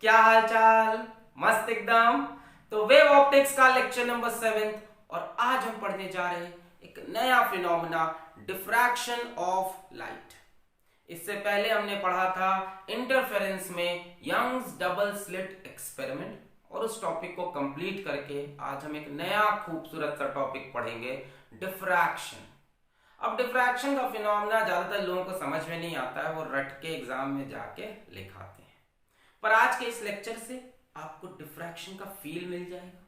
क्या हाल चाल? मस्त एकदम। तो वेव ऑप्टिक्स का लेक्चर नंबर 7 और आज हम पढ़ने जा रहे हैं एक नया फिनोमेना, डिफ्रैक्शन ऑफ लाइट। इससे पहले हमने पढ़ा था इंटरफेरेंस में यंग्स डबल स्लिट एक्सपेरिमेंट और उस टॉपिक को कंप्लीट करके आज हम एक नया खूबसूरत सा टॉपिक पढ़ेंगे, डिफ्रैक्शन। अब डिफ्रैक्शन का फिनोमेना ज्यादातर लोगों को समझ में नहीं आता है, वो रट के एग्जाम में जाके लिखाते हैं। पर आज के इस लेक्चर से आपको डिफ्रैक्शन का फील मिल जाएगा।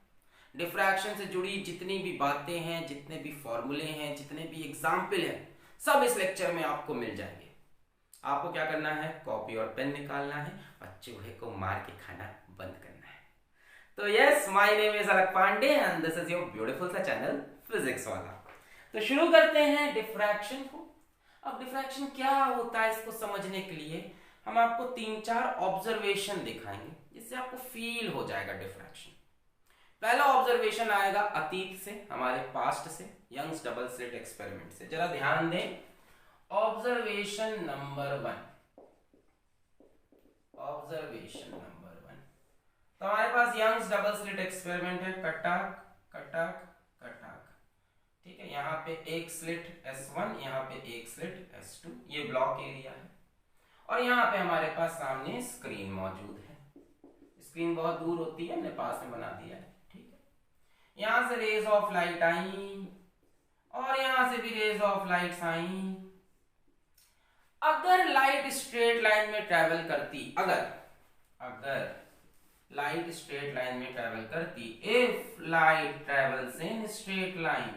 डिफ्रैक्शन से जुड़ी जितनी भी बातें हैं, जितने भी फॉर्मूले हैं, जितने भी एग्जाम्पल हैं, सब इस लेक्चर में आपको मिल जाएंगे। आपको क्या करना है, कॉपी और पेन निकालना है और चूहे को मार के खाना बंद करना है। तो yes, my name is Alak Pandey and this is your beautiful सा चैनल फिजिक्स वाला। तो शुरू करते हैं डिफ्रैक्शन को। अब डिफ्रैक्शन क्या होता है, इसको समझने के लिए हम आपको 3-4 ऑब्जर्वेशन दिखाएंगे जिससे आपको फील हो जाएगा डिफ्रैक्शन। पहला ऑब्जर्वेशन आएगा अतीत से, हमारे पास्ट से, यंग्स डबल स्लिट एक्सपेरिमेंट से। जरा ध्यान दें, ऑब्जर्वेशन नंबर 1। ऑब्जर्वेशन नंबर 1 तो हमारे पास यंग्स डबल स्लिट एक्सपेरिमेंट है। कटाक कटाक कटाक, ठीक है। यहाँ पे एक स्लिट S1, यहाँ पे एक स्लिट S2, ये ब्लॉक एरिया है। और यहाँ पे हमारे पास सामने स्क्रीन मौजूद है। स्क्रीन बहुत दूर होती है, हमने पास में बना दिया है, ठीक है। यहाँ से रेज ऑफ लाइट आई और यहाँ से भी रेज ऑफ लाइट आई। अगर लाइट स्ट्रेट लाइन में ट्रेवल करती, अगर लाइट स्ट्रेट लाइन में ट्रेवल करती, if light travels in straight line,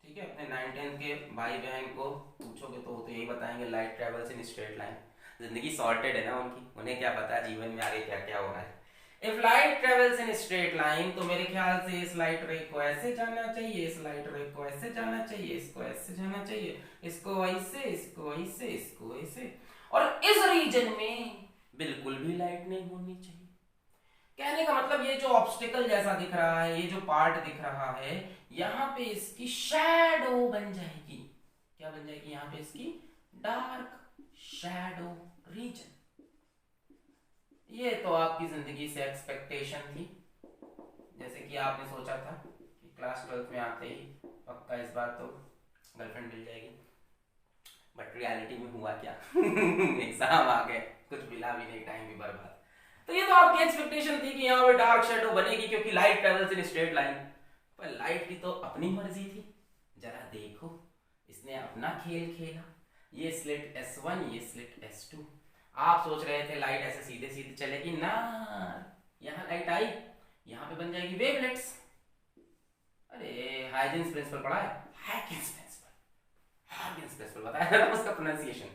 ठीक है। अपने 9-10 के भाई बहन को पूछोगे तो यही बताएंगे, light travels in straight line. जिंदगी सॉर्टेड है ना उनकी, उन्हें क्या पता जीवन में आगे क्या क्या हो रहा है। If light travels in straight line, तो मेरे ख्याल से इस लाइट रे को ऐसे जाना चाहिए, इस लाइट रे को ऐसे जाना चाहिए, इसको ऐसे जाना चाहिए, इसको ऐसे, इसको ऐसे, इसको ऐसे। और इस रीजन में बिल्कुल भी लाइट नहीं होनी चाहिए। कहने का मतलब, ये जो ऑब्स्टिकल जैसा दिख रहा है, ये जो पार्ट दिख रहा है, यहाँ पे इसकी शैडो बन जाएगी। क्या बन जाएगी? यहाँ पे इसकी डार्क शैडो रीजन। ये तो आपकी जिंदगी से एक्सपेक्टेशन थी, जैसे कि आपने सोचा था कि क्लास 12 में आते ही पक्का इस बार तो गर्लफ्रेंड मिल जाएगी। बट रियलिटी में हुआ क्या? एग्जाम आ गए, कुछ मिला भी नहीं, टाइम भी बर्बाद। तो ये तो आपकी एक्सपेक्टेशन थी कि यहाँ पे डार्क शैडो बनेगी क्योंकि light travels in straight line. पर लाइट की तो अपनी मर्जी थी। जरा देखो, इसने अपना खेल खेला। ये स्लिट S1, ये स्लिट S2। आप सोच रहे थे लाइट ऐसे सीधे सीधे चलेगी ना, यहाँ लाइट आई, यहाँ पे बन जाएगी वेवलेट्स। अरे हाइजेंस प्रिंसिपल पढ़ा है? हाइजेंस प्रिंसिपल बताया ना उसका प्रोनाउंसिएशन,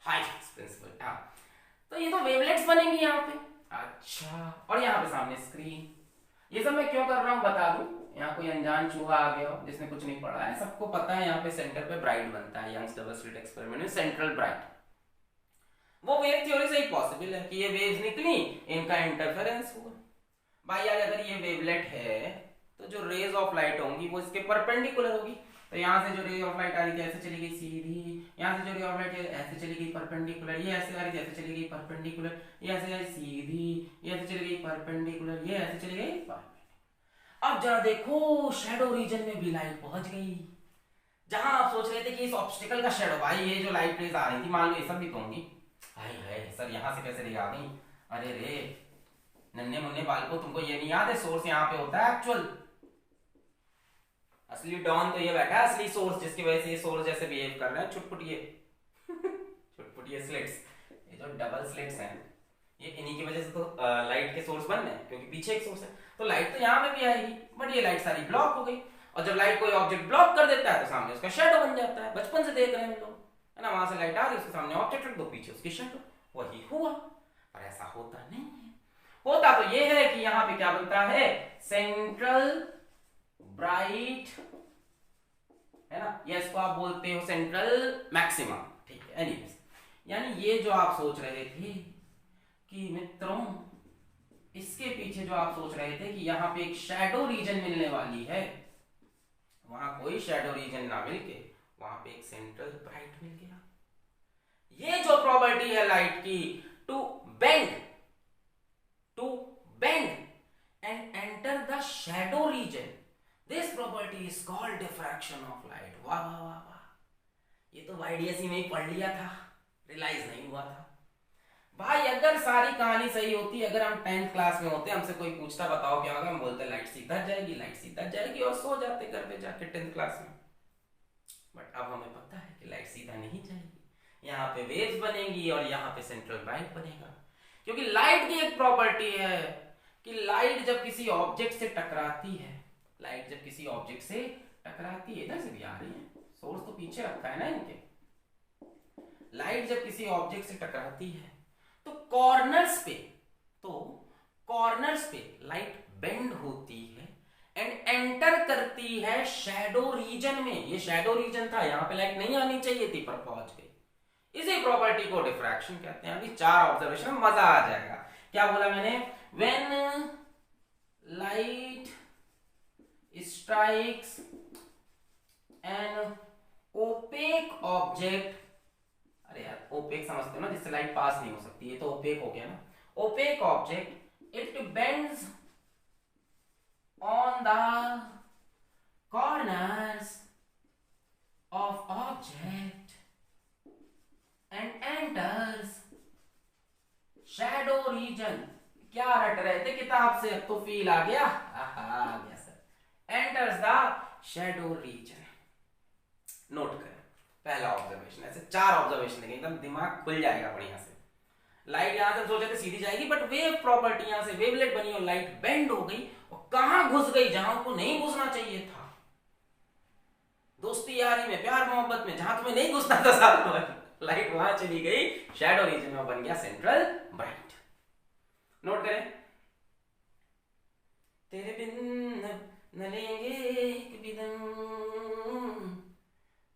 हाइजेंस प्रिंसिपल। हाँ, तो ये तो वेवलेट्स बनेंगी यहाँ पे। अच्छा, और यहाँ पे सामने स्क्रीन। ये सब मैं क्यों कर रहा हूँ बता दूं, यहाँ कोई अनजान चूहा आ गया हो जिसने कुछ नहीं पढ़ा है। सबको पता है यहाँ पे सेंटर पे ब्राइट बनता है, यंग्स डबल स्लिट एक्सपेरिमेंट में सेंट्रल ब्राइट। वो वेव थ्योरी से ही पॉसिबल है कि ये वेव्स निकली, इनका इंटरफेरेंस हुआ। भाई यार, अगर ये वेवलेट है तो जो रेज ऑफ लाइट होंगी वो इसके परपेंडिकुलर होगी। तो यहाँ से जो रे ऑफ लाइट आ रही थी ऐसे चली गई सीधी, यहाँ से जो रे ऑफ लाइट ऐसे चली गई परपेंडिकुलर, ये ऐसे आ रही थी ऐसे चली गई परपेंडिकुलर, ये ऐसे आई सीधी, ये ऐसे चली गई परपेंडिकुलर, ये ऐसे चली गई परपेंडिकुलर। अब जरा देखो, शैडो रीजन में भी लाइट पहुंच गई। जहां आप सोच रहे थे कि इस ऑब्स्टिकल का शैडो, भाई ये जो लाइट रेज आ रही थी, मान लो ये सब भी कहूंगी, हाय हाय सर यहाँ से कैसे रे आ गई? अरे रे नन्हे मुन्ने बालको, तुमको ये नहीं याद है सोर्स यहाँ पे होता है एक्चुअल। असली डॉन तो ये बैठा है, असली सोर्स, जिसकी वजह से ये सोर्स जैसे बिहेव कर रहे हैं छुटपुटिए छुटपुटिए स्लिट्स। ये जो डबल स्लिट्स हैं, ये इन्हीं की वजह से तो लाइट के सोर्स बन रहे हैं, क्योंकि पीछे एक सोर्स है। तो लाइट तो यहाँ पे भी आएगी, बट ये लाइट सारी ब्लॉक हो गई। और जब लाइट कोई ऑब्जेक्ट ब्लॉक कर देता है तो सामने उसका शैडो बन जाता है। बचपन से देख रहे हैं हम लोग, है ना, वहां से लाइट आ रही है, उसके सामने ऑब्जेक्ट रख दो, पीछे उसकी शैडो। वही हुआ, पर ऐसा होता नहीं है। होता तो ये है कि यहाँ पे क्या बनता है, सेंट्रल ब्राइट, है ना, या इसको आप बोलते हो सेंट्रल मैक्सिमा, ठीक है। एनीवेज, यानी ये जो आप सोच रहे थे कि मित्रों, इसके पीछे जो आप सोच रहे थे कि यहाँ पे एक शैडो रीजन मिलने वाली है, वहां कोई शैडो रीजन ना मिलके वहां पे एक सेंट्रल ब्राइट मिल गया। ये जो प्रॉपर्टी है लाइट की, to bend and enter the shadow region, this property is called diffraction of light. वाह वाह वाह वाह, ये तो YDSE में ही पढ़ लिया था, रियलाइज नहीं हुआ था भाई। अगर सारी कहानी सही होती, अगर हम 10th क्लास में होते, हमसे कोई पूछता बताओ क्या होगा, हम बोलते लाइट सीधा जाएगी और सो जाते घर पे जाके 10th क्लास में। बट अब हमें पता है कि लाइट सीधा नहीं जाएगी, यहाँ पे वेव्स बनेंगी और यहाँ पे सेंट्रल ब्राइट बनेगा। क्योंकि लाइट की एक प्रॉपर्टी है कि लाइट जब किसी ऑब्जेक्ट से टकराती है, इधर से भी आ रही है, सोर्स तो पीछे रखा है ना इनके। लाइट जब किसी ऑब्जेक्ट से टकराती है तो कॉर्नर्स पे लाइट बेंड होती है एंड एंटर करती है शैडो रीजन में। ये शैडो रीजन था, यहां पे लाइट नहीं आनी चाहिए थी पर पहुंच गई। इसी प्रॉपर्टी को डिफ्रैक्शन कहते हैं। अभी 4 ऑब्जर्वेशन, मजा आ जाएगा। क्या बोला मैंने? When light strikes an opaque object, अरे यार ओपेक समझते हो ना, जिससे लाइट पास नहीं हो सकती, ये तो ओपेक हो गया ना। Opaque object, it bends on the corners of object and enters shadow region. क्या रट रहे थे किताब से, अब तो फील आ गया। आ गया sir. Enters the shadow reason. Note करें पहला ऑब्जर्वेशन। ऐसे 4 ऑब्जर्वेशन देंगे, एकदम दिमाग खुल जाएगा बढ़िया से। लाइट यहां से सोचे थे सीधी जाएगी, बट वेव प्रॉपर्टी यहां से वेवलेट बनी और लाइट बेंड हो गई और कहां घुस गई? जहां को नहीं घुसना चाहिए था। दोस्ती यारी में, प्यार मोहब्बत में, जहां तुम्हें नहीं घुसना था साथ में, लाइट वहां चली गई, शैडो रीजन में बन गया सेंट्रल ब्राइट। नोट करें। तेरे बिन न लेंगे एक भी दम,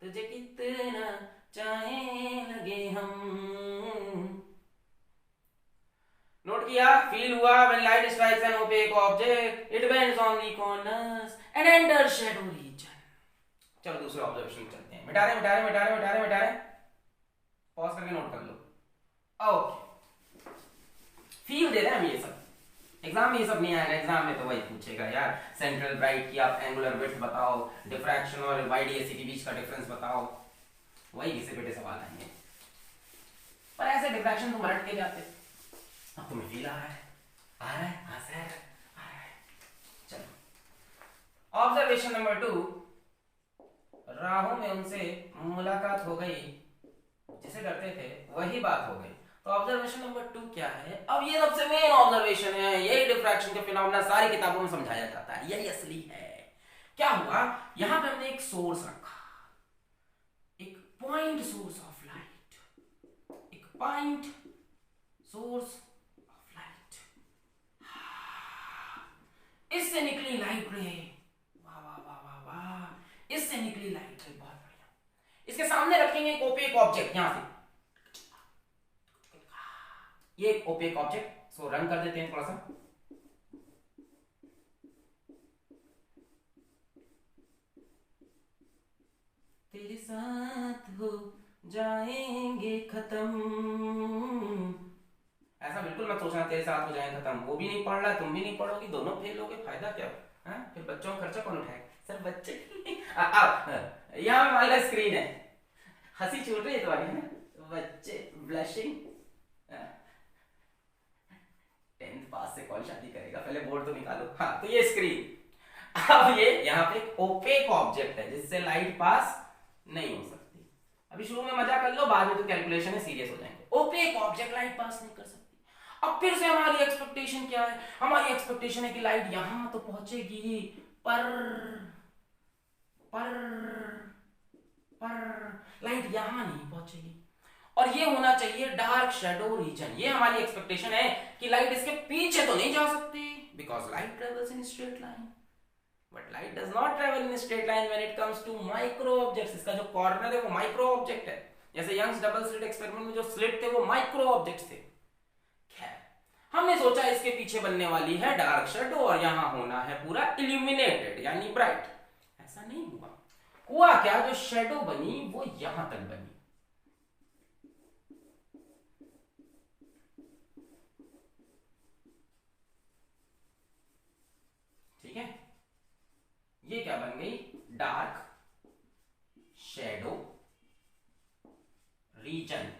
तुझे कितना चाहे लगे हम। नोट किया? फील हुआ? when light strikes an opaque object it bends on the corners and enters shadow region। चलो दूसरे ऑब्जर्वेशन चलते हैं। मिटा रहे पॉज करके नोट कर लो। ओके, फील दे रहे हैं हम। ये सब एग्जाम में ये सब नहीं आएगा, एग्जाम में तो वही पूछेगा यार, सेंट्रल ब्राइट की आप एंगुलर विड्थ बताओ, डिफ्रैक्शन और YDSE के बीच का डिफरेंस बताओ, वही घिसे पिटे सवाल आएंगे। पर ऐसे डिफ्रैक्शन तुम रट के जाते। अब तुम्हें फील आ रहा है? आ रहा है। चलो ऑब्जर्वेशन नंबर 2, राहों में उनसे मुलाकात हो गई, जिसे डरते थे वही बात हो गई। तो ऑब्जर्वेशन नंबर 2 क्या है? अब ये सबसे मेन ऑब्जर्वेशन है, यही डिफ्रैक्शन के फिनोमेना सारी किताबों में समझाया जाता है, यही असली है। क्या हुआ? यहां पे हमने एक सोर्स रखा, एक पॉइंट सोर्स ऑफ लाइट, एक पॉइंट सोर्स ऑफ लाइट। इससे निकली लाइट रे, वाह वाह वाह वाह वाह, इससे निकली लाइट रे, बहुत बढ़िया। इसके सामने रखेंगे एक ओपेक ऑब्जेक्ट, यहां से ये एक ओपेक ऑब्जेक्ट, सो रन कर देते हैं थोड़ा सा। तेरे साथ हो जाएंगे खत्म, ऐसा बिल्कुल मत सोचना तेरे साथ हो जाएंगे खत्म। वो भी नहीं पढ़ रहा, तुम भी नहीं पढ़ोगी, दोनों फेल होगे, फायदा क्या? फिर बच्चों का खर्चा कौन उठाएगा? सर बच्चे यहाँ पे हमारे स्क्रीन है, हंसी छूट रही है तुम्हारी, है ना? बच्चे ब्लशिंग, 10th पास से कौन शादी करेगा? पहले बोर्ड तो निकालो। हाँ, तो ये स्क्रीन, अब ये यहाँ पे ओपेक ऑब्जेक्ट है जिससे लाइट पास नहीं हो सकती। अभी शुरू में मजा कर लो, बाद में तो कैलकुलेशन है, सीरियस हो जाएंगे। ओपेक ऑब्जेक्ट लाइट पास नहीं कर सकती। अब फिर से हमारी एक्सपेक्टेशन क्या है? हमारी एक्सपेक्टेशन है कि लाइट यहां तो पहुंचेगी, पर लाइट यहां नहीं पहुंचेगी, और ये होना चाहिए डार्क शैडो रीजन। ये हमारी एक्सपेक्टेशन है कि लाइट इसके पीछे तो नहीं जा सकती, because light travels in straight line, but light does not travel in straight line when it comes to micro objects. इसका जो कॉर्नर है वो माइक्रो ऑब्जेक्ट है, जैसे यंग्स डबल स्लिट एक्सपेरिमेंट में जो स्लिट थे वो माइक्रो ऑब्जेक्ट्स थे। खैर, हमने सोचा इसके पीछे बनने वाली है डार्क शैडो और यहां होना है पूरा इल्यूमिनेटेड यानी ब्राइट। ऐसा नहीं हुआ। हुआ क्या? जो शैडो बनी वो यहां तक बनी, ये क्या बन गई, डार्क शैडो रीजन।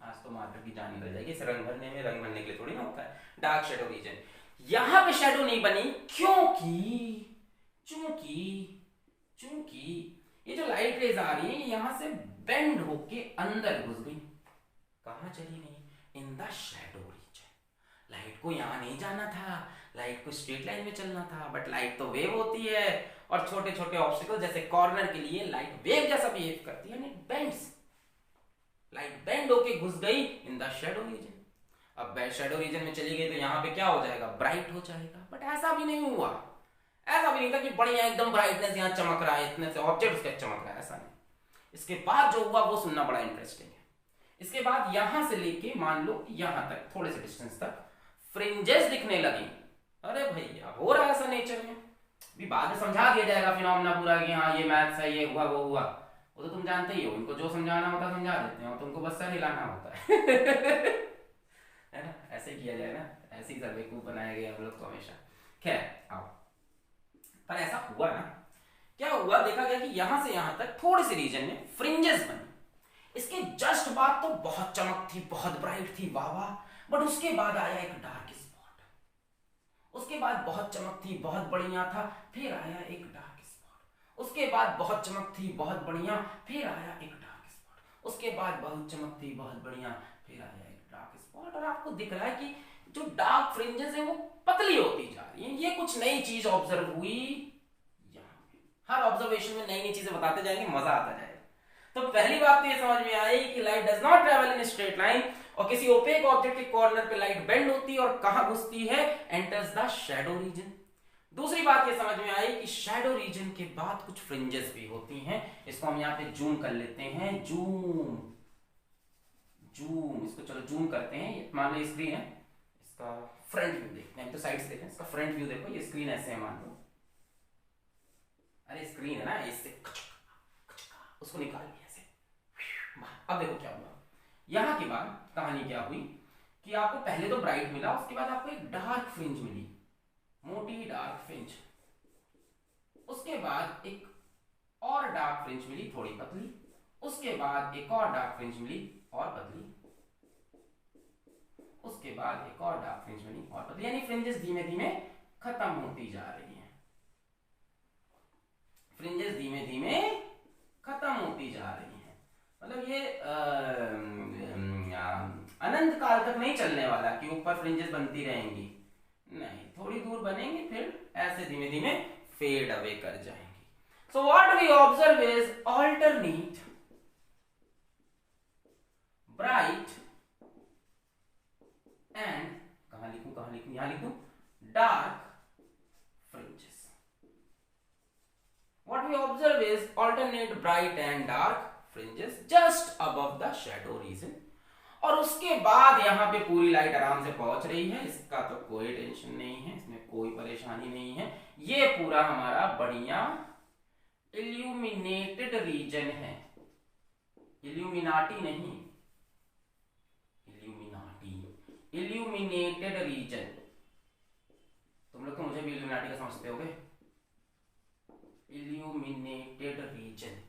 आज तो मार्कर की जान निकल जाएगी, इसे रंग भरने में, रंग भरने के लिए थोड़ी ना होता है। डार्क शैडो रीजन, यहां पे शैडो नहीं बनी क्योंकि चूंकि ये जो लाइट रेज आ रही है यहां से बेंड होके अंदर घुस गई, कहां चली गई, in the shadow reason. Light को यहां नहीं जाना था, लाइट को स्ट्रेट लाइन में चलना था, बट लाइट तो वेव होती है और छोटे छोटे ऑब्स्टिकल जैसे कॉर्नर के लिए लाइट वेव जैसा बिहेव करती है, इट बेंड्स। लाइट बेंड होके घुस गई इन द शैडो रीजन। अब शैडो रीजन में चली गई तो यहाँ पे क्या हो जाएगा, ब्राइट हो जाएगा। बट ऐसा भी नहीं हुआ, ऐसा भी नहीं था कि बढ़िया एकदम ब्राइटनेस यहाँ चमक रहा है, इतने से ऑब्जेक्ट उसका चमक रहा है, ऐसा नहीं। इसके बाद जो हुआ वो सुनना बड़ा इंटरेस्टिंग है। इसके बाद यहां से लेके मान लो यहां तक, थोड़े से डिस्टेंस तक फ्रिंजेस दिखने लगी। अरे भैया हो रहा है ऐसा नेचर में, भी बाद में समझा दिया जाएगा फिनोमेना पूरा कि हाँ ये मैथ्स है, ये हुआ वो हुआ, वो तो तुम जानते ही हो, इनको जो समझाना होता है समझा देते हैं और तुमको बस सर हिलाना होता है ना, ऐसे किया जाए ना, ऐसे ही सब बेवकूफ बनाया गया हम लोग को हमेशा। खैर आओ, पर ऐसा हुआ ना, क्या हुआ, देखा गया कि यहां से यहां तक थोड़ी सी रीजन में फ्रिंजेस बनी। इसके जस्ट बाद तो बहुत चमक थी, बहुत ब्राइट थी, वाह वाह, बट उसके बाद आया एक डार्क स्पॉट। उसके बाद बहुत चमक थी, बहुत बढ़िया था, फिर आया एक डार्क स्पॉट। उसके बाद बहुत चमक थी, बहुत बढ़िया, फिर आया एक डार्क स्पॉट। उसके बाद बहुत चमक थी, बहुत बढ़िया, फिर आया एक डार्क स्पॉट। और आपको दिख रहा है कि जो डार्क फ्रिंजेस हैं वो पतली होती जा रही हैं। ये कुछ नई चीज ऑब्जर्व हुई यहाँ पे। हर ऑब्जर्वेशन में नई नई चीजें बताते जाएंगे, मजा आता जाएगा। तो पहली बात तो ये समझ में आई कि light does not travel in straight line, और किसी ओपेक ऑब्जेक्ट के कॉर्नर पे लाइट बेंड होती है और कहां घुसती है, एंटर्स द शैडो रीजन। दूसरी बात ये समझ में आई कि शैडो रीजन के बाद कुछ फ्रिंजेस भी होती हैं। इसको हम यहाँ पे जूम कर लेते हैं, जूम इसको चलो जूम करते हैं। मान लो ये स्क्रीन है, इसका फ्रंट व्यू देखते हैं, तो साइड से देखते हैं, इसका फ्रंट व्यू देखो, ये स्क्रीन ऐसे है मान लो, अरे स्क्रीन है ना, इससे उसको निकाल लिया ऐसे। अब देखो क्या हुआ, यहां के बाद कहानी क्या हुई कि आपको पहले तो ब्राइट मिला, उसके बाद आपको एक डार्क फ्रिंज मिली, मोटी डार्क फ्रिंज। उसके बाद एक और डार्क फ्रिंज मिली, थोड़ी पतली। उसके बाद एक और डार्क फ्रिंज मिली और पतली। उसके बाद एक और डार्क फ्रिंज मिली और पतली, यानी फ्रिंजेस धीमे धीमे खत्म होती जा रही हैं। फ्रिंजेस धीमे धीमे खत्म होती जा रही हैं। मतलब ये अनंत काल तक नहीं चलने वाला कि ऊपर फ्रिंजेस बनती रहेंगी, नहीं, थोड़ी दूर बनेंगी फिर ऐसे धीमे धीमे फेड अवे कर जाएंगी। So what we observe is alternate bright and, कहां लिखूं, यहां लिखूं, dark fringes. What we observe is alternate bright and dark fringes just above the shadow region. और उसके बाद यहाँ पे पूरी लाइट आराम से पहुंच रही है, इसका तो कोई टेंशन नहीं है, इसमें कोई परेशानी नहीं है। ये पूरा हमारा बढ़िया इल्यूमिनेटेड रीजन है, इल्यूमिनाटी नहीं, इल्यूमिनेटेड रीजन। तुम लोग तो मुझे भी इल्यूमिनाटी का समझते होगे, इल्यूमिनेटेड रीजन,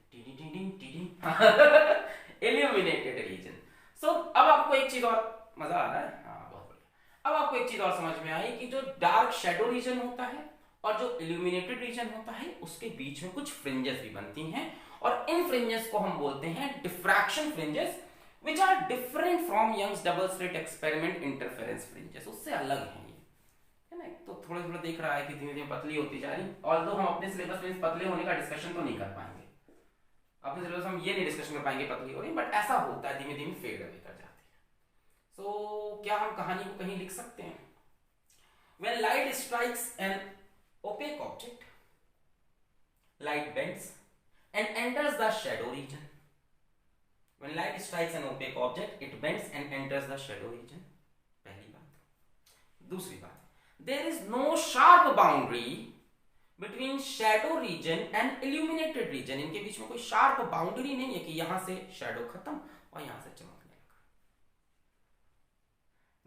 इल्यूमिनेटेड रीजन। सो अब आपको एक चीज और, मजा आ रहा है, हाँ बहुत बढ़िया। अब आपको एक चीज और समझ में आई कि जो डार्क शैडो रीजन होता है और जो इल्यूमिनेटेड रीजन होता है उसके बीच में कुछ फ्रिंजेस भी बनती हैं, और इन फ्रिंजेस को हम बोलते हैं diffraction fringes, which are different from Young's double slit experiment interference fringes। उससे अलग है ये, है ना। तो थोड़ा थोड़ा देख रहा है कि धीमे धीमे पतली होती जा रही, ऑल्दो हम अपने सिलेबस में पतले होने का डिस्कशन तो नहीं कर पाएंगे, अपने सिलेबस हम ये नहीं डिस्कशन कर पाएंगे पतली हो रही, बट ऐसा होता है, धीमे धीमे फेड अवे कर जाती है। सो क्या हम कहानी को कहीं लिख सकते हैं, when light strikes an opaque object, light bends and enters the shadow region. When light strikes an opaque object, it bends and enters the shadow region. पहली बात। दूसरी बात, there is no sharp boundary between shadow region and illuminated region। इनके बीच में कोई sharp boundary नहीं है कि यहां से shadow खत्म और यहां से चमकने लगा।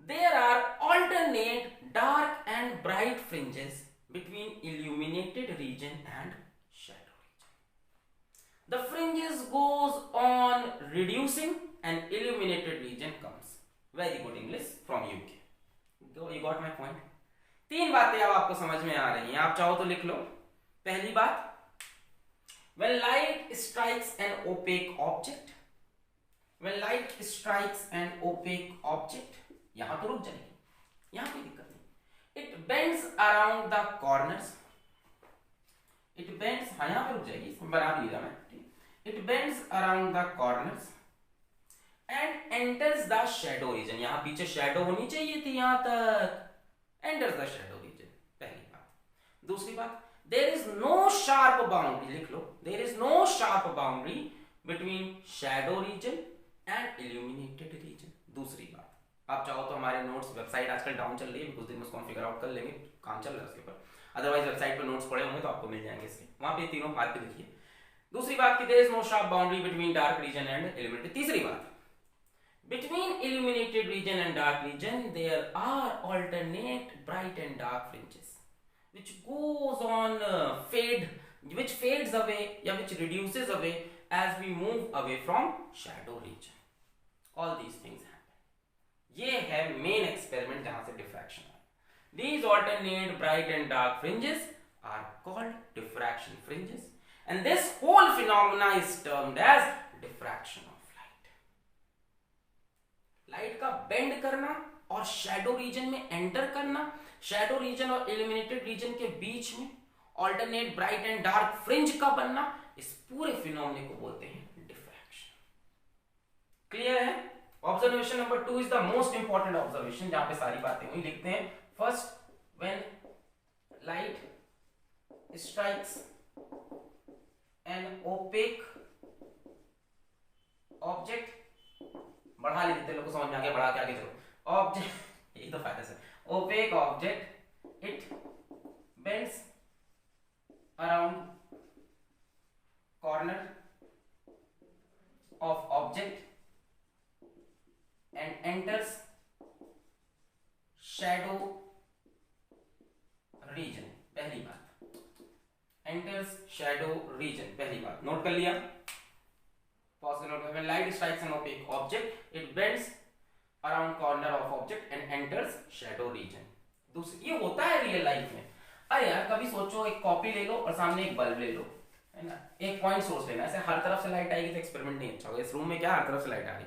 There are alternate dark and bright fringes between illuminated region and shadow region. The fringes goes on reducing and illuminated region comes. Very good English from UK. You got my point. तीन बातें अब आपको समझ में आ रही हैं, आप चाहो तो लिख लो. पहली बात, when light strikes an opaque object, when light strikes an opaque object, यहां तो रुक जाएगी, यहां कोई दिक्कत नहीं. It bends around the corners. It bends, हाँ यहां पर रुक जाएगी, बना दिया मैं. It bends around the corners and enters the shadow region. यहां पीछे shadow होनी चाहिए थी, यहां तक enters the shadow region. पहली बात. दूसरी बात, there is no sharp boundary, लिख लो, there is no sharp boundary between shadow region and illuminated region. दूसरी बात, आप चाहो तो हमारे नोट्स, वेबसाइट आजकल डाउन चल रही है, कुछ दिन में उसको हम फिगर आउट कर लेंगे, काम चल रहा है उसके ऊपर. अदरवाइज वेबसाइट पे नोट्स पड़े होंगे तो आपको मिल जाएंगे इसके, वहां पे तीनों बात पे लिखिए. दूसरी बात कि there is no sharp boundary between dark region and illuminated. तीसरी बात, between illuminated region and dark region there are alternate bright and dark fringes which goes on which fades away या which reduces away as we move away from shadow region. All these things happen. ये है main experiment जहां से diffraction है. These alternate bright and dark fringes are called diffraction fringes and this whole phenomena is termed as diffraction. Light का bend करना और shadow reason में enter करना, शैडो रीजन और इल्यूमिनेटेड रीजन के बीच में alternate bright and dark fringe का बनना, इस पूरे फिनोमेना को बोलते हैं डिफ्रैक्शन. क्लियर है? Observation number 2 is the most important observation, जहां पे सारी बातें हुई. लिखते हैं. First, when light strikes an opaque object, बढ़ा लेते लोग को समझ में आ गया, बढ़ा के आगे चलो. ऑब्जेक्ट, यही तो फायदा से. Opaque object, it bends around corner of object and enters shadow region. पहली बात, एंटर्स शैडो रीजन, पहली बात नोट कर लिया. When light strikes an opaque object, it bends around corner of object and enters shadow region. दूसरी, ये होता है रियल लाइफ में. अरे यार कभी सोचो, एक कॉपी ले लो और सामने एक बल्ब ले लो, है ना, एक पॉइंट सोर्स लेना, ऐसे हर तरफ से लाइट आएगी तो एक्सपेरिमेंट नहीं अच्छा होगा. इस रूम में क्या हर तरफ से लाइट आ रही,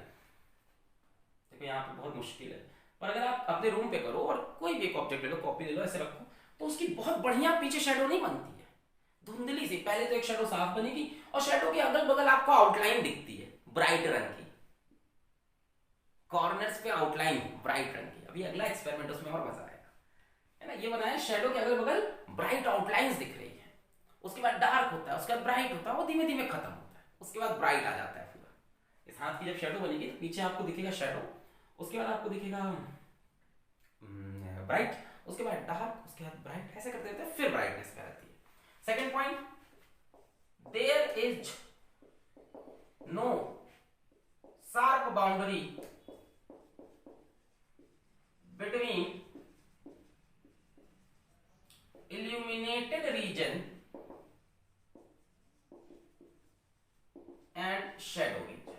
देखो यहाँ पे बहुत मुश्किल है. पर अगर आप अपने रूम पे करो और कोई भी एक ऑब्जेक्ट ले लो, कॉपी ले लो, ऐसे रखो, तो उसकी बहुत बढ़िया पीछे शैडो नहीं बनती है, धुंधली सी. पहले तो एक शैडो साफ बनेगी और शैडो के अगल बगल आपको आउटलाइन दिखती है ब्राइट रंग की, कॉर्नर्स पे आउटलाइन ब्राइट रंग की. अभी अगला एक्सपेरिमेंट उसमें और मजा आएगा, है ना. ये बनाया शैडो के अगल बगल ब्राइट आउटलाइंस दिख रही है, उसके बाद डार्क होता है, उसके बाद ब्राइट होता है, वो धीमे धीमे खत्म होता है, उसके बाद ब्राइट आ जाता है पूरा. इस हाथ की जब शैडो बनेगी तो पीछे आपको दिखेगा शैडो, उसके बाद आपको दिखेगा ब्राइट, उसके बाद डार्क, उसके बाद ब्राइट, ऐसे करते रहते हैं, फिर ब्राइटनेस पे आती है. Second point, there is no sharp boundary between illuminated region and shadow region.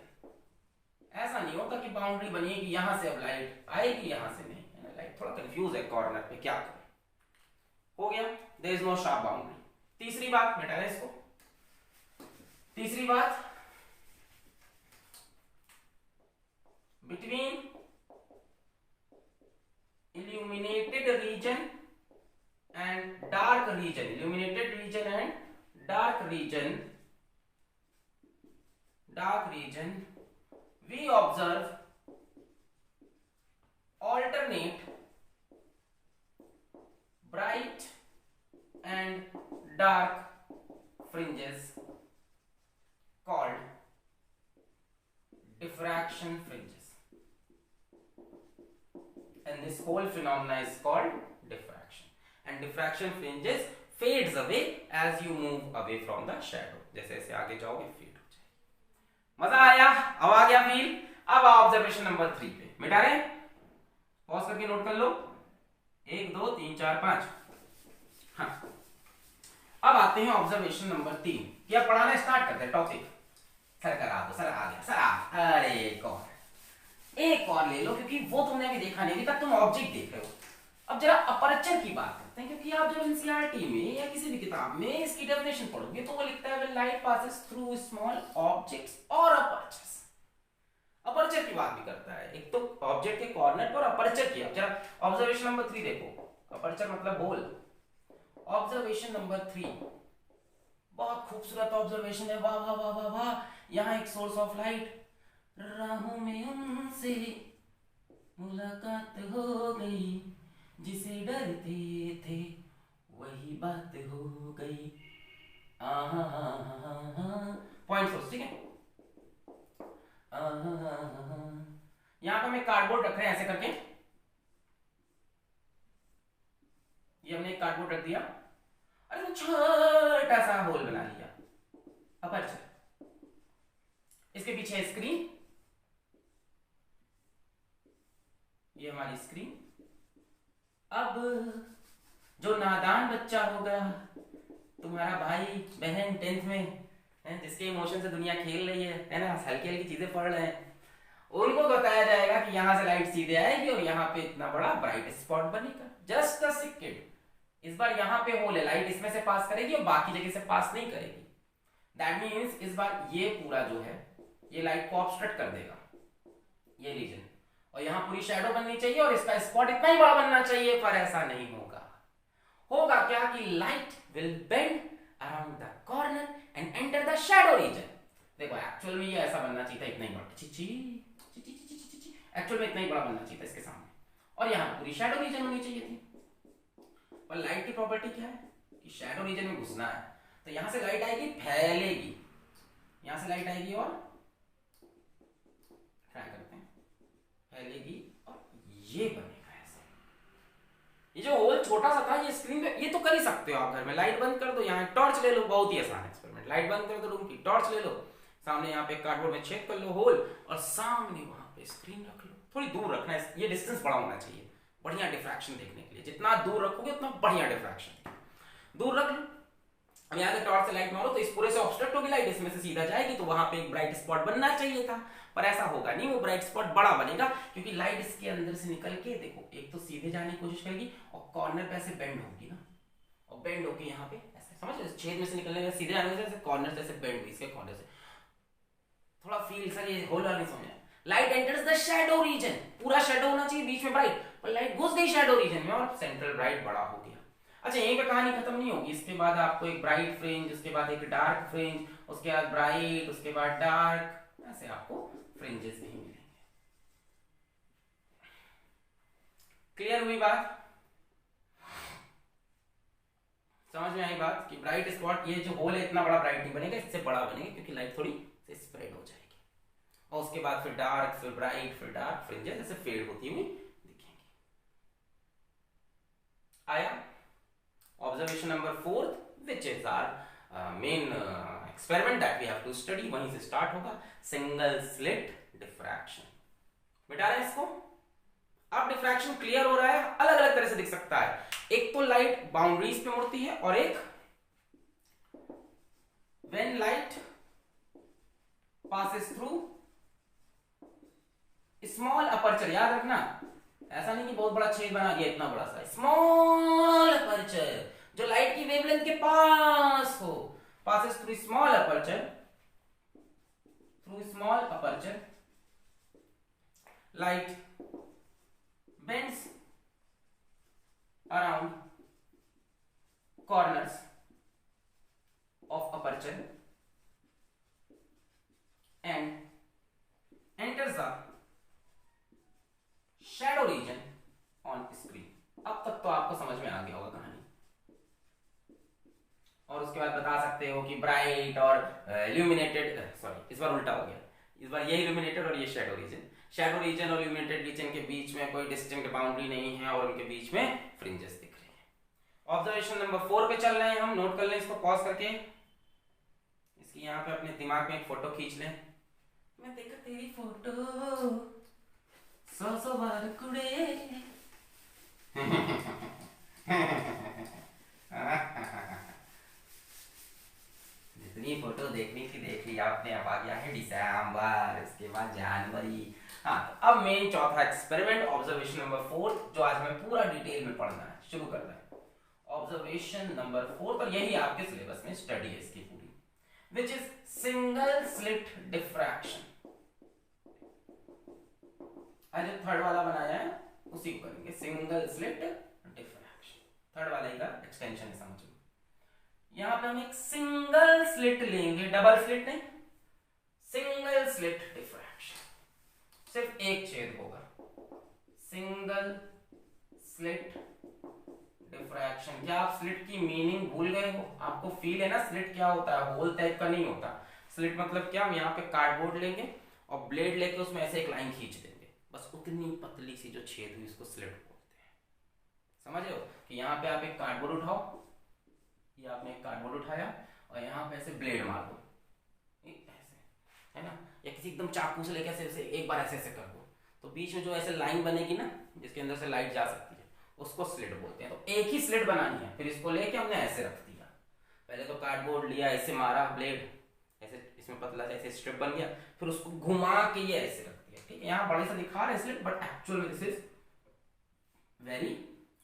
ऐसा नहीं होता कि बाउंड्री बनेगी, यहां से अब लाइट आएगी, यहां से नहीं, है ना. लाइट थोड़ा कंफ्यूज है कॉर्नर पे, क्या करें. हो गया, there is no sharp boundary. तीसरी बात, बेटा है इसको. तीसरी बात, between illuminated region and dark region, illuminated region and dark region, we observe alternate bright and dark fringes called diffraction fringes. And this whole phenomena is called diffraction. And diffraction fringes fades away as you move away from the shadow. जैसे जैसे आगे जाओगे fade हो जाएगी. मजा आया? अब आ गया फील. अब ऑब्जर्वेशन नंबर 3 पे मिटा रहे, पॉज करके नोट कर लो. 1 2 3 4 5. हाँ, आते हैं ऑब्जर्वेशन नंबर 3। क्या पढ़ाना स्टार्ट करते हैं टॉपिक। सर करा दो, सर आ गया, सर आ, अरे एक और ले लो, क्योंकि वो तुमने अभी देखा नहीं, अभी तक तुम ऑब्जेक्ट देख रहे हो। अब जरा अपर्चर की बात करते हैं, क्योंकि आप जब एनसीईआरटी में या किसी भी किताब में इसकी डेफिनेशन पढ़ोगे तो वो लिखता है when light passes through small objects और अपर्चर्स। अपर्चर की बात भी करता है, एक तो ऑब्जेक्ट के कॉर्नर पर अपर्चर किया। जरा ऑब्जर्वेशन नंबर 3 देखो, अपर्चर मतलब होल। ऑब्जर्वेशन नंबर 3 बहुत खूबसूरत ऑब्जर्वेशन है, वाह वाह वाह वाह वाह। यहाँ एक सोर्स ऑफ लाइट, राहों में उनसे मुलाकात हो गई, जिसे डरते थे वही बात हो गई। पॉइंट सोर्स, ठीक है। यहां पे हम एक कार्डबोर्ड रख रहे हैं ऐसे करके, ये हमने एक कार्डबोर्ड रख दिया, अरे तो छोटा सा होल बना लिया, अपर्चर। इसके पीछे स्क्रीन, ये हमारी स्क्रीन। अब जो नादान बच्चा होगा, तुम्हारा भाई बहन 10th में है, जिसके इमोशन से दुनिया खेल रही है ना, हल्की हल्की चीजें पढ़ रहे हैं, उनको बताया जाएगा कि यहां से लाइट सीधे आएगी और यहाँ पे इतना बड़ा ब्राइट स्पॉट बनेगा। जस्ट अ सेकंड, इस बार यहाँ पे होल है, लाइट इसमें से पास करेगी और बाकी जगह से पास नहीं करेगी। दैट मीन्स इस बार ये पूरा जो है ये लाइट को ऑब्स्ट्रक्ट कर देगा, ये रीजन, और यहाँ पूरी शैडो बननी चाहिए और इसका स्पॉट इतना ही बड़ा बनना चाहिए, पर ऐसा नहीं होगा। होगा क्या कि light will bend around the corner and enter the shadow reason. देखो एक्चुअल में ये ऐसा बनना चाहिए था, इतना ही बड़ा, एक्चुअल में इतना ही बड़ा बनना चाहिए था इसके सामने, और यहाँ पूरी शैडो रीजन होनी चाहिए थी। पर लाइट की प्रॉपर्टी क्या है कि शैडो रीजन में घुसना है, तो यहां से लाइट आएगी, फैलेगी, यहां से लाइट आएगी और ट्राई करते हैं, फैलेगी और ये बनेगा ऐसे। ये जो होल छोटा सा था ये स्क्रीन पे, ये तो कर ही सकते हो आप घर में। लाइट बंद कर दो, यहाँ टॉर्च ले लो, बहुत ही आसान एक्सपेरिमेंट। लाइट बंद कर दो रूम की, टॉर्च ले लो, सामने यहाँ पे कार्डबोर्ड में छेद कर लो होल, और सामने वहां पे स्क्रीन रख लो। थोड़ी दूर रखना है, ये डिस्टेंस बड़ा होना चाहिए बढ़िया डिफ्रैक्शन देखने के लिए। जितना दूर रखोगे उतना बढ़िया डिफ्रैक्शन। दूर रख लो, अब यहाँ से टॉर्च से लाइट मारो तो इस पूरे से ऑब्स्ट्रक्ट होगी लाइट, इसमें से सीधा जाएगी, तो वहां पे एक ब्राइट स्पॉट बनना चाहिए था, पर ऐसा होगा नहीं। वो ब्राइट स्पॉट बड़ा बनेगा क्योंकि लाइट इसके अंदर से निकल के, देखो, एक तो सीधे जाने की कोशिश करेगी और कॉर्नर पे ऐसे बेंड होगी ना, और बेंड होगी यहाँ पे ऐसे, समझ रहे, छेद में से निकलने का सीधे जाने से कॉर्नर से ऐसे बेंड हुई, इसके कॉर्नर से थोड़ा फील, सर ये होल नहीं समझा। Light enters the shadow reason, पूरा शैडो होना चाहिए, बीच में ब्राइट, पर लाइट घुस गई शैडो रीजन में और सेंट्रल ब्राइट बड़ा हो गया। अच्छा, यहीं पे कहानी खत्म नहीं होगी, इसके बाद आपको एक ब्राइट फ्रिंज, उसके बाद एक डार्क फ्रिंज, उसके बाद ब्राइट, उसके बाद डार्क, ऐसे आपको फ्रिंजेस नहीं मिलेंगे। क्लियर हुई बात? समझ में आई बात कि ब्राइट स्पॉट, ये जो होल है इतना बड़ा ब्राइट नहीं बनेगा, इससे बड़ा बनेगा क्योंकि लाइट थोड़ी से स्प्रेड हो जाएगी, और उसके बाद फिर डार्क, फिर ब्राइट, फिर डार्क फ्रिंजेस ऐसे फेड होती हुई दिखेंगी। आया? Observation number 4, which is our main experiment that we have to study, वहीं से स्टार्ट होगा, सिंगल स्लिट डिफ्रैक्शन। मिटा रहे हैं इसको। अब डिफ्रैक्शन क्लियर हो रहा है, अलग अलग तरह से दिख सकता है। एक तो लाइट बाउंड्रीज पे मुड़ती है, और एक when light passes through small aperture, याद रखना, ऐसा नहीं कि बहुत बड़ा छेद बना दिया, इतना बड़ा सा, स्मॉल अपर्चर जो लाइट की वेवलेंथ के पास हो, passes through small aperture, light bends around corners of aperture and enters the shadow region on screen। अब तक तो आपको समझ में आ गया होगा कहानी, और उसके बाद बता सकते हो कि ब्राइट और इल्यूमिनेटेड, सॉरी इस बार उल्टा हो गया, इस बार ये इल्यूमिनेटेड और ये शैडो रीजन। शैडो रीजन और इल्यूमिनेटेड रीजन के बीच में कोई डिस्टिंक्ट बाउंड्री नहीं है और उनके बीच में फ्रिंजेस दिख रही है। ऑब्जर्वेशन नंबर 4 पे चल रहे हैं हम, नोट कर लें इसको पॉज करके, इसकी यहाँ पे अपने दिमाग में एक फोटो खींच लें। मैं देखा तेरी फोटो 100 बार कुड़े देखनी थी देख ली आपने। अब आ गया है दिसंबर, उसके बाद जनवरी। हाँ, तो अब मेन चौथा एक्सपेरिमेंट, ऑब्जर्वेशन नंबर 4, जो आज हमें पूरा डिटेल में पढ़ना है। शुरू करना है ऑब्जर्वेशन नंबर 4, और यही आपके सिलेबस में स्टडी है इसकी पूरी, which is single slit diffraction. आज जो थर्ड वाला बनाया है उसी को करेंगे, सिंगल स्लिट डिफ्रैक्शन। थर्ड वाले का एक्सटेंशन है, समझ लो। यहां पे हम एक सिंगल स्लिट लेंगे, डबल स्लिट नहीं, सिंगल स्लिट डिफ्रैक्शन, सिर्फ एक छेद होगा, सिंगल स्लिट डिफ्रैक्शन। क्या आप स्लिट की मीनिंग भूल गए हो? आपको फील है ना स्लिट क्या होता है? होल टाइप का नहीं होता। स्लिट मतलब क्या, हम यहाँ पे कार्डबोर्ड लेंगे और ब्लेड लेके उसमें ऐसे एक लाइन खींच देंगे, बस उतनी पतली सी जो छेद हुई उसको स्लिट बोलते हैं। समझ रहे हो कि यहाँ पे आप एक कार्डबोर्ड उठाओ, ये आपने एक कार्डबोर्ड उठाया और यहाँ पे ऐसे ब्लेड मार दो, ऐसे, है ना, या किसी एकदम चाकू से लेके ऐसे एक बार ऐसे ऐसे कर दो, तो बीच में जो ऐसे लाइन बनेगी ना, जिसके अंदर से लाइट जा सकती है, उसको स्लिट बोलते हैं। तो एक ही स्लिट बनानी है। फिर इसको लेके हमने ऐसे रख दिया, पहले तो कार्डबोर्ड लिया, ऐसे मारा ब्लेड, ऐसे इसमें पतला सा ऐसे स्ट्रिप बन गया, फिर उसको घुमा के ये ऐसे रख दिया। ठीक है, यहाँ बड़े से दिखा रहे slit, but actual this is very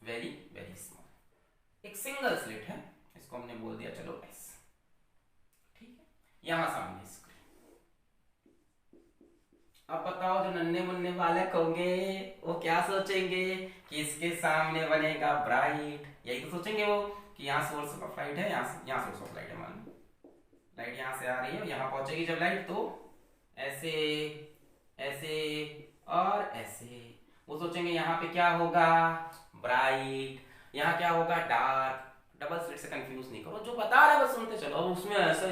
very very small. एक सिंगल स्लिट है, इसको हमने बोल दिया चलो एस। ठीक है, यहां सामने स्क्रीन। अब बताओ जो नन्हे मुन्ने बालक होंगे वो क्या सोचेंगे कि इसके सामने बनेगा ब्राइट। यही तो सोचेंगे वो कि यहाँ सोर्स ऑफ लाइट है, यहाँ सोर्स ऑफ लाइट है, मान लो लाइट यहाँ से आ रही है, यहाँ पहुंचेगी जब लाइट, तो ऐसे ऐसे और ऐसे। वो सोचेंगे यहाँ पे क्या होगा, ब्राइट, यहाँ क्या होगा, डार्क। डबल स्लिट से कंफ्यूज नहीं करो, जो बता रहा है बस सुनते चलो। उसमें ऐसा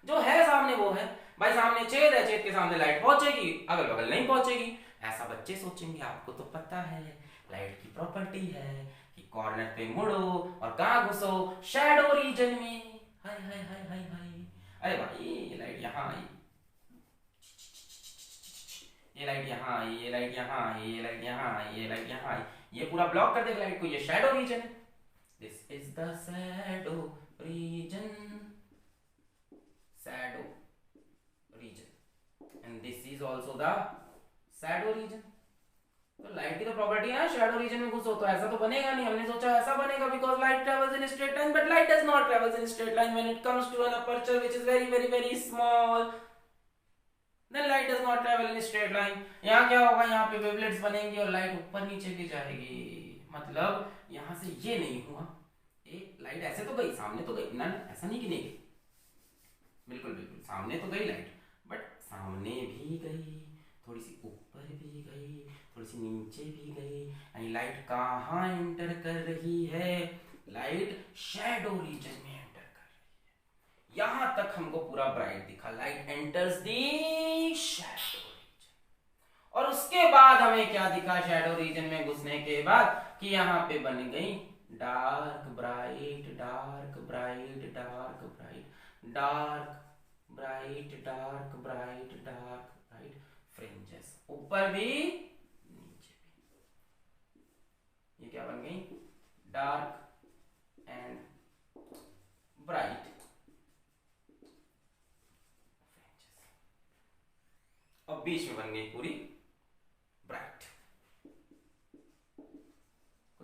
जो है सामने वो है भाई, सामने छेद है, छेद के सामने लाइट पहुंचेगी, अगल बगल नहीं पहुंचेगी, ऐसा बच्चे सोचेंगे। आपको तो पता है लाइट की प्रॉपर्टी है कि कॉर्नर पे मुड़ो और कहां घुसो, शैडो रीजन में। हाय हाय हाय हाय हाय, अरे भाई ये लाइट यहाँ आई, ये लाइट यहाँ आई, ये लाइट यहाँ आई, ये लाइट यहाँ आई, ये लाइट यहाँ आई, ये पूरा ब्लॉक कर देगा लाइट को, ये शैडो रीजन है। This is the shadow region, shadow region, and this is also the shadow region। तो लाइट की तो प्रॉपर्टी है ना, शैडो रीजन में घुसो तो ऐसा तो बनेगा नहीं। हमने सोचा ऐसा बनेगा because light travels in straight line, but light does not travels in straight line when it comes to an aperture which is very very very small, then light does not travel in straight line. यहाँ क्या होगा, यहाँ पे wavelets बनेंगी और light ऊपर नीचे की जाएगी। मतलब यहां से ये नहीं हुआ, एक लाइट ऐसे तो गई, सामने तो गई ना, ऐसा नहीं कि नहीं गई, बिल्कुल बिल्कुल सामने तो गई लाइट, बट सामने भी गई, थोड़ी सी ऊपर भी गई, थोड़ी सी नीचे भी गई, यानी लाइट कहाँ एंटर कर रही है, लाइट शैडो रीजन में एंटर कर रही है। यहां तक हमको पूरा ब्राइट दिखा, लाइट एंटर्स दी शैडो रीजन। और उसके बाद हमें क्या दिखा शैडो रीजन में घुसने के बाद, कि यहाँ पे बन गई dark bright, dark bright, dark bright, dark bright, dark bright, dark bright fringes, ऊपर भी नीचे भी। ये क्या बन गई, डार्क एंड ब्राइट फ्रिंजेस, और बीच में बन गई पूरी ब्राइट।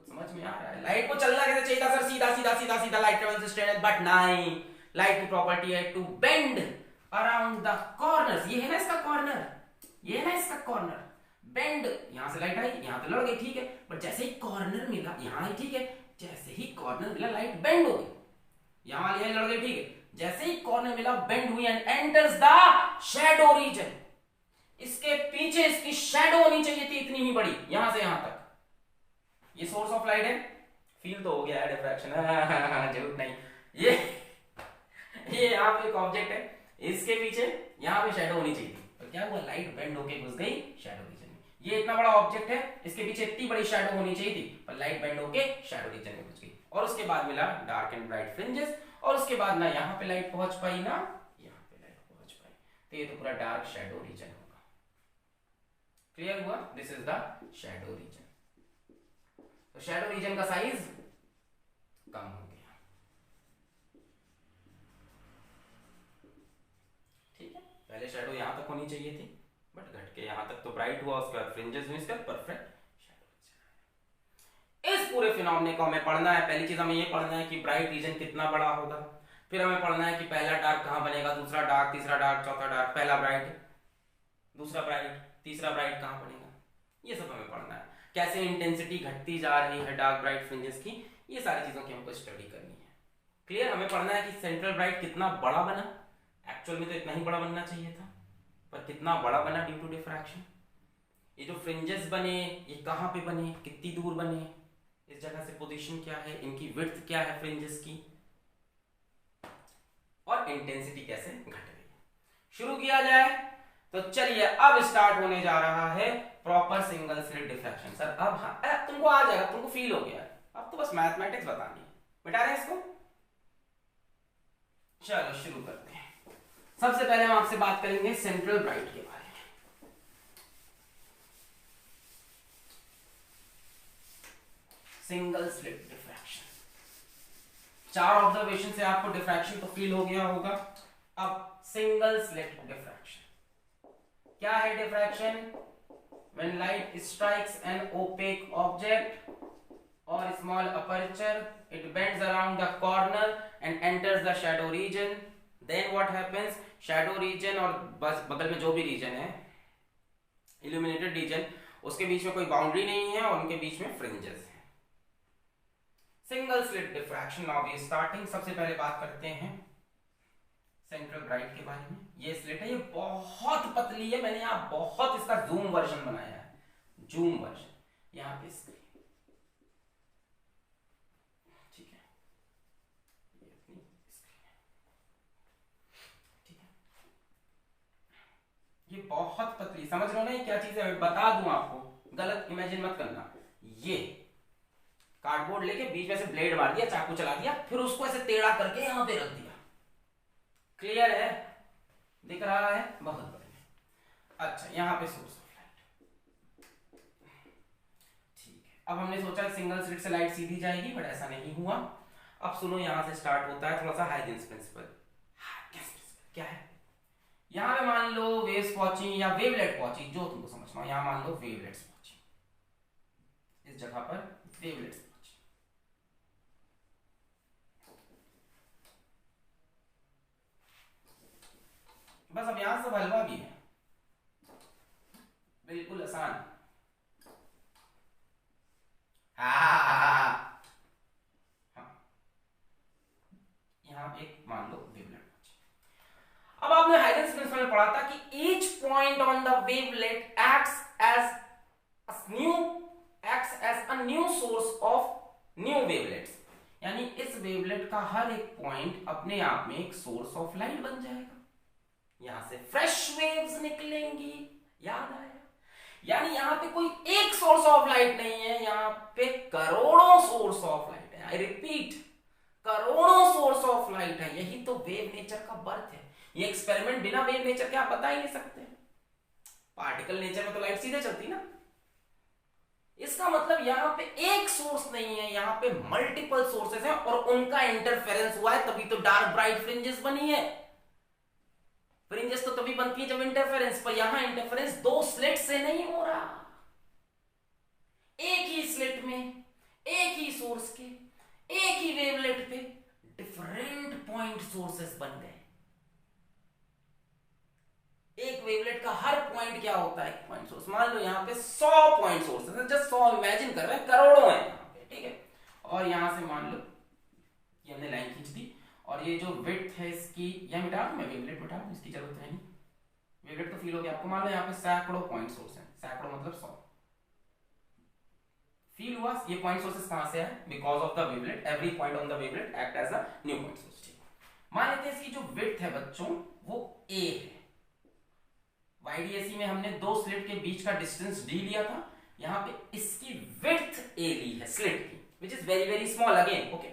समझ में आ रहा है? लाइट को चलना कैसे चाहिए था सर, सीधा सीधा सीधा सीधा लाइट ट्रेवल्स स्ट्रेट, बट नहीं, लाइट की प्रॉपर्टी है to bend around the corners. ये है ना इसका कॉर्नर, ये है ना इसका कॉर्नर, बेंड। यहां से लाइट आई, यहां तो लड़ गई, ठीक है, बट जैसे ही कॉर्नर मिला, यहां आई, ठीक है, जैसे ही कॉर्नर मिला लाइट बेंड हो गई, यहां वाली लड़ गई, ठीक है, जैसे ही कॉर्नर मिला बेंड हुई and enters the shadow reason. इसके पीछे इसकी शैडो होनी चाहिए थी इतनी ही बड़ी, यहां से यहां तक। ये सोर्स ऑफ लाइट है, फील तो हो गया है डिफ्रैक्शन, झूठ नहीं। ये यहाँ पे एक ऑब्जेक्ट है, इसके पीछे यहाँ पे शैडो होनी चाहिए थी, तो क्या हुआ, लाइट बेंड होके घुस गई शैडो रीजन में। ये इतना बड़ा ऑब्जेक्ट है, इसके पीछे इतनी बड़ी शैडो होनी चाहिए थी, पर लाइट बेंड होके शैडो रीजन में घुस गई। और उसके बाद मिला डार्क एंड ब्राइट फ्रिंजेस, और उसके बाद ना यहाँ पे लाइट पहुंच पाई ना यहाँ पे लाइट पहुंच पाई, तो ये तो पूरा डार्क शैडो रीजन होगा। क्लियर हुआ? This is the shadow reason. तो शैडो रीजन का साइज कम हो गया। पहले शेडो यहाँ तक होनी चाहिए थी बट घट के यहाँ तक तो ब्राइट हुआ, उसके बाद फ्रिंजेस हुई, इसका परफेक्ट शेडो। इस पूरे फिनोमेना को हमें पढ़ना है। पहली चीज हमें ये पढ़ना है कि ब्राइट रीजन कितना बड़ा होगा, फिर हमें पढ़ना है कि पहला डार्क कहाँ बनेगा, दूसरा डार्क, तीसरा डार्क, चौथा डार्क, पहला ब्राइट, दूसरा ब्राइट, तीसरा ब्राइट कहाँ बनेगा, ये सब हमें पढ़ना है। कैसे इंटेंसिटी घटती जा रही है डार्क ब्राइट फ्रिंजेस की, ये सारी चीजों की हमको स्टडी करनी है। क्लियर? हमें पढ़ना है कि सेंट्रल ब्राइट कितना बड़ा बना, एक्चुअल में तो इतना ही बड़ा बनना चाहिए था पर कितना बड़ा बना ड्यू टू डिफ्रैक्शन। ये जो फ्रिंजेस बने ये कहाँ पे बने, कितनी दूर बने, इस जगह से पोजीशन क्या है, इनकी विड्थ क्या है फ्रिंजेस की, और इंटेंसिटी कैसे घट रही है। शुरू किया जाए तो चलिए, अब स्टार्ट होने जा रहा है proper single slit diffraction. Sir अब हाँ तुमको आ जाएगा, तुमको फील हो गया, अब तो बस मैथमेटिक्स बतानी है, मिटा रहे हैं इसको। चलो शुरू करते हैं। सबसे पहले हम आपसे बात करेंगे सेंट्रल ब्राइट के बारे में। सिंगल स्लिट डिफ्रैक्शन, 4 ऑब्जर्वेशन से आपको डिफ्रैक्शन तो फील हो गया होगा। अब सिंगल स्लिट डिफ्रैक्शन क्या है? Diffraction when light strikes an opaque object or small aperture, it bends around the corner and enters the shadow region. Then what happens? Shadow region और बस बगल में जो भी रीजन है, illuminated region, उसके बीच में कोई बाउंड्री नहीं है और उनके बीच में फ्रिंजेस हैं। Single slit diffraction. Now we starting. सबसे पहले बात करते हैं सेंट्रल ब्राइट के बारे में। ये स्लिट है, ये बहुत पतली है, मैंने यहाँ बहुत इसका जूम वर्जन बनाया है, जूम वर्जन यहाँ पे स्क्रीन, ठीक है, ये अपनी स्क्रीन है, ठीक है, ये बहुत पतली, समझ रहे हो ना ये क्या चीज है? बता दूं आपको, गलत इमेजिन मत करना। ये कार्डबोर्ड लेके बीच में से ब्लेड मार दिया, चाकू चला दिया, फिर उसको ऐसे टेढ़ा करके यहाँ पे रख दिया। क्लियर है? दिख रहा है? बहुत बढ़िया। अच्छा, यहाँ पे सोर्स ऑफ लाइट, ठीक है। अब हमने सोचा सिंगल स्लिट से लाइट सीधी जाएगी, बट ऐसा नहीं हुआ। अब सुनो, यहां से स्टार्ट होता है थोड़ा सा हाइजेंस प्रिंसिपल। क्या है? यहां पे मान लो वेव्स पहुंची या वेवलेट पहुंची, जो तुमको समझना हो। यहां मान लो वेवलेट्स पहुंची, इस जगह पर वेवलेट्स पहुंची। बस अब यहां से हलवा भी है, बिल्कुल आसान। हाँ, यहां एक मान लो वेवलेट पहुंची। अब आपने हाइजेंस प्रिंसिपल में पढ़ा था कि each point on the wavelet acts as a new source of new wavelets, यानी इस वेवलेट का हर एक पॉइंट अपने आप में एक सोर्स ऑफ लाइट बन जाएगा, यहां से फ्रेश वेव्स निकलेंगी। याद आया? यानी यहां पे कोई एक सोर्स ऑफ लाइट नहीं है, यहां पे करोड़ों सोर्स ऑफ लाइट है। आई रिपीट, करोड़ों सोर्स ऑफ लाइट है। यही तो वेव नेचर का बर्थ है। ये एक्सपेरिमेंट बिना वेव नेचर के आप बता ही नहीं सकते। पार्टिकल नेचर में तो लाइट सीधे चलती ना। इसका मतलब यहां पे एक सोर्स नहीं है, यहां पे मल्टीपल सोर्सेस हैं और उनका इंटरफेरेंस हुआ है, तभी तो डार्क ब्राइट फ्रिंजेस बनी है। फ्रिंजेस तो तभी बनती है जब इंटरफेरेंस, पर यहां इंटरफेरेंस 2 स्लिट से नहीं हो रहा, एक ही स्लिट में एक ही सोर्स के एक ही वेवलेट पे डिफरेंट पॉइंट सोर्सेस बन गए। एक वेवलेट का हर पॉइंट क्या होता है? एक पॉइंट सोर्स। मान लो यहाँ पे 100 पॉइंट सोर्सेस हैं, जस्ट 100 इमेजिन कर रहे हैं, करोड़ों हैं यहाँ पे, ठीक है। और यहां से मान लो ये हमने लाइन खींच दी, और ये जो विड्थ है इसकी, यह मिटा दूं मैं, वेवलेट मिटा दूं, इसकी जरूरत है नहीं। वेवलेट तो फील हो गया आपको। मान लो यहाँ पे सैकड़ों पॉइंट सोर्स हैं, सैकड़ों मतलब 100। फील हुआ? ये पॉइंट सोर्सेस कहां से है? Because of the wavelet. Every point on the wavelet act as a new point source, ठीक। मान लेते हैं इसकी जो विड्थ है बच्चों वो a है। YDSE में हमने 2 स्लिट के बीच का डिस्टेंस d लिया था, यहाँ पे इसकी विड्थ a ली है स्लिट की, which is very very small again. Okay,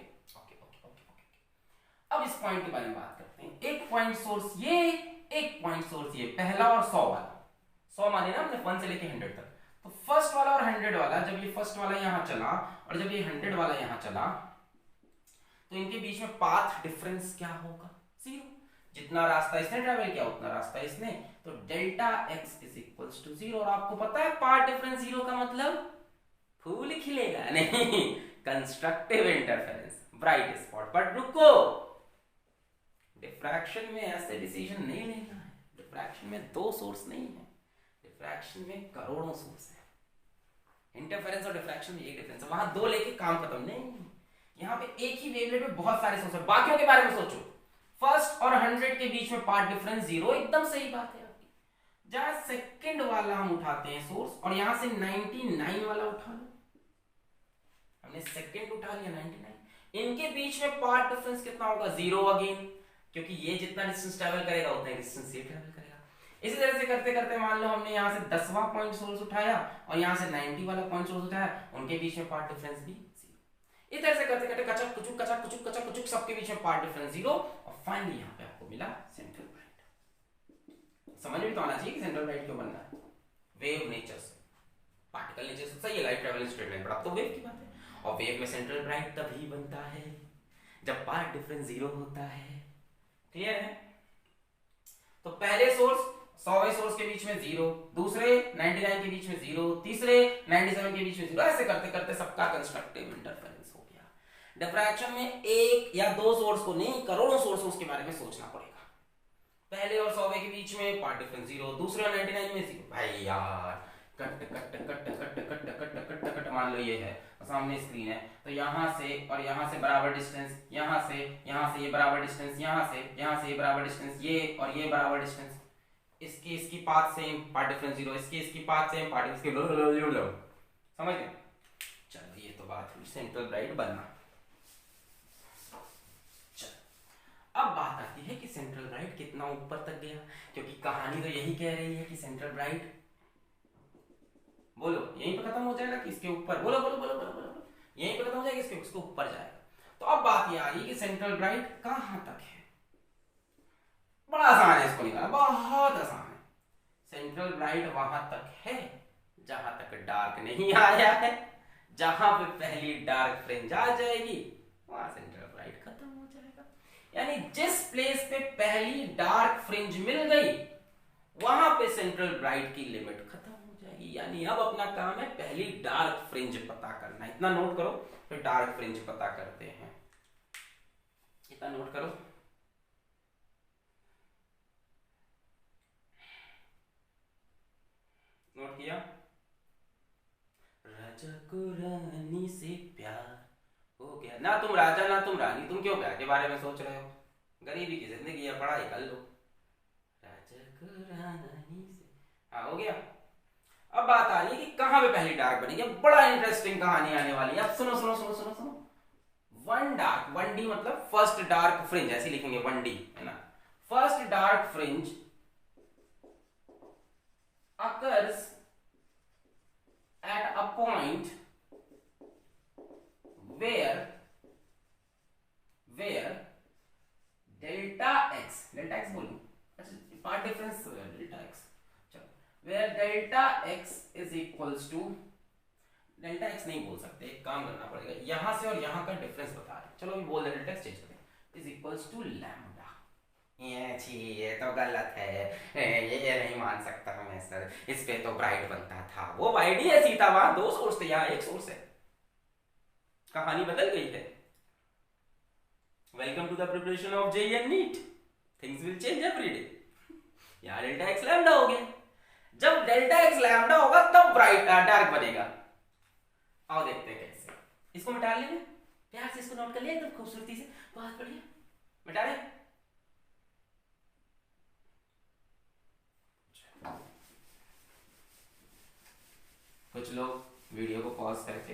अब इस पॉइंट के बारे में बात करते हैं। एक पॉइंट सोर्स ये, एक पॉइंट सोर्स ये, पहला और 100 वाला। 100 माने ना हमने 1 से लेके 100 तक। तो फर्स्ट वाला और 100 वाला, जब ये फर्स्ट वाला यहां चला और जब ये 100 वाला यहां चला, तो इनके बीच में पाथ डिफरेंस क्या होगा? 0। जितना रास्ता इसने ट्रेवल किया उतना रास्ता इसने, तो delta X is equals to 0। और आपको पता है पाथ डिफरेंस 0 का मतलब फूल खिलेगा नहीं, constructive interference, bright spot. But रुको, डिफ्रैक्शन में ऐसे डिसीजन नहीं लेना है। डिफ्रैक्शन में दो सोर्स नहीं है, डिफ्रैक्शन में करोड़ों सोर्स है। इंटरफेरेंस और डिफ्रैक्शन में एक डिफरेंस है, वहां दो लेके काम खत्म नहीं। यहाँ पे एक ही वेवलेट में बहुत सारे सोर्स है। बाकियों के बारे में सोचो, फर्स्ट और 100 के बीच में पाथ डिफरेंस 0, एकदम सही बात है आपकी। जहां सेकंड वाला हम उठाते हैं सोर्स और यहां से 99 वाला उठा लो, हमने सेकंड उठा लिया 99, इनके बीच में पाथ डिफरेंस कितना होगा? 0 अगेन, क्योंकि ये जितना डिस्टेंस ट्रैवल करेगा उतना डिस्टेंस ये ट्रैवल करेगा। इसी तरह से करते करते मान लो हमने यहाँ से 10वां पॉइंट सोर्स उठाया और यहाँ से 90 वाला पॉइंट सोर्स उठाया, उनके बीच में पाथ डिफरेंस भी 0। इस तरह से करते करते कचक कुचुक कचक कुचुक कचक कुचुक सबके बीच में पाथ डिफरेंस 0, और फाइनली यहाँ पे आपको मिला सेंट्रल ब्राइट। समझ में तो आना चाहिए कि सेंट्रल ब्राइट क्यों बनना है। वेव नेचर से, पार्टिकल नेचर से सही है, लाइट ट्रैवलिंग स्ट्रेट लाइन, पर अब तो वेव की बात है। और वेव में सेंट्रल ब्राइट तभी बनता है जब पाथ डिफरेंस 0 होता है। क्लियर है? तो पहले सोर्स 100वें सोर्स के बीच में 0, दूसरे 99 के बीच में 0, तीसरे 97 के बीच में 0, ऐसे करते करते सबका कंस्ट्रक्टिव इंटरफेरेंस हो गया। डिफ्रैक्शन में एक या दो सोर्स को नहीं, करोड़ों सोर्स के बारे में सोचना पड़ेगा। पहले और 100वें के बीच में पाथ डिफरेंस 0, दूसरे और 99 में 0। भाई यार cut cut cut cut cut cut cut cut cut, मान लो ये है सामने स्क्रीन है, तो यहाँ से और यहाँ से बराबर डिस्टेंस, यहाँ से ये बराबर डिस्टेंस, यहाँ से ये बराबर डिस्टेंस, ये और ये बराबर डिस्टेंस, इसकी पाथ सेम, पाथ डिफरेंस 0, इसकी पाथ सेम, पाथ इसके समझ गए? चलो ये तो बात हुई सेंट्रल ब्राइट बनना। अब बात आती है कि सेंट्रल ब्राइट कितना ऊपर तक गया, क्योंकि कहानी तो यही कह रही है कि सेंट्रल ब्राइट, बोलो यहीं पे खत्म हो जाएगा कि इसके ऊपर? बोलो बोलो बोलो बोलो बोलो, यहीं पे खत्म हो जाएगा इसके ऊपर जाएगा। तो अब बात ये आ रही है कि सेंट्रल ब्राइट कहां तक है। बड़ा आसान है इसको निकालना, बहुत आसान है। सेंट्रल ब्राइट वहां तक है जहां तक डार्क नहीं आया है। जहां पे पहली डार्क फ्रिंज आ जाएगी वहां सेंट्रल ब्राइट खत्म हो जाएगा। यानी जिस प्लेस पे पहली डार्क फ्रिंज मिल गई वहां पे सेंट्रल ब्राइट की लिमिट खत्म हो जाएगी। यानी अब अपना काम है पहली डार्क फ्रिंज पता करना। इतना नोट करो, फिर डार्क फ्रिंज पता करते हैं। इतना नोट करो, नोट किया? राजा को रानी से प्यार हो गया, ना तुम राजा ना तुम रानी, तुम क्यों प्यार के बारे में सोच रहे हो? गरीबी की जिंदगी है, पढ़ाई कर लो। राजा को रानी से, हाँ हो गया। अब बात आ रही है कि कहां पे पहली डार्क बनेगी। बड़ा इंटरेस्टिंग कहानी आने वाली है। अब सुनो सुनो सुनो सुनो सुनो। वन डार्क, 1D मतलब फर्स्ट डार्क फ्रिंज, ऐसे लिखेंगे 1D है ना। First dark fringe occurs at a point where delta x बोलूं, अच्छा पार्ट डिफरेंस डेल्टा एक्स, चलो, where delta x is equals to, delta x नहीं बोल सकते, एक काम करना पड़ेगा, यहां से और यहां का डिफरेंस बता रहे हैं, चलो अभी बोल दे, डेल्टा एक्स चेंज करें, इज इक्वल्स टू लैम्डा। ये तो गलत है, ये नहीं मान सकता मैं सर, इस पे तो ब्राइट बनता था। वो वाइडी है सीता, वहां दो सोर्स थे, यहाँ एक सोर्स है। कहानी बदल गई है। Welcome to the preparation of JEE and NEET, things will change every day. यहाँ डेल्टा एक्स लैम्डा हो गया। जब डेल्टा एक्स लैम्डा होगा तब ब्राइट डार्क बनेगा। आओ देखते हैं कैसे। इसको मिटा लेंगे प्यार से, इसको नोट कर लिया एकदम खूबसूरती से, बहुत बढ़िया। मिटा रहे, कुछ लोग वीडियो को पॉज करके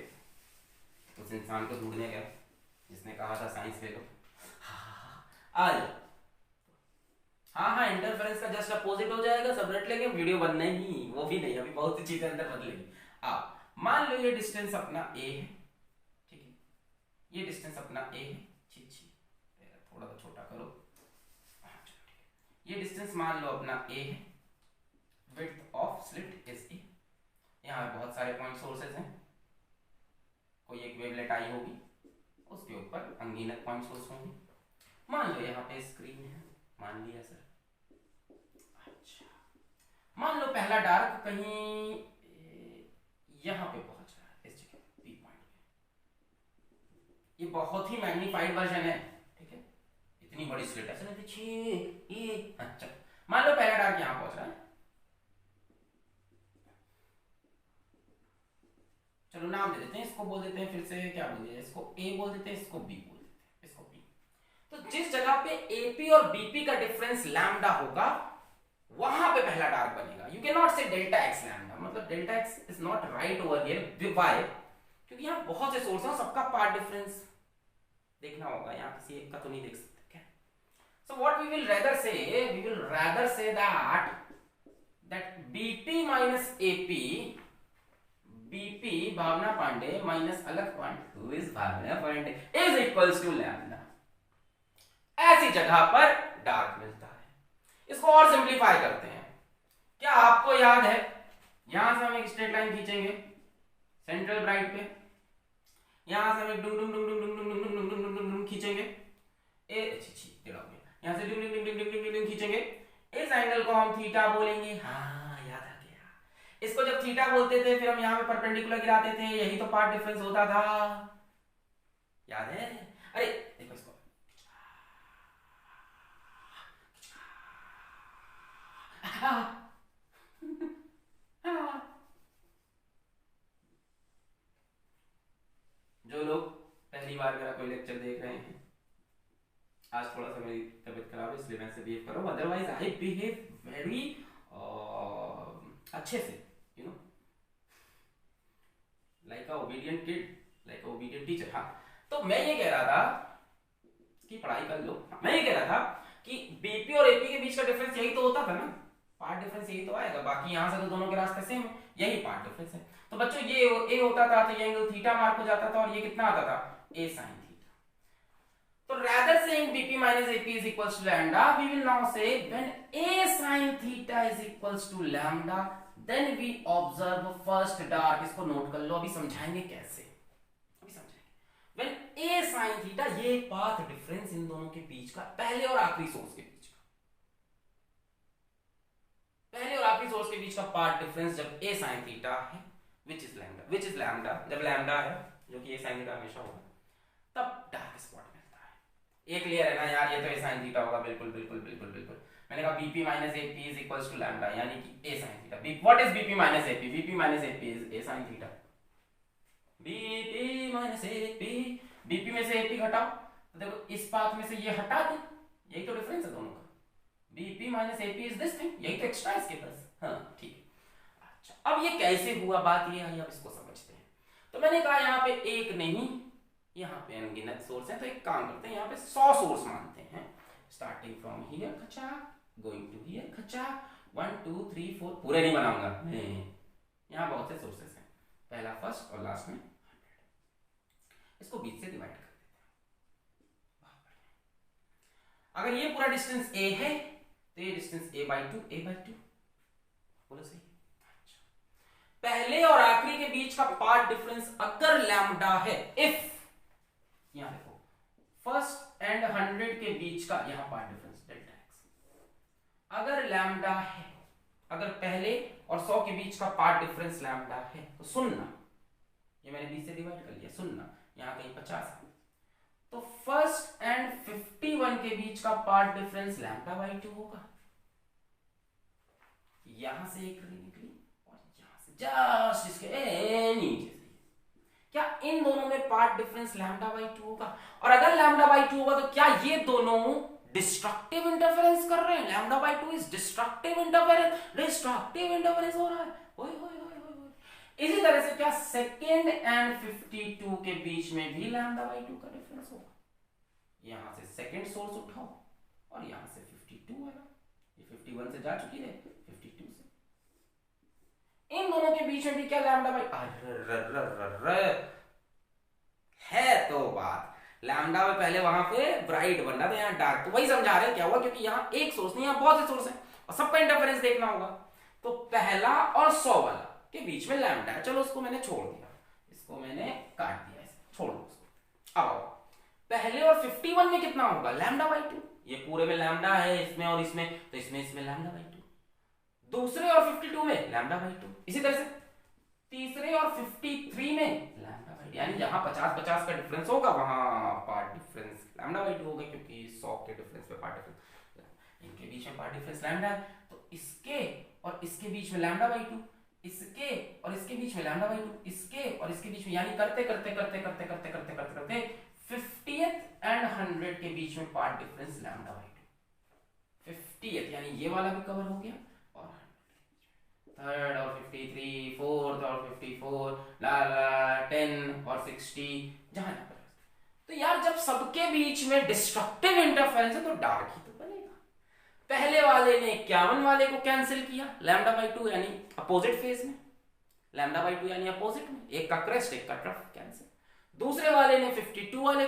उस इंसान को ढूंढने गए जिसने कहा था साइंस ले लो, आ जाओ। हाँ इंटरफेरेंस का जस्ट अपोजिट हो जाएगा, सब रट लेंगे, वीडियो बनना ही नहीं, वो भी नहीं, अभी बहुत सी चीजें अंदर बदलेंगी। मान लो ये डिस्टेंस अपना a है, ठीक है, ये डिस्टेंस अपना a है, थोड़ा सा छोटा करो, ये डिस्टेंस मान लो अपना a है, width of slit is a। यहाँ पे बहुत सारे पॉइंट सोर्सेज हैं, कोई एक वेवलेट आई होगी, उसके ऊपर अनगिनत पॉइंट सोर्स होंगे। मान लो यहाँ पे स्क्रीन है, मान लिया सर। अच्छा, मान लो पहला डार्क कहीं यहां पे पहुंच रहा है, इस जगह पी पॉइंट पे। ये बहुत ही मैग्नीफाइड वर्जन है, ठीक है, इतनी बड़ी स्लिट ऐसे नहीं थी ये। अच्छा, मान लो पहला डार्क यहां पहुंच रहा है, चलो नाम दे देते हैं इसको, बोल देते हैं फिर से क्या बोल दिया, इसको ए बोल देते हैं, इसको बी बोल देते हैं, इसको बी। तो जिस जगह पे एपी और बीपी का डिफरेंस लैम्डा होगा वहां पे पहला डार्क बनेगा। यू कैन नॉट से डेल्टा एक्स लैम्डा, मतलब delta X is not right over here. Why? क्योंकि यहां बहुत से सोर्स हैं, सबका पार्ट डिफरेंस देखना होगा, यहां किसी एक का तो नहीं देख सकते क्या। So what we will rather say that BP minus AP, BP Bhavna Pandey minus अलग point who is Bhavna Pandey is equals to lambda. ऐसी जगह पर डार्क मिलता है। इसको और सिंपलीफाई करते हैं। क्या आपको याद है, यहां से हम एक स्ट्रेट लाइन खींचेंगे सेंट्रल ब्राइट पे, यहां से हम एक डुंग डुंग डुंग डुंग डुंग डुंग डुंग डुंग डुंग डुंग खींचेंगे, यहां से डुंग डुंग डुंग डुंग डुंग डुंग खींचेंगे। इस एंगल को हम थीटा बोलेंगे। हाँ याद आ गया, इसको जब थीटा बोलते थे फिर हम यहां पे परपेंडिकुलर गिराते थे, यही तो पार्ट डिफरेंस होता था, याद है? अरे देखो इसको, जो लोग पहली बार मेरा कोई लेक्चर देख रहे हैं, आज थोड़ा सा मेरी तबीयत खराब है इसलिए मैं ऐसे बिहेव कर रहा हूँ, अदरवाइज आई बिहेव वेरी अच्छे से, you know, like a obedient kid, like a obedient teacher. हाँ, तो मैं ये कह रहा था कि पढ़ाई कर लो। मैं ये कह रहा था कि बीपी और एपी के बीच का डिफरेंस यही तो होता था ना, पार्ट डिफरेंस यही तो आएगा, बाकी यहां से तो दोनों के रास्ते सेम है, यही पार्ट डिफरेंस है। तो बच्चों ये ए होता था तो ये एंगल थीटा मार्क हो जाता था, और ये कितना आता था, ए साइन थीटा। तो rather saying bp minus ap is equals to lambda, we will now say when a sin theta is equals to lambda, then we observe first dark। इसको नोट कर लो, अभी समझाएंगे कैसे, अभी समझाएंगे। when a sin theta, ये path difference in दोनों के बीच का, पहले और आखिरी सोर्स के बीच का, पहले और आखिरी सोर्स के बीच का पार्ट डिफरेंस जब a sin theta है, which is lambda, जब lambda है जो कि a sin theta हमेशा होगा, तब डार्क स्पॉट मिलता है। ये क्लियर है ना यार, ये तो a sin theta होगा, बिल्कुल बिल्कुल बिल्कुल बिल्कुल। मैंने कहा bp minus ap is equals to lambda, यानी कि a sin theta। what is bp minus ap? bp minus ap is a sin theta। bp minus ap, bp में से ap घटाओ तो देखो इस पाथ में से ये हटा दे, यही तो डिफरेंस है दोनों का। bp minus ap is this thing, यही तो एक्स्ट्रा इसके पास। हाँ ठीक है। अच्छा, अब ये कैसे हुआ, बात ये आई, अब इसको समझते हैं। तो मैंने कहा यहाँ पे एक नहीं, यहाँ पे अनगिनत सोर्स है, तो एक काम करते हैं, यहाँ पे 100 सोर्स मानते हैं, स्टार्टिंग फ्रॉम हियर खचा गोइंग टू हियर खचा, 1 2 3 4, पूरे नहीं बनाऊंगा, यहाँ बहुत से सोर्सेस हैं, पहला फर्स्ट और लास्ट में 100। इसको 20 से डिवाइड कर देते हैं। अगर ये पूरा डिस्टेंस a है तो ये डिस्टेंस a/2 बोलो सही। पहले और आखिरी के बीच का पार्ट डिफरेंस अगर लैम्डा है, इफ, यहां देखो फर्स्ट एंड 100 के बीच का यहां पार्ट डिफरेंस डेल्टा एक्स, अगर लैम्डा है, अगर पहले और 100 के बीच का पार्ट डिफरेंस लैम्डा है, तो सुनना, ये मैंने 20 से डिवाइड कर लिया, सुनना यहां कहीं 50 है, तो फर्स्ट एंड 51 के बीच का पार्ट डिफरेंस लैम्डा/2 होगा। यहां से एक निकली और यहां से जस्ट इसके नीचे से, क्या इन दोनों में पार्ट डिफरेंस लैम्डा/2 होगा? और अगर लैम्डा/2 होगा तो क्या ये दोनों डिस्ट्रक्टिव इंटरफेरेंस कर रहे हैं? लैम्डा/2 इज डिस्ट्रक्टिव इंटरफेरेंस हो रहा है। ओए होए होए होए। इसी तरह से क्या सेकेंड एंड 52 के बीच में भी लैम्डा/2 का डिफरेंस होगा? यहां से सेकेंड सोर्स उठाओ और यहां से 52 आएगा, ये 51 से जा चुकी है, 52 से, इन दोनों के बीच में भी क्या लैम्डा/2 है। तो बात लैम्डा में पहले वहां पे ब्राइट बनना था, यहाँ डार्क, तो वही समझा रहे हैं क्या हुआ, क्योंकि यहाँ एक सोर्स नहीं, यहाँ बहुत से सोर्स हैं और सबका इंटरफेरेंस देखना होगा। तो पहला और 100 वाला के बीच में लैम्डा है, चलो उसको मैंने छोड़ दिया, इसको मैंने काट दिया, छोड़ दो उसको। अब आओ, पहले और 51 में कितना होगा, लैम्डा बाई 2। ये पूरे में लैम्डा है, इसमें और इसमें, तो इसमें लैम्डा बाई 2। दूसरे और 52 में लैम्डा बाई 2। इसी तरह से तीसरे और 53 में लैम्डा बाई 2, यानी जहां 50-50 का डिफरेंस होगा वहां पार्ट डिफरेंस लैम्डा बाई 2 होगा, क्योंकि 100 के डिफरेंस पे पार्ट डिफरेंस, इनके बीच में पार्ट डिफरेंस लैम्डा है, तो इसके और इसके बीच में लैम्डा बाई 2, इसके और इसके बीच में लैम्डा बाई 2, इसके और इसके बीच में, यानी करते करते करते करते करते करते करते करते 50th एंड 100 के बीच में path difference lambda by 2। 50th यानी ये वाला भी कवर हो गया, और थर्ड और 53, फोर्थ और 54, 10 और 60, जहां पर। तो यार जब सबके बीच में डिस्ट्रक्टिव इंटरफेरेंस है तो डार्क ही तो बनेगा। पहले वाले ने 51 वाले को कैंसिल किया लैम्डा बाई 2 यानी अपोजिट फेज में, लैम्डा बाई 2 यानी अपोजिट में, एक का क्रेस्ट एक का ट्रफ कैंसिल। दूसरे वाले ने 52 वाले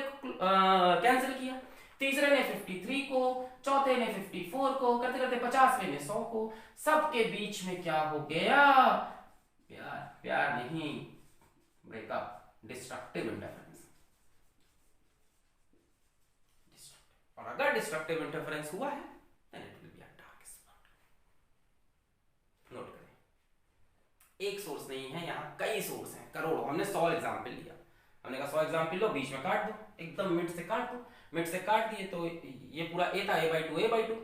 कैंसिल किया, तीसरे ने 53 को, चौथे ने 54 को, करते करते 50वें ने 100 को। सबके बीच में क्या हो गया, प्यार, प्यार नहीं, ब्रेकअप, डिस्ट्रक्टिव इंटरफेरेंस। और अगर डिस्ट्रक्टिव इंटरफेरेंस हुआ है then it will be a dark spot। Note करें, एक सोर्स नहीं है, यहां कई सोर्स हैं, करोड़ों। हमने 100 एग्जांपल लिया, हमने कहा 100 एग्जांपल लो, बीच में काट दो, एकदम मिड से काट दो, मिड से काट दिए तो ये पूरा a था, a/2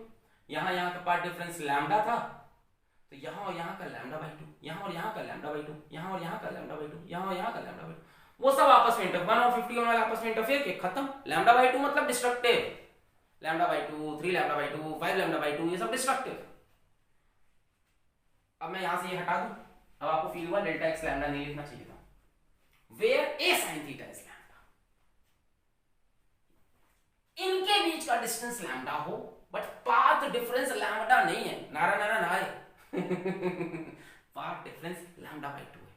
यहाँ का पार्ट डिफरेंस लैम्डा था, तो यहाँ और यहाँ का लैम्डा बाई 2, यहाँ और यहाँ का लैम्डा बाई 2, यहाँ और यहाँ का लैम्डा बाई 2, यहाँ और यहाँ का लैम्डा बाई 2, वो सब आपस में 1 और 51 वाले आपस में इंटरफेयर के खत्म। लैम्डा बाई 2 मतलब destructive, lambda by 2, 3 lambda by 2, 5 lambda by 2, ये सब डिस्ट्रक्टिव। अब मैं यहां से ये हटा दूं, अब आपको फील हुआ डेल्टा एक्स लैम्डा नहीं लिखना चाहिए था, where a sin theta is lambda. इनके बीच का डिस्टेंस लैम्डा हो बट पाथ डिफरेंस लैम्डा नहीं है, नारा नारा नारे पाथ डिफरेंस लैम्डा बाई 2 है।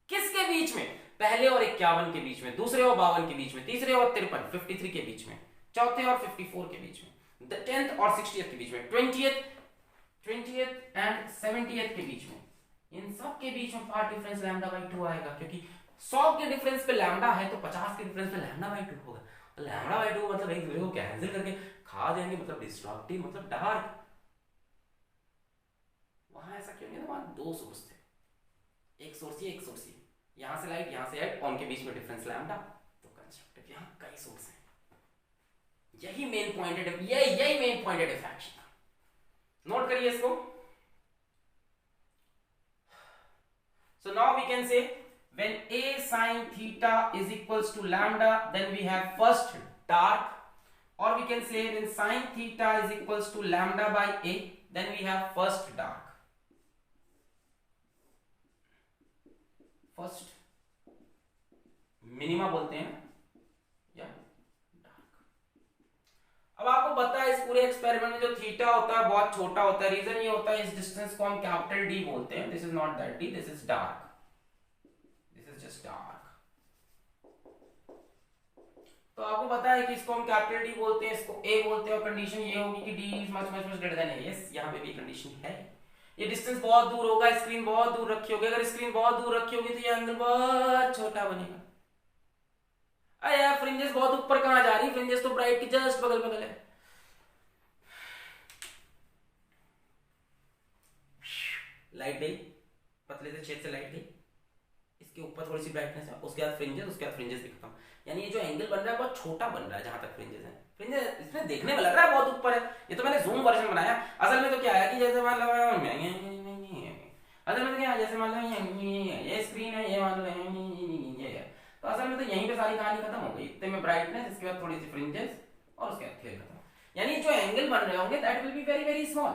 किसके बीच में, पहले और 51 के बीच में, दूसरे और 52 के बीच में, तीसरे और 53, 53 के बीच में, चौथे और 54 के बीच में, 10th और 60th के बीच में, 20th एंड 70th के बीच में, इन सब के बीच में पार्ट डिफरेंस लैम्डा बाई 2 आएगा, क्योंकि 100 के डिफरेंस पे लैम्डा है तो 50 के डिफरेंस पे लैम्डा बाई 2 होगा। तो लैम्डा बाई 2 मतलब एक दूसरे को कैंसिल करके खा देंगे, मतलब डिस्ट्रक्टिव, मतलब डार्क। वहां ऐसा क्यों नहीं था, वहां 2 सोर्स थे, एक सोर्स ये, एक सोर्स ये, यहां से लाइट यहां से लाइट, उनके बीच में डिफरेंस लैम्डा, तो कंस्ट्रक्टिव। यहां कई सोर्स हैं, यही मेन पॉइंट है, यही मेन पॉइंट है डिफ्रैक्शन का। नोट करिए इसको। So now we can say when a sin theta is equals to lambda, then we have first dark, or we can say when sin theta is equals to lambda by a, then we have first dark. First minima बोलते हैं या dark. अब आपको पता है इस पूरे experiment में जो थीटा होता है बहुत छोटा होता है, रीजन ये होता है इस डिस्टेंस को हम कैपिटल डी बोलते हैं, this is not that D, this is dark, this is just dark. तो आपको पता है कि इसको हम कैपिटल डी बोलते हैं, इसको ए बोलते हैं, और कंडीशन ये होगी कि D is much much much greater than A. Yes, यहाँ पे भी कंडीशन है, ये डिस्टेंस बहुत दूर होगा, स्क्रीन बहुत दूर रखी होगी, अगर स्क्रीन बहुत दूर रखी होगी तो ये एंगल बहुत छोटा बनेगा। अरे यार फ्रिंजेस बहुत ऊपर कहां जा रही, फ्रिंजेस तो ब्राइट के जस्ट बगल बगल है। लाइट गई, पतले से छेद से लाइट गई, इसके ऊपर थोड़ी सी ब्राइटनेस है, उसके बाद फ्रिंजेस, उसके बाद फ्रिंजेस दिखता हूं, यानी ये जो एंगल बन रहा है बहुत छोटा बन रहा है जहां तक फ्रिंजेस है। फ्रिंजेस इसमें देखने में लग रहा है बहुत ऊपर है, ये तो मैंने जूम वर्जन बनाया, असल में तो क्या है कि जैसे मान लो असल में तो क्या है, जैसे मान लो ये स्क्रीन है, ये मान लो ये है, तो असल में तो यहीं पे सारी कहानी खत्म हो गई, इतने में ब्राइटनेस, इसके बाद थोड़ी सी फ्रिंजेस और उसके बाद खेल खत्म। यानी जो एंगल बन रहे होंगे that will be very very small.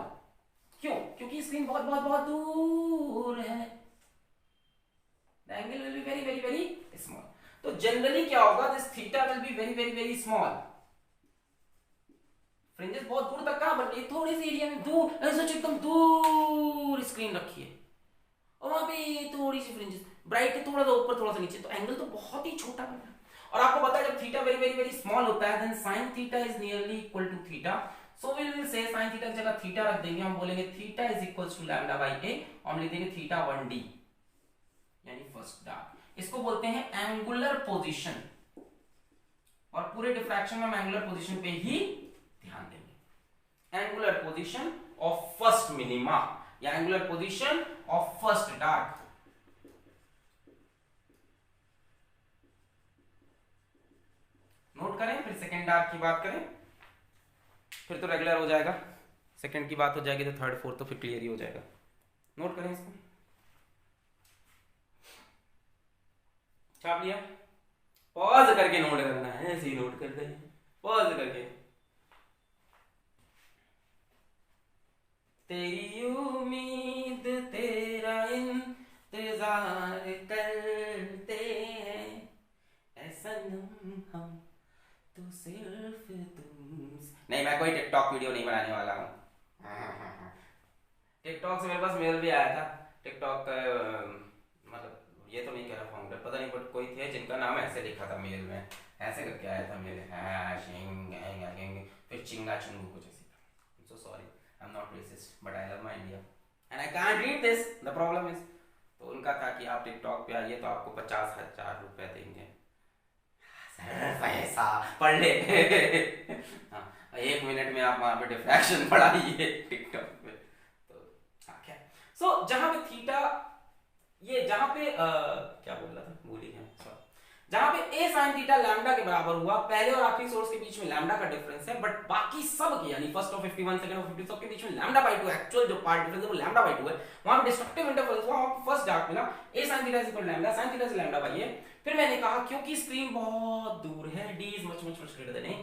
क्यों? क्योंकि स्क्रीन बहुत बहुत बहुत दूर है, the angle will be very very very small. तो जनरली क्या होगा, this theta will be very very very small. Fringes बहुत दूर तक कहां बन रही है, थोड़ी सी एरिया में दूर, ऐसा एकदम दूर स्क्रीन रखी है और वहां पे थोड़ी सी फ्रिंजेस, ब्राइट के थोड़ा सा ऊपर थोड़ा सा नीचे, तो एंगल तो बहुत ही छोटा बन रहा है। और आपको पता है जब theta very very very small होता है then sin theta is nearly equal to theta, so we will say sin theta की जगह थीटा रख देंगे, हम बोलेंगे theta is equals to lambda by a, और हम लिख देंगे थीटा 1d यानी फर्स्ट डार्क। इसको बोलते हैं एंगुलर पोजीशन, और पूरे डिफ्रैक्शन में हम एंगुलर पोजीशन पे ही ध्यान देंगे। Angular position of first minima या angular position of first dark. Note करें, फिर सेकेंड डार्क की बात करें, फिर तो रेगुलर हो जाएगा, सेकेंड की बात हो जाएगी तो थर्ड फोर्थ तो फिर क्लियर ही हो जाएगा। नोट करें इसको, छाप लिया, पॉज करके नोट करना है, ऐसे ही नोट करते हैं पॉज करके। तेरी उम्मीद तेरा इंतजार करते हैं, ऐसा हम तो सिर्फ तुम। नहीं, मैं कोई टिकटॉक वीडियो नहीं बनाने वाला हूँ। टिकटॉक से मेरे पास मेल भी आया था, टिकटॉक मतलब ये तो नहीं कह रहा फाउंडर, पता नहीं, बट कोई थे जिनका नाम ऐसे लिखा था मेल में, ऐसे करके आया था मेल, फिर चिंगा चुंगू कुछ ऐसे। So sorry, I am not resist but I love my India and I can't read this, the problem is. तो उनका था कि आप टिकटॉक पे आइए तो आपको 50,000 रुपए देंगे। पैसा पढ़ ले। हाँ, 1 मिनट में आप वहां पे डिफ्रैक्शन पढ़ाइए टिकटॉक पे। तो क्या सो जहां पे थीटा, ये जहां पे क्या बोल रहा था, भूल ही गया, सॉरी। जहां पे a sin थीटा लैम्डा के बराबर हुआ, पहले और आखिरी सोर्स के बीच में लैम्डा का डिफरेंस है, बट बाकी सब के यानी फर्स्ट ऑफ 51 सेकंड ऑफ 50 सब के बीच में लैम्डा बाय 2, एक्चुअल जो पार्ट डिफरेंस है वो लैम्डा बाय 2 है। वहां पे डिस्ट्रक्टिव इंटरफेरेंस हुआ, वहां फर्स्ट डार्क मिला, a sin theta equal lambda, sin theta से लैम्डा बाय a। फिर मैंने कहा क्योंकि स्क्रीन बहुत दूर है, d is much much much greater than a,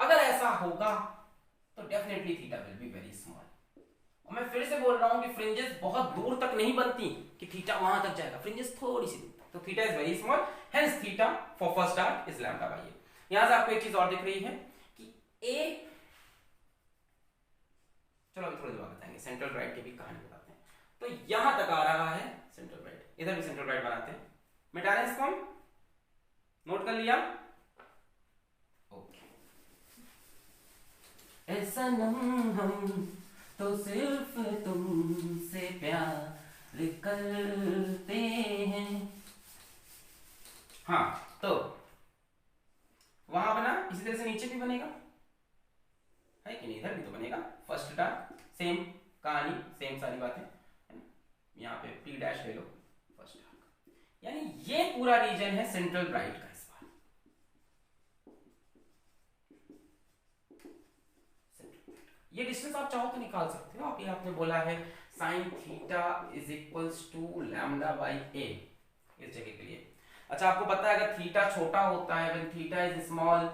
अगर ऐसा होगा तो definitely theta will be very small. और मैं फिर से बोल रहा हूं कि फ्रिंजेस बहुत दूर तक नहीं बनती कि थीटा वहां तक जाएगा, फ्रिंजेस थोड़ी सी दूर तक, तो theta is very small, hence theta for first dark is lambda by a। यहां से आपको एक चीज और दिख रही है कि a, चलो अभी थोड़ी देर बाद बताएंगे, सेंट्रल राइट की भी कहानी बताते हैं। तो यहां तक आ रहा है सेंट्रल राइट, इधर भी सेंट्रल राइट बनाते हैं, मिटा रहे इसको, नोट कर लिया, ओके। ऐसा हम तो सिर्फ तुमसे प्यार करते हैं। हाँ, तो वहां बना, इसी तरह से नीचे भी बनेगा, है कि नहीं, इधर भी तो बनेगा। फर्स्ट डार्क सेम कहानी, सेम सारी बातें, यहाँ पे p डैश ले लो, फर्स्ट डार्क, यानी ये पूरा रीजन है सेंट्रल राइट का। इस बार ये डिस्टेंस आप चाहो तो निकाल सकते हो। आप ये आपने बोला है sine theta is equals to lambda by a इस जगह के लिए। अच्छा, आपको पता है अगर थीटा छोटा होता है, व्हेन थीटा इज स्मॉल,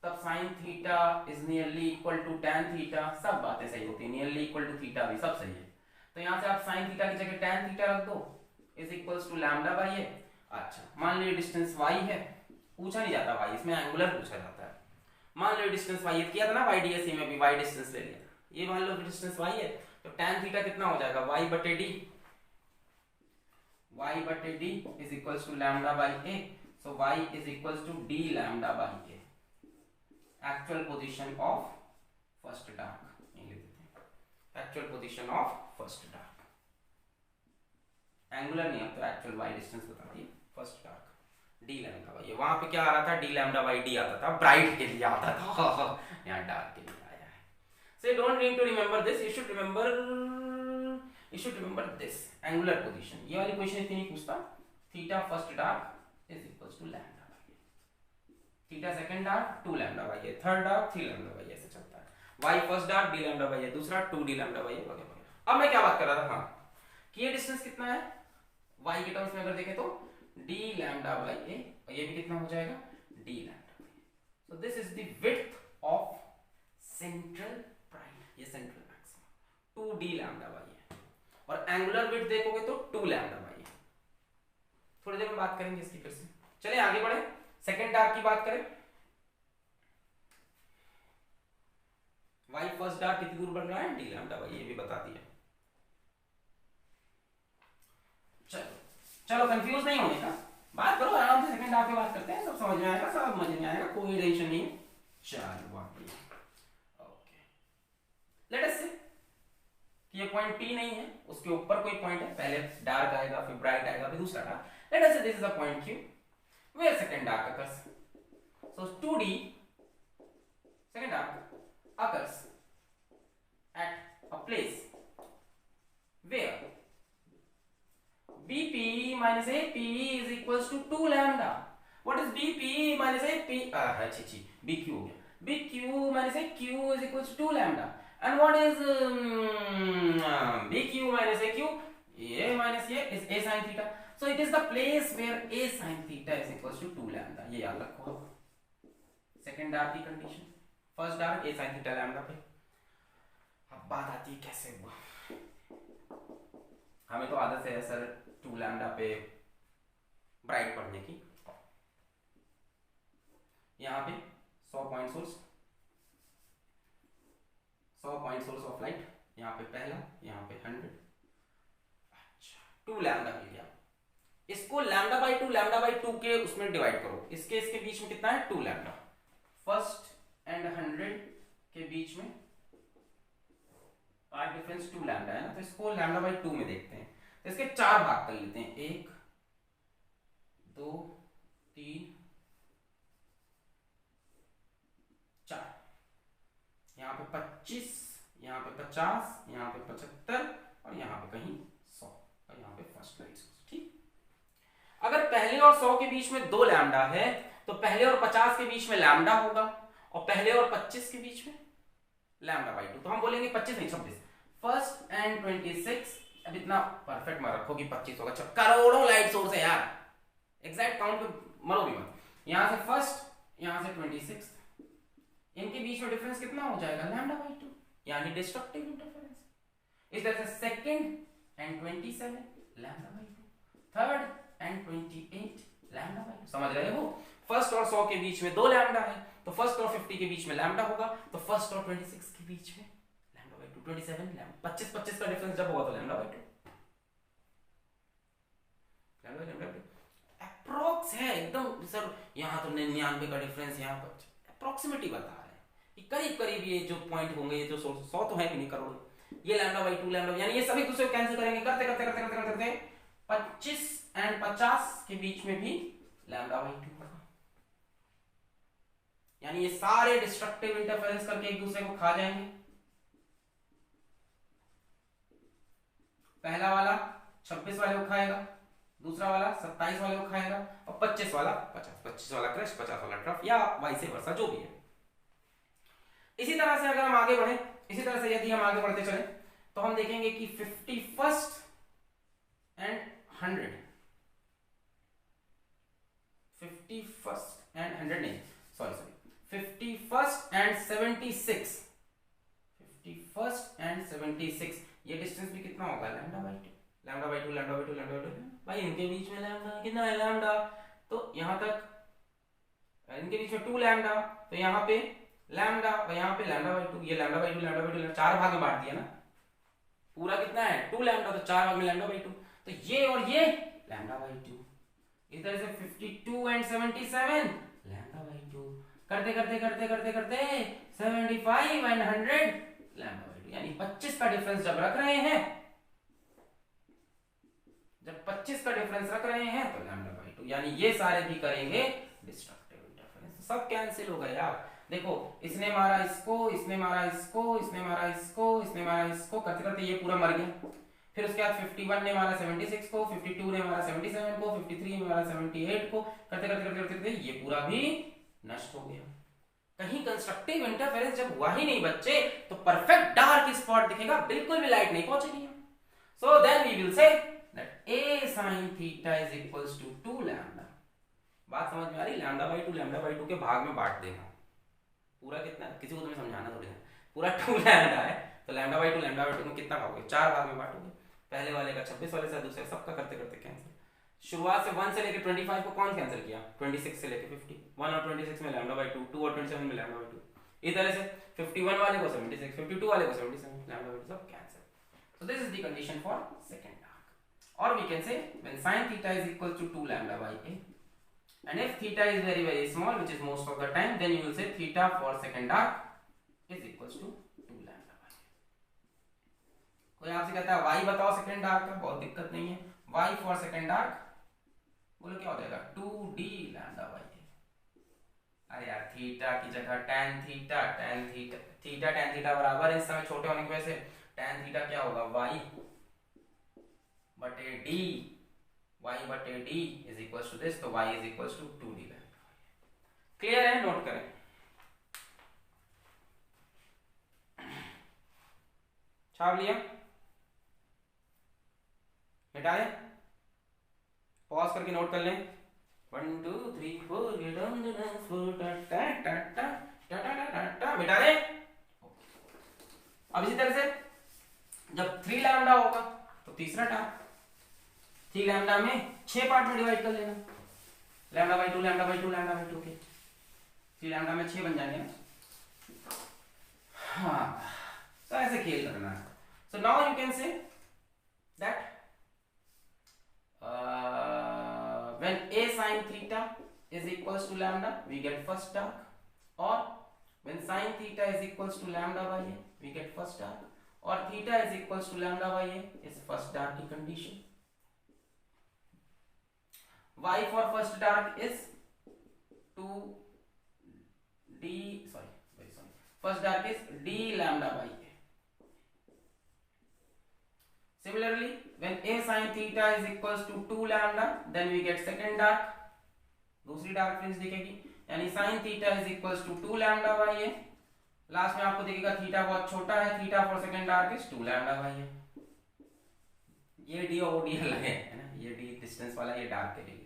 तब sine theta is nearly equal to tan theta, सब बातें सही होती है, नियरली इक्वल टू थीटा भी सब सही है। तो यहां से आप साइन थीटा की जगह tan थीटा रख दो, is equals to lambda by a। अच्छा, मान लीजिए डिस्टेंस y है, पूछा नहीं जाता y, इसमें एंगुलर पूछा जाता है। मान लो डिस्टेंस y किया था ना YDSE में भी, y डिस्टेंस ले लिया, ये मान लो डिस्टेंस y है, तो tan थीटा कितना हो जाएगा, y बटे d, y बटे d is equals to lambda by a, so y is equals to d lambda by a, actual position of first dark, ये लिख देते हैं, actual position of first dark, angular नहीं, अब तो एक्चुअल y डिस्टेंस बताती है first dark, d lambda by a। वहां पे क्या आ रहा था, d लैम्डा बाई d आता था, ब्राइट के लिए आता था, यहाँ डार्क के लिए आया है। So you don't need to remember this, you should remember this angular position। ये वाली क्वेश्चन इतनी नहीं पूछता, theta first dark is equals to lambda by a, theta second dark 2 lambda by a, third dark 3 lambda by a, ऐसे चलता है। y first dark d lambda by a, दूसरा 2d lambda by a वगैरह। अब मैं क्या बात कर रहा था, हाँ, कि ये डिस्टेंस कितना है y के टर्म्स में अगर देखें तो d लैम्डा बाई a, और ये भी कितना हो जाएगा d lambda by a। So this is the width of central prime, ये central maximum 2d lambda by a, और एंगुलर विड्थ देखोगे तो 2 लैम्डा बाई a। थोड़ी देर में बात करेंगे इसकी फिर से, चलिए आगे बढ़े, सेकंड डार्क की बात करें। y फर्स्ट डार्क कितनी दूर बढ़ रहा है, d लैम्डा बाई a, ये भी बता दिया। चलो कंफ्यूज नहीं होने का, बात करो आराम से, सेकंड डार्क की बात करते हैं, सब समझ में आएगा, सब मजे में आएगा, कोई टेंशन नहीं है। चलो ओके, लेट अस से कि ये पॉइंट P नहीं है, उसके ऊपर कोई पॉइंट है, पहले डार्क आएगा फिर ब्राइट आएगा फिर दूसरा dark. Let us say this is a point Q where second dark occurs. So 2D second arc occurs at a place where BP minus AP is equals to 2 lambda. What is BP minus AP? BQ हो गया. BQ minus AQ is equals to 2 lambda. And what is BQ minus AQ? A minus A is A sin theta. So it is the place where A sin theta is equals to 2 lambda. ये याद रखो. Second dark की condition, first dark A sin theta lambda पे. अब बात आती है कैसे हुआ. हमें तो आदत है सर 2 लैम्डा पे ब्राइट पढ़ने की. यहाँ पे 100 पॉइंट सोर्स ऑफ लाइट, यहाँ पे पहला, यहाँ पे 100. अच्छा 2 लैम्डा मिल गया. इसको लैम्डा बाई 2 के उसमें डिवाइड करो. इसके बीच में कितना है 2 लैम्डा. फर्स्ट एंड 100 के बीच में पार्ट डिफरेंस 2 लैम्डा है ना, तो इसको लैम्डा बाई 2 में देखते हैं. तो इसके 4 भाग कर लेते हैं. 1 2 3 4. यहाँ पे 25, यहाँ पे 50, यहाँ पे 75 और यहाँ पे कहीं 100 और यहाँ पे फर्स्ट लाइट सोर्स. ठीक. अगर पहले और 100 के बीच में 2 लैम्डा है तो पहले और 50 के बीच में लैम्डा होगा और पहले और 25 के बीच में लैम्डा बाई 2. तो हम बोलेंगे 25 नहीं 26. First and 26. अब इतना परफेक्ट मत रखो कि 25 होगा. करोड़ों लाइट सोर्स है यार, एग्जैक्ट काउंट पे मरो भी मत. यहां से फर्स्ट, यहां से 26, इनके बीच में डिफरेंस कितना हो जाएगा लैम्डा बाई 2, यानी डिस्ट्रक्टिव इंटरफेरेंस. इस तरह से second and 27 lambda by 2, third and 28 lambda by 2. समझ रहे हो. फर्स्ट और 100 के बीच में 2 लैम्डा है तो फर्स्ट और 50 के बीच में लैम्डा होगा, तो फर्स्ट और 26 के बीच में लैम्डा बाई 2. 27 लैम्डा, 25 का डिफरेंस जब होगा तो लैम्डा बाई 2. अप्रोक्स है एकदम सर. यहाँ तो 99 का डिफरेंस, यहाँ पर अप्रोक्सीमेटली बता रहे हैं कि करीब करीब ये जो पॉइंट होंगे, ये जो 100 तो है भी नहीं करोड़, ये लैम्डा बाई 2 लैम्डा, यानी ये सभी दूसरे को कैंसिल करेंगे. करते करते करते करते करते करते 25 एंड 50 के बीच में भी लैम्डा बाई 2 होगा. यानी ये सारे डिस्ट्रक्टिव इंटरफेरेंस करके एक दूसरे को खा जाएंगे. पहला वाला 26 वाले को खाएगा, दूसरा वाला 27 वाले को खाएगा और 25 वाला 50. 25 वाला क्रश, 50 वाला ट्रफ, या वाइस वर्सा जो भी है. इसी तरह से अगर हम आगे बढ़े, इसी तरह से यदि हम आगे बढ़ते चले तो हम देखेंगे कि 51st एंड 100, 51st एंड 100 नहीं, sorry 51st and 76, 51st and 76, ये डिस्टेंस भी कितना होगा lambda by 2, lambda by 2, lambda by 2, lambda by 2. भाई इनके बीच में लैम्डा कितना है लैम्डा, तो यहां तक इनके बीच में 2 लैम्डा, तो यहाँ पे लैम्डा और यहाँ पे लैम्डा बाई 2. ये लैम्डा बाई 2, लैम्डा बाई 2, 4 भाग में बांट दिया ना. पूरा कितना है 2 लैम्डा, तो 4 भाग में लैम्डा बाई 2, तो ये और ये लैम्डा बाई 2. इस तरह से 52 एंड 77 लैम्डा बाई 2. करते करते करते करते करते 75 एंड 100 लैम्डा बाई 2. यानी 25 का डिफरेंस जब रख रहे हैं, जब 25 का डिफरेंस रख रहे हैं तो लैम्डा बाई 2. यानी ये सारे भी करेंगे डिस्ट्रक्टिव इंटरफेरेंस. सब कैंसिल हो गए यार. देखो इसने मारा इसको, इसने मारा इसको, इसने मारा इसको, इसने मारा इसको, करते करते ये पूरा मर गया. फिर उसके बाद 51 ने मारा 76 को, 52 ने मारा 77 को, 53 ने मारा 78 को, करते करते करते करते ये पूरा भी नष्ट हो गया. कहीं कंस्ट्रक्टिव इंटरफेरेंस जब हुआ ही नहीं बच्चे, तो परफेक्ट डार्क स्पॉट दिखेगा, बिल्कुल भी लाइट नहीं पहुंचेगी. So then we will say that a sin theta is equals to 2 lambda. बात समझ में आ रही. लैम्डा बाई 2, लैम्डा बाई 2 के भाग में बांट देना. पूरा कितना, किसी को तुम्हें समझाना थोड़ी है, पूरा 2 लैम्डा है तो लैम्डा बाई 2, लैम्डा बाई 2 में कितना भागोगे, 4 भाग में बांटोगे. पहले वाले का 26 वाले से, दूसरे सबका करते करते कैंसिल. शुरुआत से 1 से लेके 25 को कौन कैंसिल किया, 26 से लेके 50. 1 और 26 में लैम्डा बाई 2, 2 और 27 में लैम्डा बाई 2. इस तरह से 51 वाले को 76, 52 वाले को 77, लैम्डा बाई 2 सब cancel. So this is the condition for second arc. Or we can say when sin theta is equal to 2 lambda by a, and if theta is very very small, which is most of the time, then you will say theta for second arc is equals to 2 lambda by a. कोई आपसे कहता है y बताओ second arc का, बहुत दिक्कत नहीं है. y फॉर सेकंड आर्क बोलो क्या हो जाएगा 2d lambda by a. अरे यार थीटा की जगह tan theta, tan theta, theta tan theta बराबर है इस समय छोटे होने की वजह से tan थीटा क्या होगा y बटे d, y बटे d is equal to this, तो y is equal to 2d। Clear है, नोट करें। छाप लिया, मिटा दें, पॉज करके नोट कर लें। 1 2 3 4 get on the dance floor, ta ta ta ta ta ta ta ta, मिटा दें। अब इसी तरह से जब 3 लैम्डा होगा तो तीसरा टार्क 3 लैम्डा में 6 पार्ट में डिवाइड कर लेना, lambda by 2 lambda by 2 lambda by 2 के 3 लैम्डा में 6 बन जाएंगे ना। हाँ, तो ऐसे खेल करना है। So now you can say that when a sin theta is equals to lambda we get first arc, or when sin theta is equals to lambda by a we get first arc, or theta is equals to lambda by a is first dark condition. Y for first dark is 2d, first dark is d lambda by a. Similarly, when a sin theta is equals to 2 lambda, then we get second dark, दूसरी dark fringe दिखेगी, यानी sin theta is equals to 2 lambda by a। Last में आपको दिखेगा theta बहुत छोटा है, theta for second dark is 2 lambda by a. ये डी और डी अलग है ना, ये डी डिस्टेंस वाला, ये डार्क के लिए।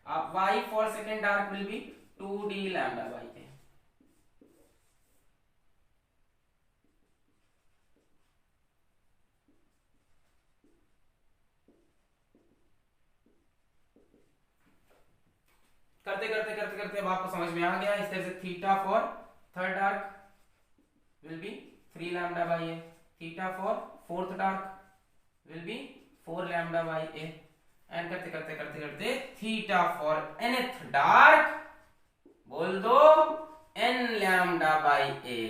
अब y for second dark will be 2d lambda by a. करते करते करते करते अब आपको समझ में आ गया। इस तरह से theta for third dark will be 3 lambda by A, theta for fourth dark will B 4 lambda by A, and करते करते करते करते थीटा फॉर nth डार्क बोल दो n lambda by A,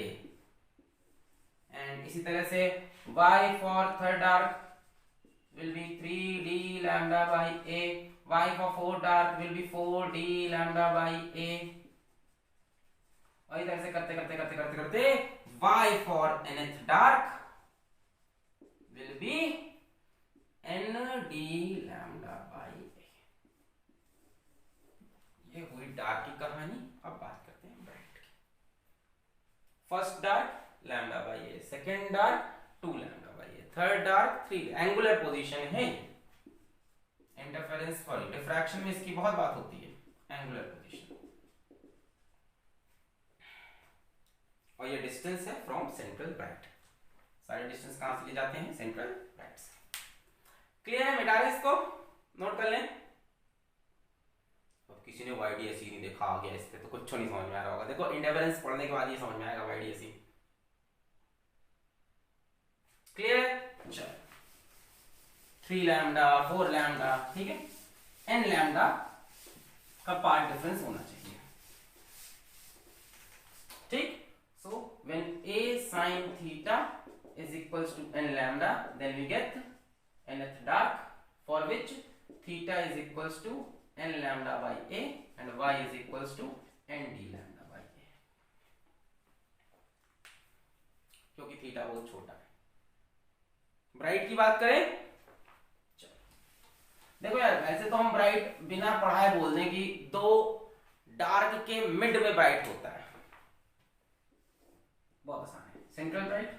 and इसी तरह से y for third dark will be 3d lambda by a, y for fourth dark will be 4d lambda by a, और इधर से करते करते करते करते करते y for nth dark will be nd lambda by a। ये हुई डार्क की कहानी। अब बात करते हैं ब्राइट की। First dark lambda by A, second dark 2 lambda by A, third dark 3। Angular position है, इंटरफेरेंस सॉरी डिफ्रैक्शन में इसकी बहुत बात होती है, एंगुलर पोजीशन। और ये डिस्टेंस है फ्रॉम सेंट्रल ब्राइट। सारे डिस्टेंस कहां से ले जाते हैं? सेंट्रल ब्राइट से। क्लियर है? मिटा लें इसको, नोट कर लें। अब किसी ने वाईडीएसी नहीं देखा, आ गया इस पे तो कुछ नहीं समझ में आ रहा होगा। देखो इंटरफेरेंस पढ़ने के बाद ये समझ में आएगा वाईडीएसी। क्लियर है? चलो 3 लैम्डा 4 लैम्डा, ठीक है, n लैम्डा का पार्ट डिफरेंस होना चाहिए, ठीक। So when a sin theta is equals to n lambda, then we get nth dark for which theta is equals to n lambda by a and y is equals to nd lambda by a, क्योंकि theta बहुत छोटा है। Bright की बात करें, देखो यार वैसे तो हम ब्राइट बिना पढ़ाए बोल दें कि 2 डार्क के मिड में ब्राइट होता है, बहुत आसान है। Central bright,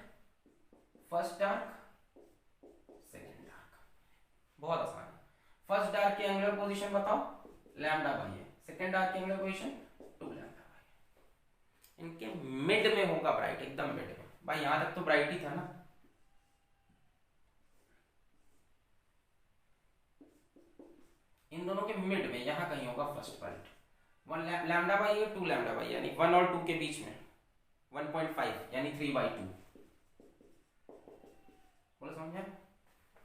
first dark, second dark, बहुत आसान है। फर्स्ट डार्क की एंगुलर पोजीशन बताओ, लैम्डा बाई है, सेकंड डार्क की एंगुलर पोजीशन 2 लैम्डा बाई। इनके मिड में होगा ब्राइट, एकदम मिड में। भाई यहां तक तो ब्राइट ही था ना, इन दोनों के मिड में यहां कहीं होगा फर्स्ट ब्राइट। 1 लैम्डा बाई है, 2 लैम्डा बाई, यानी 1 और 2 के बीच में 1.5 यानी 3/2। बोलो समझ में?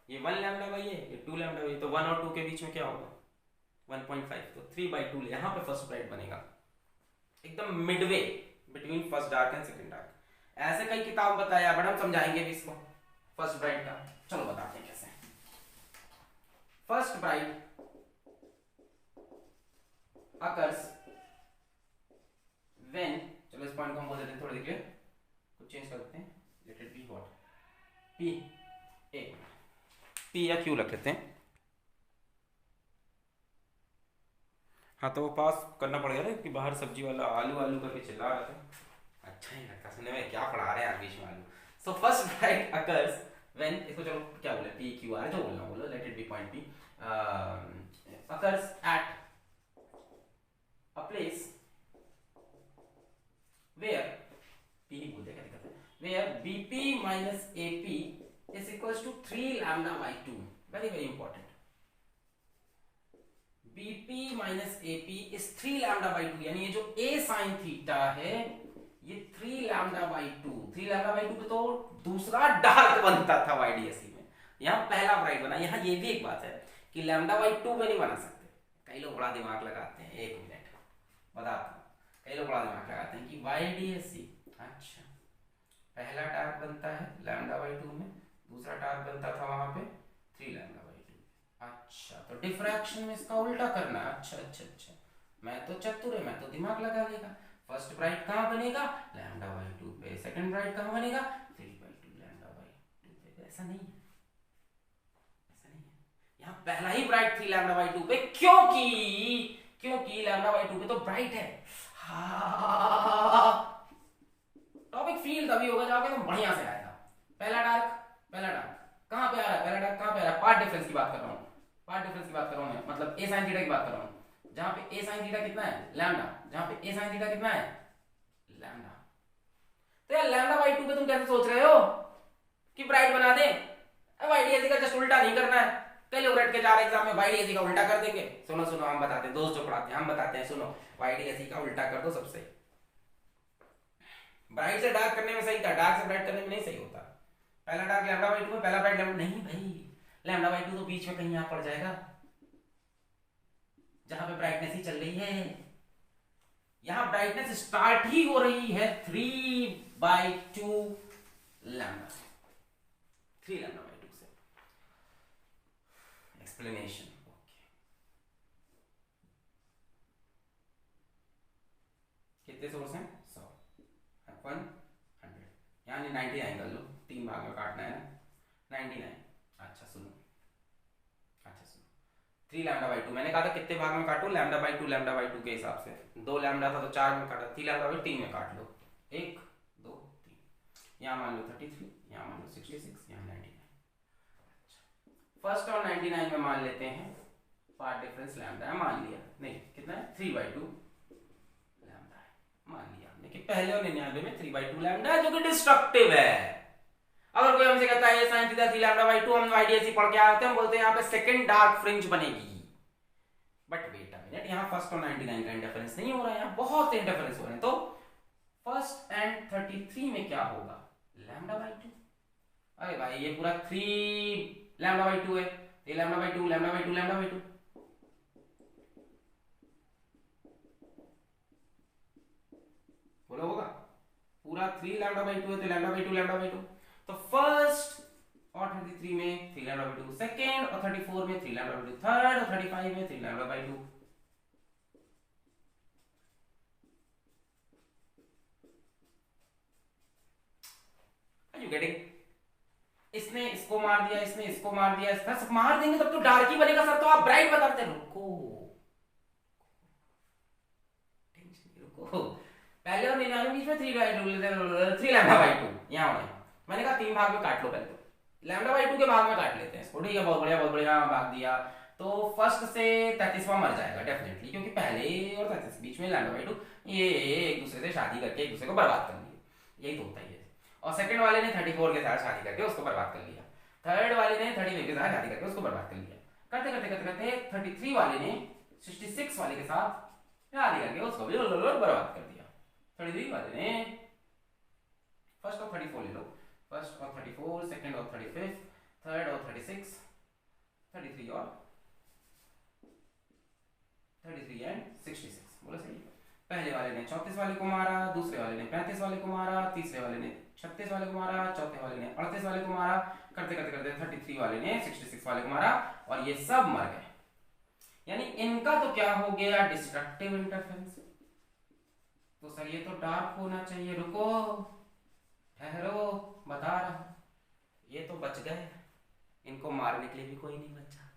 ये 1 लैम्डा बाई है, ये 2 लैम्डा बाई, तो 1 और 2 के बीच में क्या होगा? 1.5, तो 3/2 यहां पे फर्स्ट ब्राइट बनेगा, एकदम Midway between first dark and second dark. ऐसे कई किताब बताया, बट हम समझाएंगे भी इसको फर्स्ट ब्राइट का। चलो बताते हैं कैसे। फर्स्ट ब्राइट occurs व्हेन, चलो इस पॉइंट को हम बोल देते हैं, थोड़ा देखिए कुछ चेंज कर देते हैं, late it be what, P, एक पी या क्यू रख लेते हैं। हाँ तो वो पास करना पड़ेगा ना कि बाहर सब्जी वाला आलू आलू करके चिल्ला रहा था, अच्छा ही लगता सुनने में, क्या पढ़ा रहे हैं बीच में आलू। So first right occurs when, इसको चलो क्या बोले, पी क्यू आर जो बोलना बोलो, let it be point P, occurs at a place where, P ही बोलते क्या दिक्कत है, where BP minus AP is equals to 3 lambda by 2, very very important, BP minus AP is 3 lambda by 2, यानी ये जो A साइन थीटा है ये 3 लैम्डा बाई 2, 3 लैम्डा बाई 2 पे तो दूसरा डार्क बनता था YDSE में, यहाँ पहला ब्राइट बना। यहाँ ये भी एक बात है कि लैम्डा बाई 2 में नहीं बना सकते, कई लोग बड़ा दिमाग लगाते हैं, एक मिनट बताता हूँ, कई लोग बड़ा दिमाग लगाते हैं कि YDSE, अच्छा पहला डार्क बनता है लैम्डा बाई 2 में, दूसरा डार्क बनता था वहां पे 3 लैम्डा, अच्छा तो डिफ्रैक्शन में इसका उल्टा करना है, अच्छा अच्छा अच्छा, मैं तो चतुर है, मैं तो दिमाग लगा लेगा, फर्स्ट ब्राइट कहाँ बनेगा, लैम्डा बाई 2 पे, सेकंड ब्राइट कहाँ बनेगा, 3 बाई 2 लैम्डा बाई 2 पे, ऐसा नहीं है, ऐसा नहीं है, यहाँ पहला ही ब्राइट 3 लैम्डा बाई 2 पे, क्योंकि लैम्डा बाई 2 पे तो ब्राइट है, टॉपिक फील तभी होगा जब एकदम बढ़िया से आएगा। पहला डार्क कहाँ पे आ रहा है, पहला डार्क कहाँ पे आ रहा है, पार्ट डिफरेंस की बात कर रहा हूँ, पार्ट डिफरेंस की बात कर रहा हूँ मैं, मतलब ए साइन थीटा की बात कर रहा हूँ, जहां पे ए साइन थीटा कितना है लैम्डा, जहां पे ए साइन थीटा कितना है लैम्डा, तो यार लैम्डा बाई 2 पे तुम कैसे सोच रहे हो कि ब्राइट बना दे, अब YDSE का जस्ट उल्टा नहीं करना है, कई लोग रट के जा रहे एग्जाम में YDSE का उल्टा कर देंगे, सुनो सुनो हम बताते हैं, दोस्त जो पढ़ाते हैं हम बताते हैं, सुनो YDSE का उल्टा कर दो सबसे, ब्राइट से डार्क करने में सही था, डार्क से ब्राइट करने में नहीं सही होता, पहला डार्क लैम्डा बाई 2 में, पहला ब्राइट लैम्डा, नहीं भाई लैम्डा बाई 2 तो बीच में कहीं यहां पड़ जाएगा जहां पे ब्राइटनेस ही चल रही है, यहां ब्राइटनेस स्टार्ट ही हो रही है 3 बाई 2 लैम्डा, 3 लैम्डा बाई 2 से, एक्सप्लेनेशन ओके, कितने सोर्स हैं 100, 100, यानी 99 कर लो, 3 भाग में काटना है ना 99, अच्छा सुनो 3 लैम्डा बाई 2, मैंने कहा था कितने भाग में काटो, लैम्डा बाई 2 लैम्डा बाई 2 के हिसाब से, 2 लैम्डा था तो 4 में काटा, 3 लैम्डा बाई 3 में काट लो, 1 2 3, यहाँ मान लो 33, यहाँ मान लो 66, यहाँ 99, फर्स्ट और 99 में मान लेते हैं पार्ट डिफरेंस लैम्डा है, मान लिया, नहीं कितना है 3 बाई 2 लैम्डा है, मान लिया हमने कि पहले और 99 में 3 बाई 2 लैम्डा है जो कि डिस्ट्रक्टिव है। अगर कोई हमसे कहता है साइन थीटा 3 लैम्डा बाई 2, हम YDSE पढ़ के आते हैं, हम बोलते हैं यहाँ पे सेकंड डार्क फ्रिंज बनेगी, बट वेट अ मिनट, यहाँ फर्स्ट और 99 का इंटरफेरेंस नहीं हो रहा है, यहाँ बहुत से इंटरफेरेंस हो रहे हैं, तो फर्स्ट एंड 33 में क्या होगा लैम्डा बाई 2, अरे भाई ये पूरा 3 लैम्डा बाई 2 है, 3 lambda by 2 lambda by 2 lambda by 2, बोलो होगा पूरा 3 लैम्डा बाई 2 है, तो लैम्डा बाई 2 लैम्डा बाई 2, तो फर्स्ट और 33 में 3 लैम्डा बाई 2, सेकंड और 34 में 3 लैम्डा बाई 2, थर्ड और 35 में 3 lambda by 2, are you getting, इसने इसको मार दिया, इसने इसको मार दिया, इस सब मार देंगे तब तो डार्क ही बनेगा सर, तो आप ब्राइट बताते, रुको रुको, पहले और 99 बीच में 3 लैम्डा बाई 2, यहाँ मैंने कहा 3 भाग में काट लो, पहले तो लैम्डा बाई 2 के भाग में काट लेते हैं इसको, ठीक है बहुत बढ़िया भाग दिया, तो फर्स्ट से 33वां मर जाएगा डेफिनेटली, क्योंकि पहले और 33 बीच में लैम्डा बाई 2 ये एक दूसरे से शादी करके एक दूसरे को बर्बाद कर लिए, यही तो होता ही है, और सेकंड वाले ने 34 के साथ शादी करके उसको बर्बाद कर लिया, थर्ड वाले ने 39 के साथ शादी करके उसको बर्बाद कर लिया, करते करते करते करते 33 वाले ने 66 वाले के साथ शादी करके उसको भी बर्बाद कर दिया, 33 वाले ने फर्स्ट और 34 ले लो, फर्स्ट और 34, सेकंड और 35, थर्ड और 36, 33 और 33 एंड 66, बोला सही, पहले वाले ने 34 वाले को मारा, दूसरे वाले ने 35 वाले को मारा, तीसरे वाले ने 36 वाले को मारा, चौथे वाले ने 38 वाले को मारा, करते करते करते 33 वाले ने 66 वाले को मारा, और ये सब मर गए, यानी इनका तो क्या हो गया डिस्ट्रक्टिव इंटरफेरेंस, तो सर ये तो डार्क होना चाहिए, रुको ठहरो बता रहा हूं। ये तो बच गए, इनको मारने के लिए भी कोई नहीं बचा,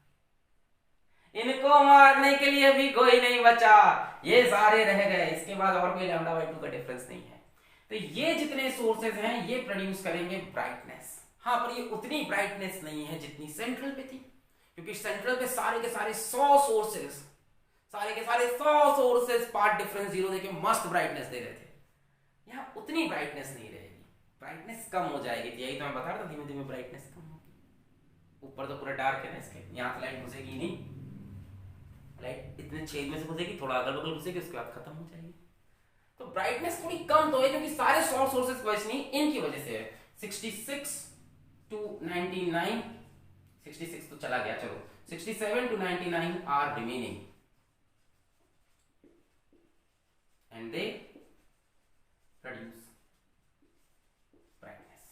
इनको मारने के लिए भी कोई नहीं बचा, ये सारे रह गए। इसके बाद और कोई लैम्डा बाई 2 का डिफरेंस नहीं है। तो ये जितने सोर्सेज हैं ये प्रोड्यूस करेंगे ब्राइटनेस। हाँ, पर ये उतनी ब्राइटनेस नहीं है जितनी सेंट्रल पे थी, क्योंकि सेंट्रल पे सारे के सारे 100 सोर्सेज, सारे के सारे 100 सोर्सेज पार्ट डिफरेंस 0 देके मस्त ब्राइटनेस दे रहे थे। यहाँ उतनी ब्राइटनेस नहीं रहेगी, ब्राइटनेस कम हो जाएगी। यही तो मैं बता रहा था, धीमे धीमे ब्राइटनेस कम होगी। ऊपर तो पूरा डार्क है ना इसके, यहाँ तो लाइट घुसेगी नहीं, लाइट इतने छेद में से घुसेगी, थोड़ा अगल बगल घुसेगी, उसके बाद खत्म हो जाएगी। तो ब्राइटनेस थोड़ी कम तो है, क्योंकि सारे 100 सोर्सेज क्वेश्चन इनकी वजह से है। 66 to 99, 66 तो चला गया, चलो 67 to 99 are remaining and they produce brightness.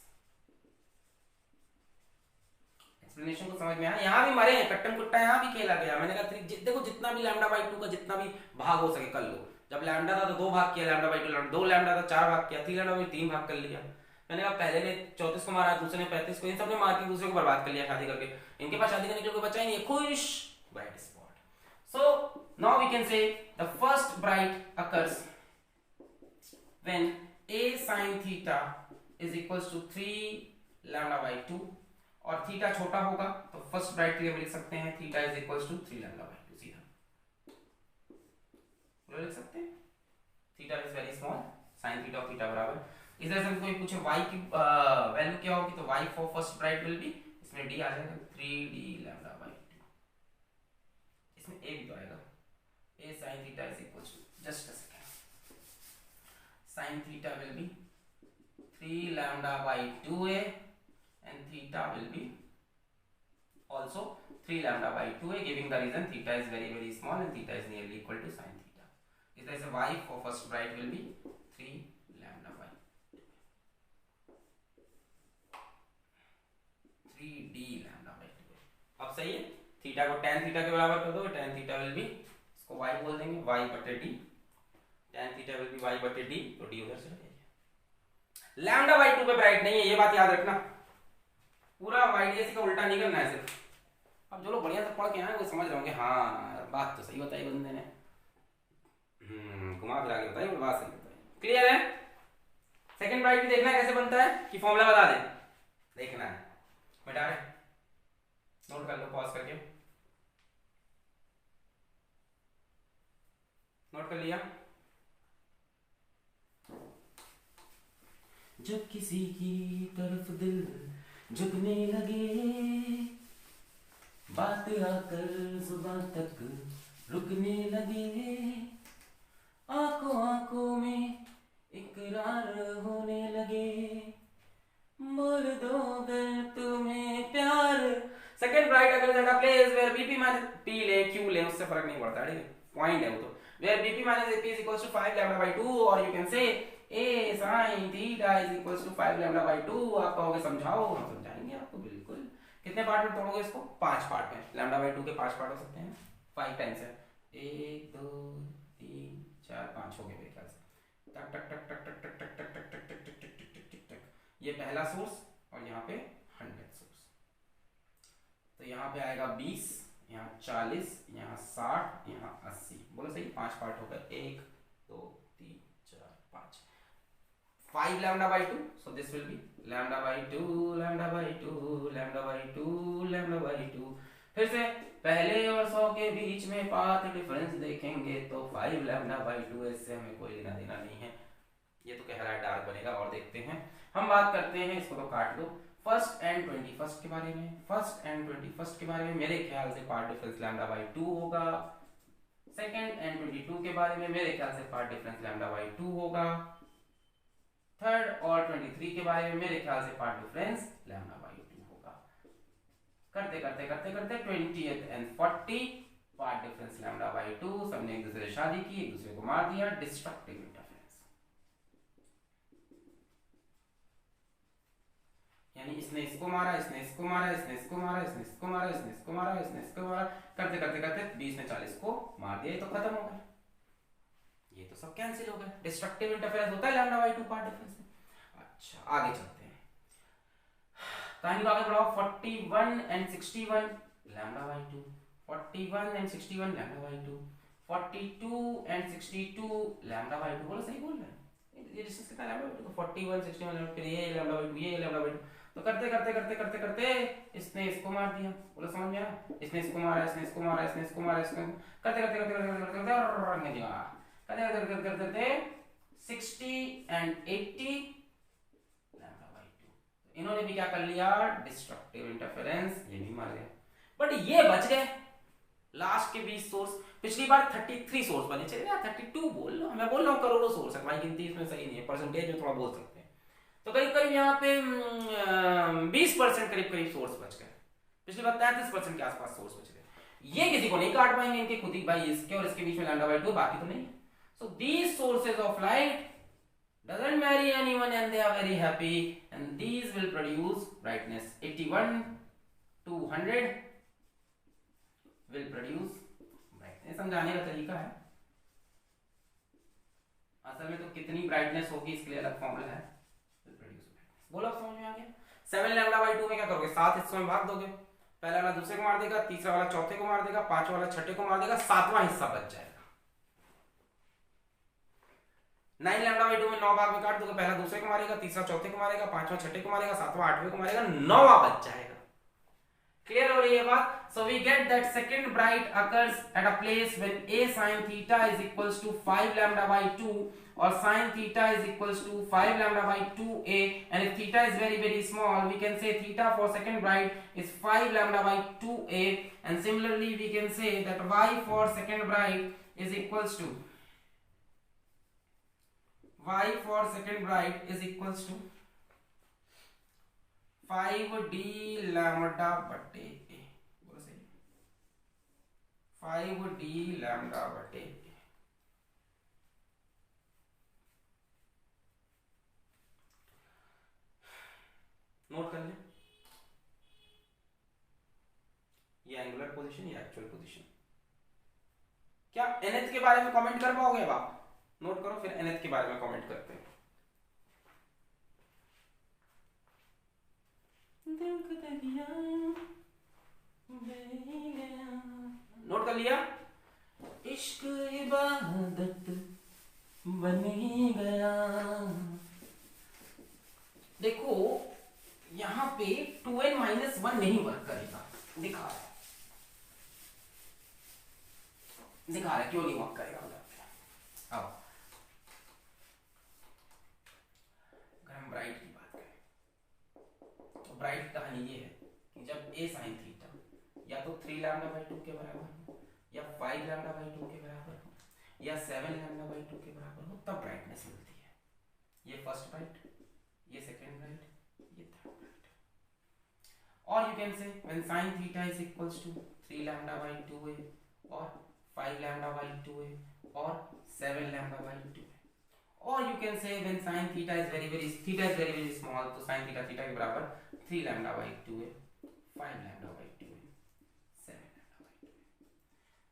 Explanation को समझ में आया? यहाँ भी मरे हैं, कट्टन कुट्टा यहाँ भी खेला गया। मैंने कहा देखो जितना भी लैम्डा बाई 2 का जितना भी भाग हो सके कर लो। जब लैम्डा था तो 2 भाग किया, लैम्डा बाई 2, 2 लैम्डा था 4 भाग किया, 3 लैम्डा बाई 3 भाग कर लिया। मैंने कहा पहले ने 34 को मारा, दूसरे ने 35 को, इन सब ने मार के दूसरे को बर्बाद कर लिया शादी करके। इनके पास शादी करने के लिए कोई बच्चा ही नहीं है, खुश, bright spot. So now we can say the first bright occurs when a sin theta is equals to 3 lambda by 2 और थीटा छोटा होगा तो फर्स्ट ब्राइट के लिए लिख सकते हैं theta is equals to 3 lambda by 2, सीधा लिख सकते हैं। Theta is very small, sin theta और थीटा बराबर। इस तरह से कोई पूछे y की वैल्यू क्या होगी तो y for first bright will be, इसमें d आ जाएगा 3d लैम्डा बाई 2, इसमें a भी तो आएगा, a sin theta is equals to, just a second, sin theta will be 3 lambda by 2a and theta will be also 3 lambda by 2a, giving the reason theta is very very small and theta is nearly equal to sin theta. इस तरह से y for first bright will be 3 lambda by 3d lambda by 2a। अब सही है, theta को tan theta के बराबर कर दो, tan थीटा will be, इसको y बोल देंगे, y बटे d, tan theta will be y बटे d, तो d उधर से हटेगा। लैम्डा बाई 2 पे ब्राइट नहीं है, ये बात याद रखना, पूरा वाईडीएसी का उल्टा नहीं करना है सिर्फ। अब जो लोग बढ़िया से पढ़ के आए वो समझ रहे होंगे, हाँ बात तो सही बताई बंदे ने, घुमा फिरा के बताई, बात सही बताई। क्लियर है? सेकंड ब्राइट भी देखना है कैसे बनता है कि फॉर्मूला बता दे, देखना है। बेटा नोट कर लो, पॉज करके नोट कर लिया। जब किसी की तरफ दिल झुकने लगे, बात आकर जुबान तक रुकने लगे, आंखों आंखों में इकरार होने लगे, बोल दो अगर तुम्हें प्यार। सेकंड ब्राइट अगर जगह place where BP minus P ले क्यू ले, उससे फर्क नहीं पड़ता, ठीक है, पॉइंट है वो तो। Where BP minus AP is equals to 5 lambda by 2, और you can say a sin theta is equals to 5 lambda by 2। आप कहोगे समझाओ, हम समझाएंगे आपको बिल्कुल। कितने पार्ट में तोड़ोगे इसको? 5 पार्ट में। लैम्डा बाई 2 के 5 पार्ट हो सकते हैं, 5 टाइम्स है, 1 2 3 4 5 हो गए मेरे ख्याल से। टक टक टक टक टक टक टक टक टक टक टक टक टक टक टक, ये पहला सोर्स और यहाँ पे 100 सोर्स, तो यहाँ पे आएगा 20, यहाँ 40, यहाँ 60, यहाँ 80। बोलो सही, 5 पार्ट हो गए, 1 2 3 4 5, 5 lambda by 2, so this will be lambda by 2 lambda by 2 lambda by 2 lambda by 2। फिर से पहले और 100 के बीच में पाथ डिफरेंस देखेंगे तो 5 lambda by 2, इससे हमें कोई लेना देना नहीं है, ये तो कह रहा है डार्क बनेगा। और देखते हैं, हम बात करते हैं, इसको तो काट दो, फर्स्ट एंड 21st के बारे में। फर्स्ट एंड 21st के बारे में मेरे ख्याल से पार्ट डिफरेंस लैम्डा बाई 2 होगा। सेकंड एंड 22 के बारे में मेरे ख्याल से पार्ट डिफरेंस लैम्डा बाई 2 होगा। थर्ड और 23 के बारे में मेरे ख्याल से पार्ट डिफरेंस लैम्डा बाई 2 होगा। करते करते करते करते 20th and 40 path difference lambda by 2, सबने एक दूसरे से शादी की, एक दूसरे को मार दिया, डिस्ट्रक्टिव इंटरफेरेंस, यानी इसने इसको मारा, इसने इसको मारा, इसने इसको मारा, इसने इसको मारा, इसने इसको मारा, इसने इसको मारा, करते करते करते 20 ने 40 को मार दिया, तो खत्म हो गया। ये तो सब कैंसिल हो गए, डिस्ट्रक्टिव इंटरफेरेंस होता है लैम्डा बाई 2 पार्ट डिफरेंस में। अच्छा आगे चलते हैं, कहानी को आगे बढ़ाओ। 41 and 61 lambda by 2, 41 and 61 lambda by 2, 42 and 62 lambda by 2। बोलो सही बोल रहे हैं, ये डिस्टेंस कितना लैम्डा बाई 2, तो 41 61 लैम्डा, फिर ये लैम्डा बाई 2, ये लैम्डा बाई 2, तो करते करते करते करते करते इसने इसको मार दिया। बोलो समझ में आया, इसने इसको मारा, इसने इसको मारा, इसने इसको मारा, इसने करते करते करते करते करते करते करते करते करते करते करते 60 एंड 80 लैम्डा बाई 2। इन्होंने भी क्या कर लिया, डिस्ट्रक्टिव इंटरफेरेंस, ये भी मार गया। बट ये बच गए लास्ट के 20 सोर्स। पिछली बार 33 सोर्स बने, चलिए यार 32 बोल लो, मैं बोल रहा हूँ करोड़ों सोर्स है, हमारी गिनती इसमें सही नहीं है, परसेंटेज में थोड़ा बोल सकते हैं। तो करीब करीब यहाँ पे 20% करीब करीब सोर्स बच गए। पिछली बार 33% के आसपास सोर्स बच गए। ये किसी को नहीं काट पाएंगे, इनके खुद ही भाई इसके और इसके बीच में लैम्डा बाई 2, बाकी तो नहीं। So these sources of light doesn't marry anyone and they are very happy and these will produce brightness 81 to 100 will produce brightness। समझाने का तरीका है, असल में तो कितनी ब्राइटनेस होगी इसके लिए अलग फॉर्मूला है। बोलो समझ में आ गया। 7 लैम्डा बाई 2 में क्या करोगे, 7 हिस्सों में भाग दोगे, पहला वाला दूसरे को मार देगा, तीसरा वाला चौथे को मार देगा, पांचवा वाला छठे को मार देगा, सातवां हिस्सा बच जाएगा। 9 लैम्डा बाई 2 में 9 भाग में काट दोगे, पहला दूसरे को मारेगा, तीसरा चौथे को मारेगा, पांचवा छठे को मारेगा, सातवां आठवें को मारेगा, 9वां बच जाएगा। क्लियर हो रही है बात। So we get that second bright occurs at a place when a sin theta is equals to 5 lambda by 2 or sin theta is equals to 5 lambda by 2a, and if theta is very very small we can say theta for second bright is 5 lambda by 2a, and similarly we can say that y for second bright is equals to y for second bright is equals to 5d lambda बटे a। बोलो सही, 5d lambda बटे a। Note कर ले, ये angular position, ये actual position. क्या nth के बारे में कमेंट कर पाओगे अब आप? नोट करो, फिर nth के बारे में कमेंट करते हैं। नोट कर लिया, इश्क इबादत बन गया। देखो यहां पे 2n-1 नहीं वर्क करेगा, दिखा रहा है क्यों नहीं वर्क करेगा। अब अगर हम ब्राइट की बात करें तो ब्राइट कहानी ये है कि जब a sin थीटा या तो 3 लैम्डा बाई 2 के बराबर हो, या 5 लैम्डा बाई 2 के बराबर हो, या 7 लैम्डा बाई 2 के बराबर हो, तब ब्राइटनेस मिलती है। ये फर्स्ट ब्राइट, ये सेकेंड ब्राइट, ये थर्ड ब्राइट। और you can say when sin theta is equals to 3 lambda by 2a और 5 लैम्डा बाई 2a और 7 लैम्डा बाई 2a, और you can say when sin theta is very small, तो sin theta के बराबर 3 lambda by 2a, 5 lambda by 2a, 7 lambda by 2a।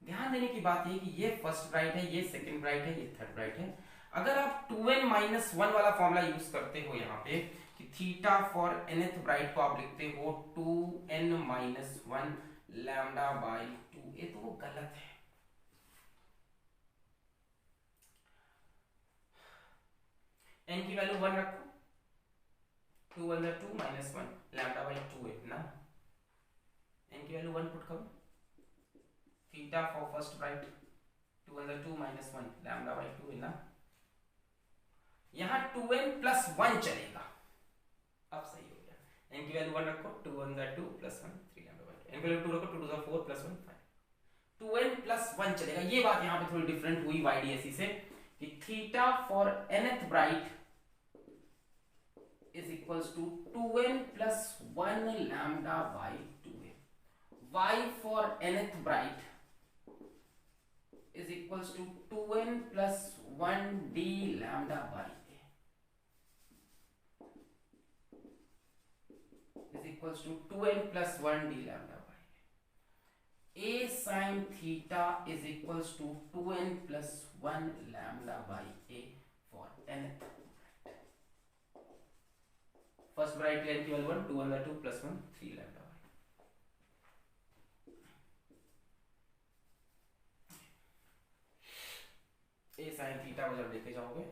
ध्यान देने की बात ये कि ये फर्स्ट ब्राइट है, ये सेकंड ब्राइट है, ये थर्ड ब्राइट है। अगर आप 2n-1 वाला फॉर्मूला यूज करते हो यहाँ पे कि थीटा फॉर nth ब्राइट को आप लिखते हो 2n-1 लैम्डा बाई 2a, तो वो गलत है। n की वैल्यू 1 रखो, 2 1 2 -1 लैम्डा बाई 2a ना, n की वैल्यू 1 पुट करो, theta for first bright 2 1 2 -1 lambda by 2a ना, यहां 2n+1 चलेगा। अब सही हो गया, n की वैल्यू 1 रखो, 2 1 2 +1 3 लैम्डा बाई 2, n की वैल्यू 2 रखो, 2 2 4 +1 5, 2n+1 चलेगा। ये बात यहां पे थोड़ी डिफरेंट हुई YDSE से कि theta for nth bright is equals to 2n+1 lambda by 2a, y for nth bright is equals to 2n+1 d lambda by a is equals to 2n+1 d lambda by a। A sine theta is equals to 2n plus 1 lambda by a for nth first bright length की value 1 2 अंदर 2 plus 1 3 lambda by a sine theta को जब लेके जाओगे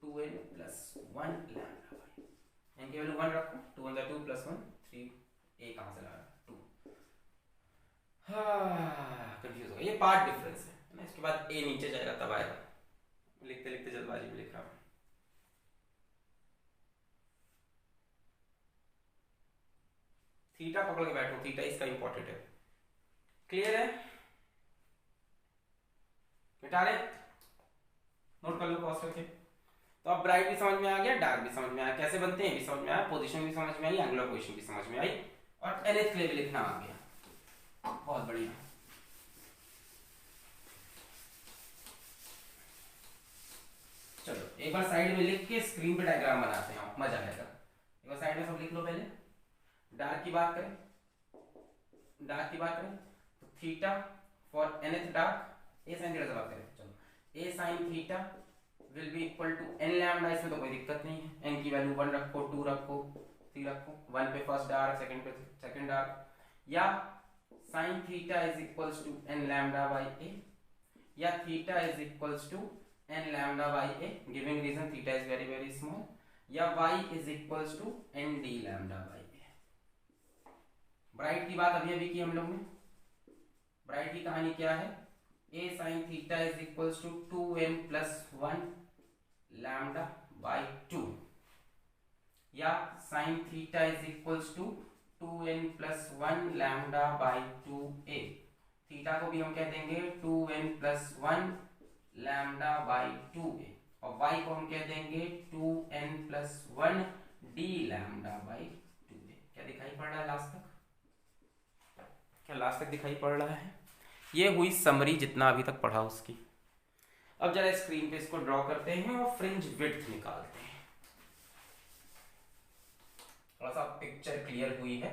2n plus 1 lambda by n की value 1 रखो 2 अंदर 2 plus 1 3 a कहां से ला रहा 2 कंफ्यूज हो गया ये पार्ट डिफरेंस है ना इसके बाद a नीचे जाएगा तब आएगा लिखते लिखते जल्दबाजी में लिख रहा हूं थीटा पकड़ के बैठो थीटा इसका इंपॉर्टेंट है क्लियर है मिटा रहे नोट कर लो पॉज करके तो अब ब्राइट भी समझ में आ गया डार्क भी समझ में आया कैसे बनते हैं भी समझ में आया पोजीशन भी समझ में आई एंगुलर पोजीशन भी समझ में आई और nth के लिए भी लिखना आ गया बहुत बढ़िया चलो एक बार साइड में लिख के स्क्रीन पे डायग्राम बनाते हैं मजा आएगा एक बार साइड में सब लिख लो पहले डार्क की बात करें तो theta for nth dark a sine theta से बात करें चलो a sine theta will be equal to n lambda इसमें तो कोई दिक्कत नहीं है n की वैल्यू 1 रखो 2 रखो 3 रखो 1 पे फर्स्ट डार्क सेकंड पे सेकंड डार्क या sin theta is equals to n lambda by a या theta is equals to n lambda by a giving reason theta is very very small या y is equals to n d lambda by a bright की बात अभी की हम लोग ने bright की कहानी क्या है a sin theta is equals to 2n plus 1 lambda by 2 या sin theta is equals to 2n plus 1 lambda by 2a theta को भी हम कह देंगे 2n plus 1 lambda by 2a और y को हम कह देंगे 2n plus 1 d lambda by 2a क्या दिखाई पड़ रहा है लास्ट तक क्या लास्ट तक दिखाई पड़ रहा है ये हुई समरी जितना अभी तक पढ़ा उसकी अब जरा स्क्रीन पे इसको ड्रॉ करते हैं और फ्रिंज विड्थ निकालते हैं थोड़ा सा पिक्चर क्लियर हुई है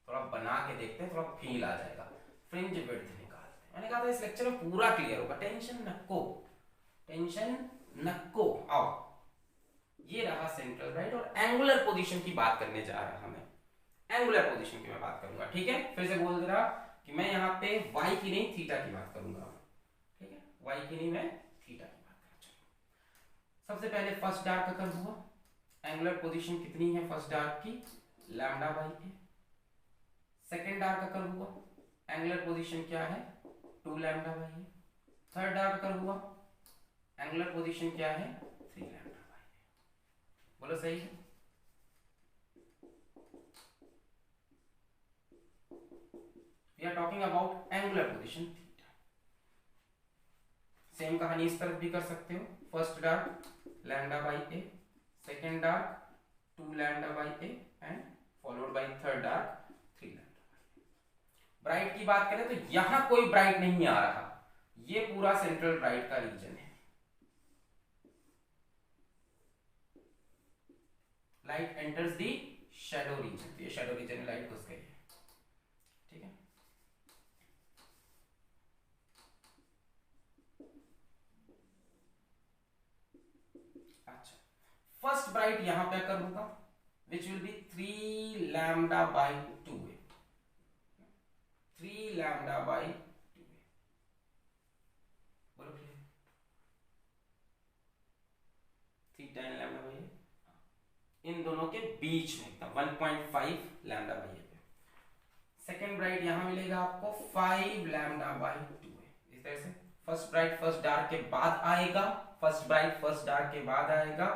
थोड़ा बना के देखते हैं थोड़ा फील आ जाएगा फ्रिंज विड्थ निकालते हैं मैंने कहा था इस लेक्चर में पूरा क्लियर होगा टेंशन नको आओ ये रहा सेंट्रल राइट और एंगुलर पोजीशन की बात करने जा रहा हूं मैं एंगुलर पोजीशन की मैं बात करूंगा ठीक है फिर से बोल दे रहा कि मैं यहाँ पे y की नहीं थीटा की बात करूंगा ठीक है y की नहीं मैं थीटा की बात करूंगा सबसे पहले फर्स्ट डार्क का कर हुआ एंगुलर पोजीशन कितनी है फर्स्ट डार्क की lambda by A second dark का कर हुआ एंगुलर पोजीशन क्या है 2 lambda by A third dark का कर हुआ एंगुलर पोजीशन क्या है 3 लैम्डा बाई ए बोलो सही है We are talking about angular position theta. Same कहानी इस तरफ भी कर सकते हो first dark lambda by A second dark 2 lambda by A and followed by third dark 3 lambda. Bright की बात करें तो यहां कोई ब्राइट नहीं आ रहा ये पूरा सेंट्रल ब्राइट का रीजन है लाइट एंटर्स दी शैडो रीजन तो ये शैडो रीजन में लाइट घुस गई है ठीक है फर्स्ट ब्राइट यहां पे कर दूंगा which will be 3 lambda by 2a 3 lambda by 2a बोलो clear theta and lambda by इन दोनों के बीच में एकदम 1.5 लैम्डा बाई ए पे सेकेंड ब्राइट यहां मिलेगा आपको 5 लैम्डा बाई 2a इस तरह से फर्स्ट ब्राइट फर्स्ट डार्क के बाद आएगा फर्स्ट ब्राइट फर्स्ट डार्क के बाद आएगा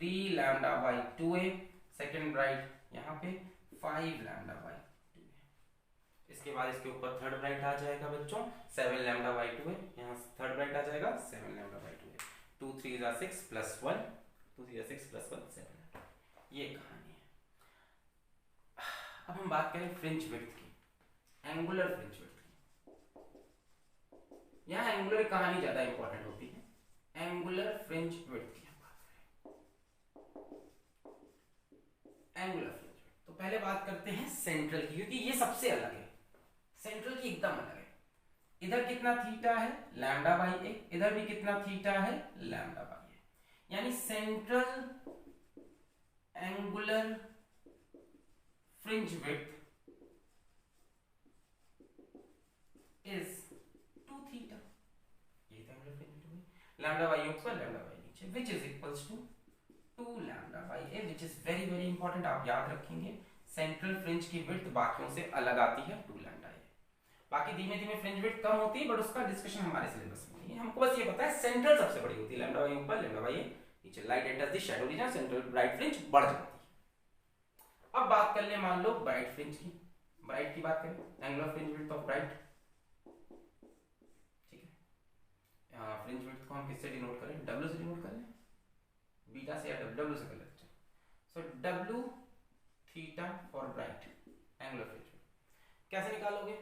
3 lambda by 2a second bright यहाँ पे 5 लैम्डा बाई 2a इसके बाद इसके ऊपर थर्ड ब्राइट आ जाएगा बच्चों 7 लैम्डा बाई 2a यहाँ थर्ड ब्राइट आ जाएगा 7 lambda by 2a 2 3 is 6 plus 1 2 3 is 6 plus 1 7 ये कहानी है अब हम बात करें फ्रिंज विड्थ की एंगुलर फ्रिंज विड्थ की यहाँ एंगुलर कहानी ज्यादा इंपॉर्टेंट होती है एंगुलर फ्रिंज विड्थ की एंगुलर फ्रिंज तो पहले बात करते हैं सेंट्रल की क्योंकि ये सबसे अलग है सेंट्रल की एकदम अलग है इधर कितना थीटा है, लैम्डा बाई ए, इधर भी कितना थीटा है, लैम्डा बाई ए। यानी central angular fringe width is 2 theta, ये था angular fringe width, lambda by ऊपर लैम्डा बाई नीचे, which is equals to 2 lambda by a, which is very very important, आप याद रखेंगे। सेंट्रल फ्रिंज की विड्थ बाकियों से अलग आती है 2 लैम्डा ए, बाकी धीमे धीमे फ्रिंज विड्थ कम होती है, बट उसका डिस्कशन हमारे सिलेबस में नहीं है। हमको बस ये पता है सेंट्रल सबसे बड़ी होती है, लैम्डा बाई ऊपर लैम्डा बाई नीचे, light enters the shadow reason, central bright fringe बढ़ जाती है। अब बात कर ले मान लो ब्राइट फ्रिंज की, ब्राइट की बात करें, angular fringe width of bright, ठीक है, फ्रिंज विड्थ को हम किससे डिनोट करें, डब्ल्यू से डिनोट करें, बीटा से या डब्ल्यू से कर लेते हैं। So W theta for bright angular fringe width कैसे निकालोगे,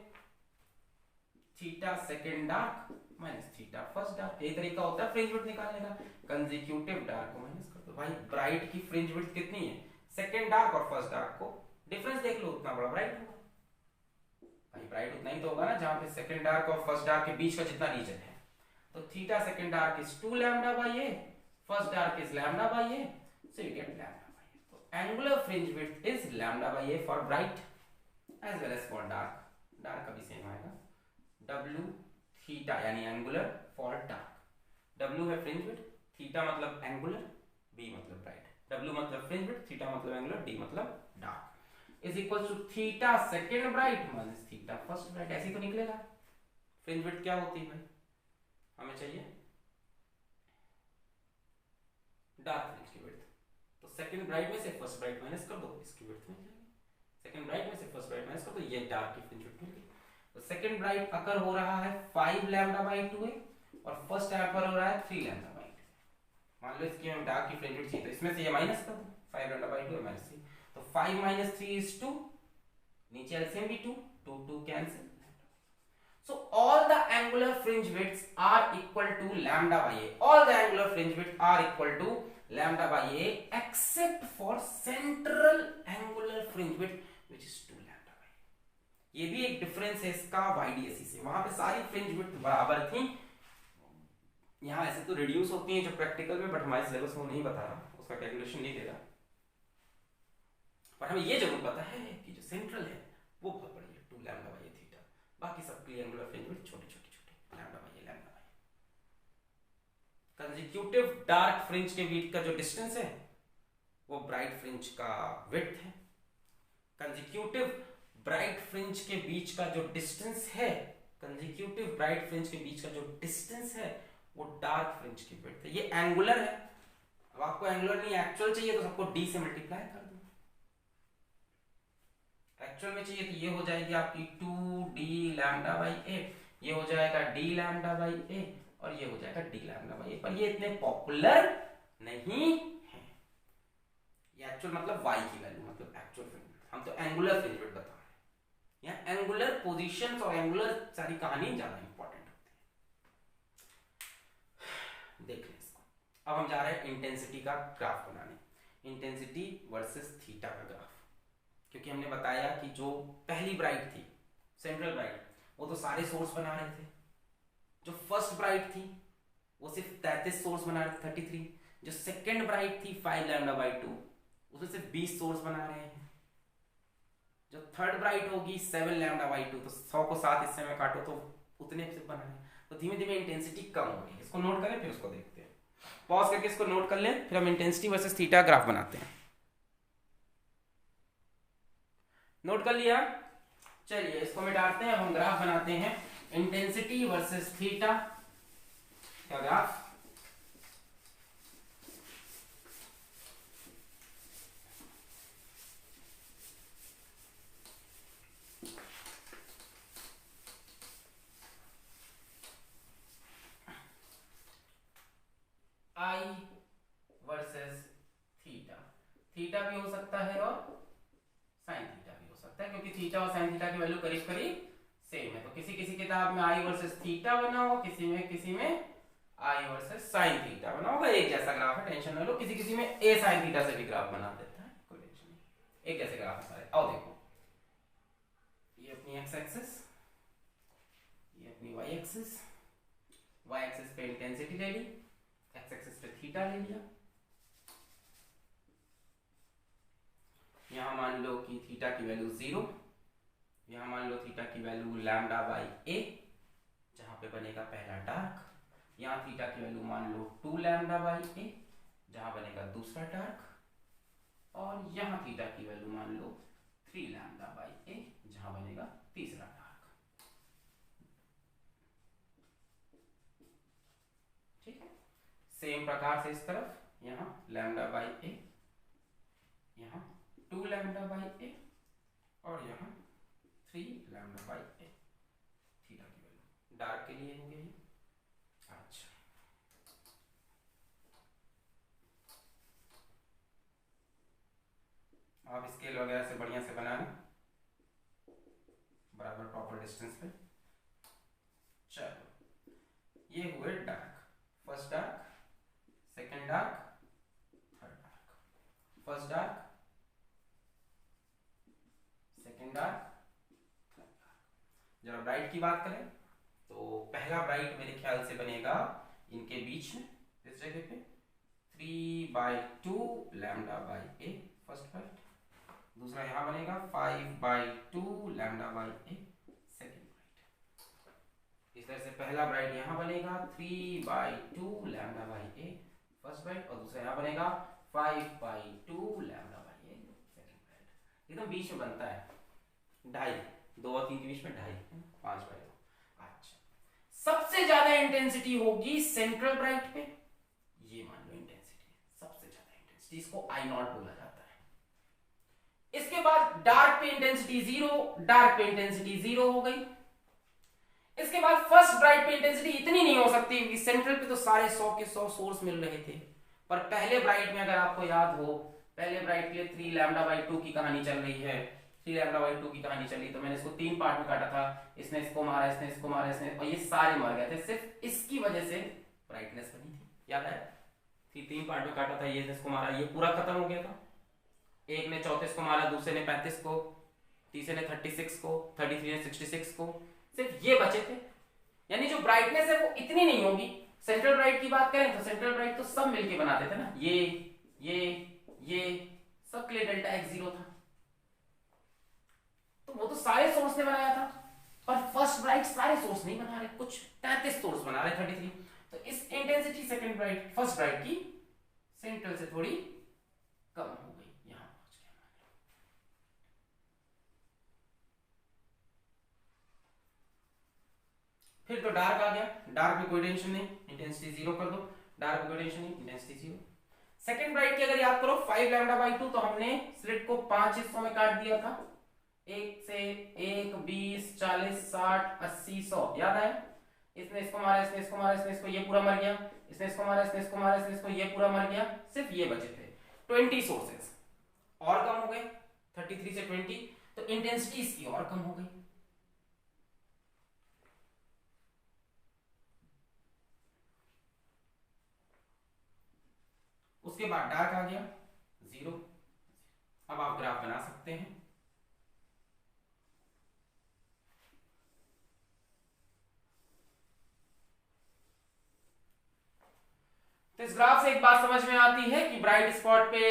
theta second dark minus theta first dark, यही तरीका होता है फ्रिंज विड्थ निकालने का, कंसेक्यूटिव डार्क को माइनस कर दो। भाई ब्राइट की फ्रिंज विड्थ कितनी है, सेकेंड डार्क और फर्स्ट डार्क को डिफरेंस देख लो, उतना बड़ा ब्राइट होगा। भाई ब्राइट उतना ही तो होगा ना जहां पे सेकेंड डार्क और फर्स्ट डार्क के बीच का जितना रीजन है। तो theta second dark is 2 lambda by a, first dark is lambda by a, so you get lambda by a. तो angular fringe width is lambda by a for bright as well as for dark, dark का भी same आएगा, W theta यानी angular for dark, W है fringe width, theta मतलब angular, B मतलब bright, W मतलब fringe width, theta मतलब angular, D मतलब dark, is equal to theta second bright minus theta first bright. ऐसे ही तो निकलेगा। फ्रिंज विड्थ क्या होती है भाई, हमें चाहिए डार्क फ्रिंज की विड्थ, तो सेकेंड ब्राइट में से फर्स्ट ब्राइट माइनस कर दो, इसकी विड्थ मिल जाएगी, सेकेंड ब्राइट में से फर्स्ट ब्राइट माइनस कर दो, ये डार्क की फ्रिंज विड्थ मिल गई। तो सेकंड ब्राइट अकर हो रहा है 5 लैम्डा बाई 2 और फर्स्ट अकर हो रहा है 3 लैम्डा बाई 2। मान लो इसकी हम डार्क की फ्रिंज विड्थ चाहिए, तो इसमें से ये माइनस कर दो, 5 लैम्डा बाई 2 माइनस 3, तो 5 माइनस 3 इज 2, नीचे एलसीएम भी 2, 2 2 cancel. So all the angular fringe widths are equal to lambda by a. All the angular fringe widths are equal to lambda by a except for central angular fringe width which is 2 lambda by a. ये भी एक difference है इसका YDSE से, वहां पे सारी fringe width बराबर थी, यहाँ ऐसे तो रिड्यूस होती हैं जो प्रैक्टिकल में, बट हमारे सिलेबस में नहीं बता रहा, उसका कैलकुलेशन नहीं दे रहा, पर हमें ये जरूर पता है कि जो सेंट्रल है वो बहुत बड़ी है, 2 लैम्डा बाई थीटा, बाकी सबके एंगुलर फ्रिंज विड्थ छोटे छोटे छोटे lambda by lambda by. Consecutive dark fringe के बीच का जो डिस्टेंस है वो ब्राइट फ्रिंज का विड्थ है, कंसेक्यूटिव ब्राइट फ्रिंज के बीच का जो डिस्टेंस है, कंसेक्यूटिव ब्राइट फ्रिंज के बीच का जो डिस्टेंस है वो डार्क फ्रिंज की विड्थ है। ये एंगुलर है, अब आपको एंगुलर नहीं एक्चुअल चाहिए तो सबको d से मल्टीप्लाई कर दो, एक्चुअल में चाहिए तो ये हो जाएगी आपकी 2d लैम्डा बाई a, ये हो जाएगा d लैम्डा बाई a और ये हो जाएगा d लैम्डा बाई a, पर ये इतने पॉपुलर नहीं है। ये एक्चुअल मतलब y की वैल्यू, मतलब एक्चुअल फ्रिंज विड्थ, हम तो एंगुलर फ्रिंज विड्थ बता रहे हैं। यहाँ एंगुलर पोजीशंस और एंगुलर सारी कहानी ज्यादा इंपॉर्टेंट होती है। देख लें इसको, अब हम जा रहे हैं इंटेंसिटी का ग्राफ बनाने, इंटेंसिटी वर्सेस थीटा का ग्राफ, क्योंकि हमने बताया कि जो पहली ब्राइट थी सेंट्रल ब्राइट वो तो सारे सोर्स बना रहे थे, जो फर्स्ट ब्राइट थी वो सिर्फ 33 सोर्स बना रहे थे 33, जो सेकेंड ब्राइट थी 5 लैम्डा बाई 2 उसमें सिर्फ 20 सोर्स बना रहे हैं, जो थर्ड ब्राइट होगी 7 लैम्डा बाई 2, तो 100 को 7 हिस्से में काटो तो उतने से बना है, तो धीमे धीमे इंटेंसिटी कम हो गई। इसको नोट करें फिर उसको देखते हैं, पॉज करके इसको नोट कर लें, फिर हम इंटेंसिटी वर्सेस थीटा ग्राफ बनाते हैं। नोट कर लिया, चलिए इसको मिटाते हैं, हम ग्राफ बनाते हैं इंटेंसिटी वर्सेस थीटा का graph. I versus theta, theta भी हो सकता है और साइन थीटा भी हो सकता है, क्योंकि थीटा और साइन थीटा की वैल्यू करीब करीब सेम है। तो किसी किसी किताब में I वर्सेस थीटा बना होगा, किसी में I वर्सेस साइन थीटा बना होगा, एक जैसा ग्राफ है, टेंशन न लो। किसी किसी में A साइन थीटा से भी ग्राफ बना देता है, कोई टेंशन नहीं, एक जैसे ग्राफ है सारे। आओ देखो, ये अपनी एक्स एक्सिस, ये अपनी अपनी y एक्सिस पे इंटेंसिटी ले ली, x एक्सिस पे थीटा ले लिया। यहां मान लो कि थीटा की वैल्यू 0, यहां मान लो थीटा की वैल्यू लैम्डा बाई a, जहां पे बनेगा पहला डार्क। यहां थीटा की वैल्यू मान लो 2 लैम्डा बाई a, जहां बनेगा दूसरा डार्क। और यहां थीटा की वैल्यू मान लो 3 लैम्डा बाई a, जहां बनेगा तीसरा डार्क। ठीक है, सेम प्रकार से इस तरफ यहां लैम्डा बाई a, यहां 2 लैम्डा बाई a और यहां 3 लैम्डा बाई a। थीटा की वैल्यू डार्क के लिए हो गई। अच्छा, आप स्केल वगैरह से बढ़िया से बनाना बराबर प्रॉपर डिस्टेंस पे। चलो, ये हुए dark, first dark, second dark, third dark. First dark, second dark, third dark. जरा ब्राइट की बात करें तो पहला ब्राइट मेरे ख्याल से बनेगा इनके बीच में, इस जगह पे 3/2 lambda by a, first bright. दूसरा यहां बनेगा 5/2 lambda by a, second bright. इस तरह से पहला ब्राइट यहां बनेगा 3/2 lambda by a, first bright. और दूसरा यहां बनेगा 5/2 lambda by a, second bright. एकदम बीच में बनता है 2.5, 2 और 3 के बीच में 2.5, 5/2। अच्छा, सबसे ज्यादा इंटेंसिटी होगी सेंट्रल ब्राइट पे, ये मान लो इंटेंसिटी, सबसे ज्यादा इंटेंसिटी, इसको I0 बोला जाता है। इसके बाद डार्क पे इंटेंसिटी 0, डार्क पे इंटेंसिटी 0 हो गई। इसके बाद फर्स्ट ब्राइट पे इंटेंसिटी इतनी नहीं हो सकती क्योंकि सेंट्रल पे तो सारे 100 के 100 सोर्स मिल रहे थे। पर पहले ब्राइट में अगर आपको याद हो, पहले ब्राइट के लिए 3 लैम्डा बाई 2 की कहानी चल रही है, 3 लैम्डा बाई 2 की कहानी चली, तो मैंने इसको 3 पार्ट में काटा था। इसने इसको मारा, इसने इसको मारा, इसने, और ये सारे मर गए थे, सिर्फ इसकी वजह से ब्राइटनेस बनी थी, याद है? 3 पार्ट में काटा था, ये इसको मारा, ये पूरा खत्म हो गया था। एक ने 34 को मारा, दूसरे ने 35 को, तीसरे ने 36 को, 33 ने 66 को, सिर्फ ये बचे थे। यानी जो ब्राइटनेस है वो इतनी नहीं होगी। सेंट्रल ब्राइट की बात करें तो सेंट्रल ब्राइट तो सब मिलके बनाते थे ना, ये सब के लिए डेल्टा x 0 था, तो वो तो सारे सोर्स ने बनाया था। पर फर्स्ट ब्राइट सारे सोर्स नहीं बना रहे, कुछ 33 सोर्स बना रहे, 33। तो इस intensity second bright, first bright की सेंट्रल से थोड़ी कम हो गई, यहां पहुंच गया। फिर तो डार्क आ गया, डार्क में कोई टेंशन नहीं, इंटेंसिटी 0 कर दो, डार्क में कोई टेंशन नहीं, इंटेंसिटी 0। सेकंड ब्राइट की अगर याद करो 5 लैम्डा बाई 2, तो हमने स्लिट को 5 हिस्सों में काट दिया था, 1 से 1, 20, 40, 60, 80, 100, याद है? इसने इसको मारा, इसने इसको मारा, इसने इसको, ये पूरा मर गया, इसने इसको मारा, इसने इसको मारा, इसने इसको, ये पूरा मर गया, सिर्फ ये बचे थे 20 सोर्सेस, और कम हो गए 33 से 20, तो इंटेंसिटी इसकी और कम हो गई। उसके बाद डार्क आ गया 0। अब आप ग्राफ बना सकते हैं। तो इस ग्राफ से एक बात समझ में आती है कि ब्राइट स्पॉट पे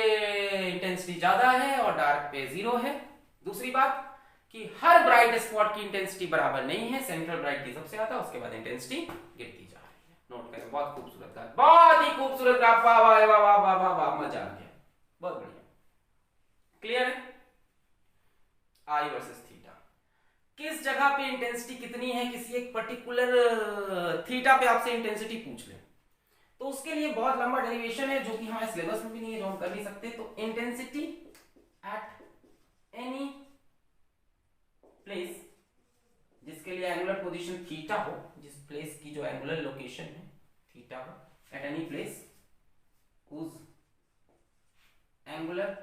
इंटेंसिटी ज्यादा है और डार्क पे 0 है। दूसरी बात कि हर ब्राइट स्पॉट की इंटेंसिटी बराबर नहीं है, सेंट्रल ब्राइट की सबसे ज्यादा, उसके बाद इंटेंसिटी गिरती जा रही है। नोट करें, बहुत खूबसूरत ग्राफ, बहुत ही खूबसूरत ग्राफ, वाह वाह वाह वाह वाह वाह वाह, मजा आ गया, बहुत बढ़िया। क्लियर है? आई वर्सेस थीटा, किस जगह पे इंटेंसिटी कितनी है, किसी एक पर्टिकुलर थीटा पे आपसे इंटेंसिटी पूछ ले तो उसके लिए बहुत लंबा डेरिवेशन है जो कि हमारे सिलेबस में भी नहीं है, जो हम कर नहीं सकते। तो इंटेंसिटी एट एनी प्लेस जिसके लिए एंगुलर पोजीशन थीटा हो, जिस प्लेस की जो एंगुलर लोकेशन है थीटा हो, at any place whose angular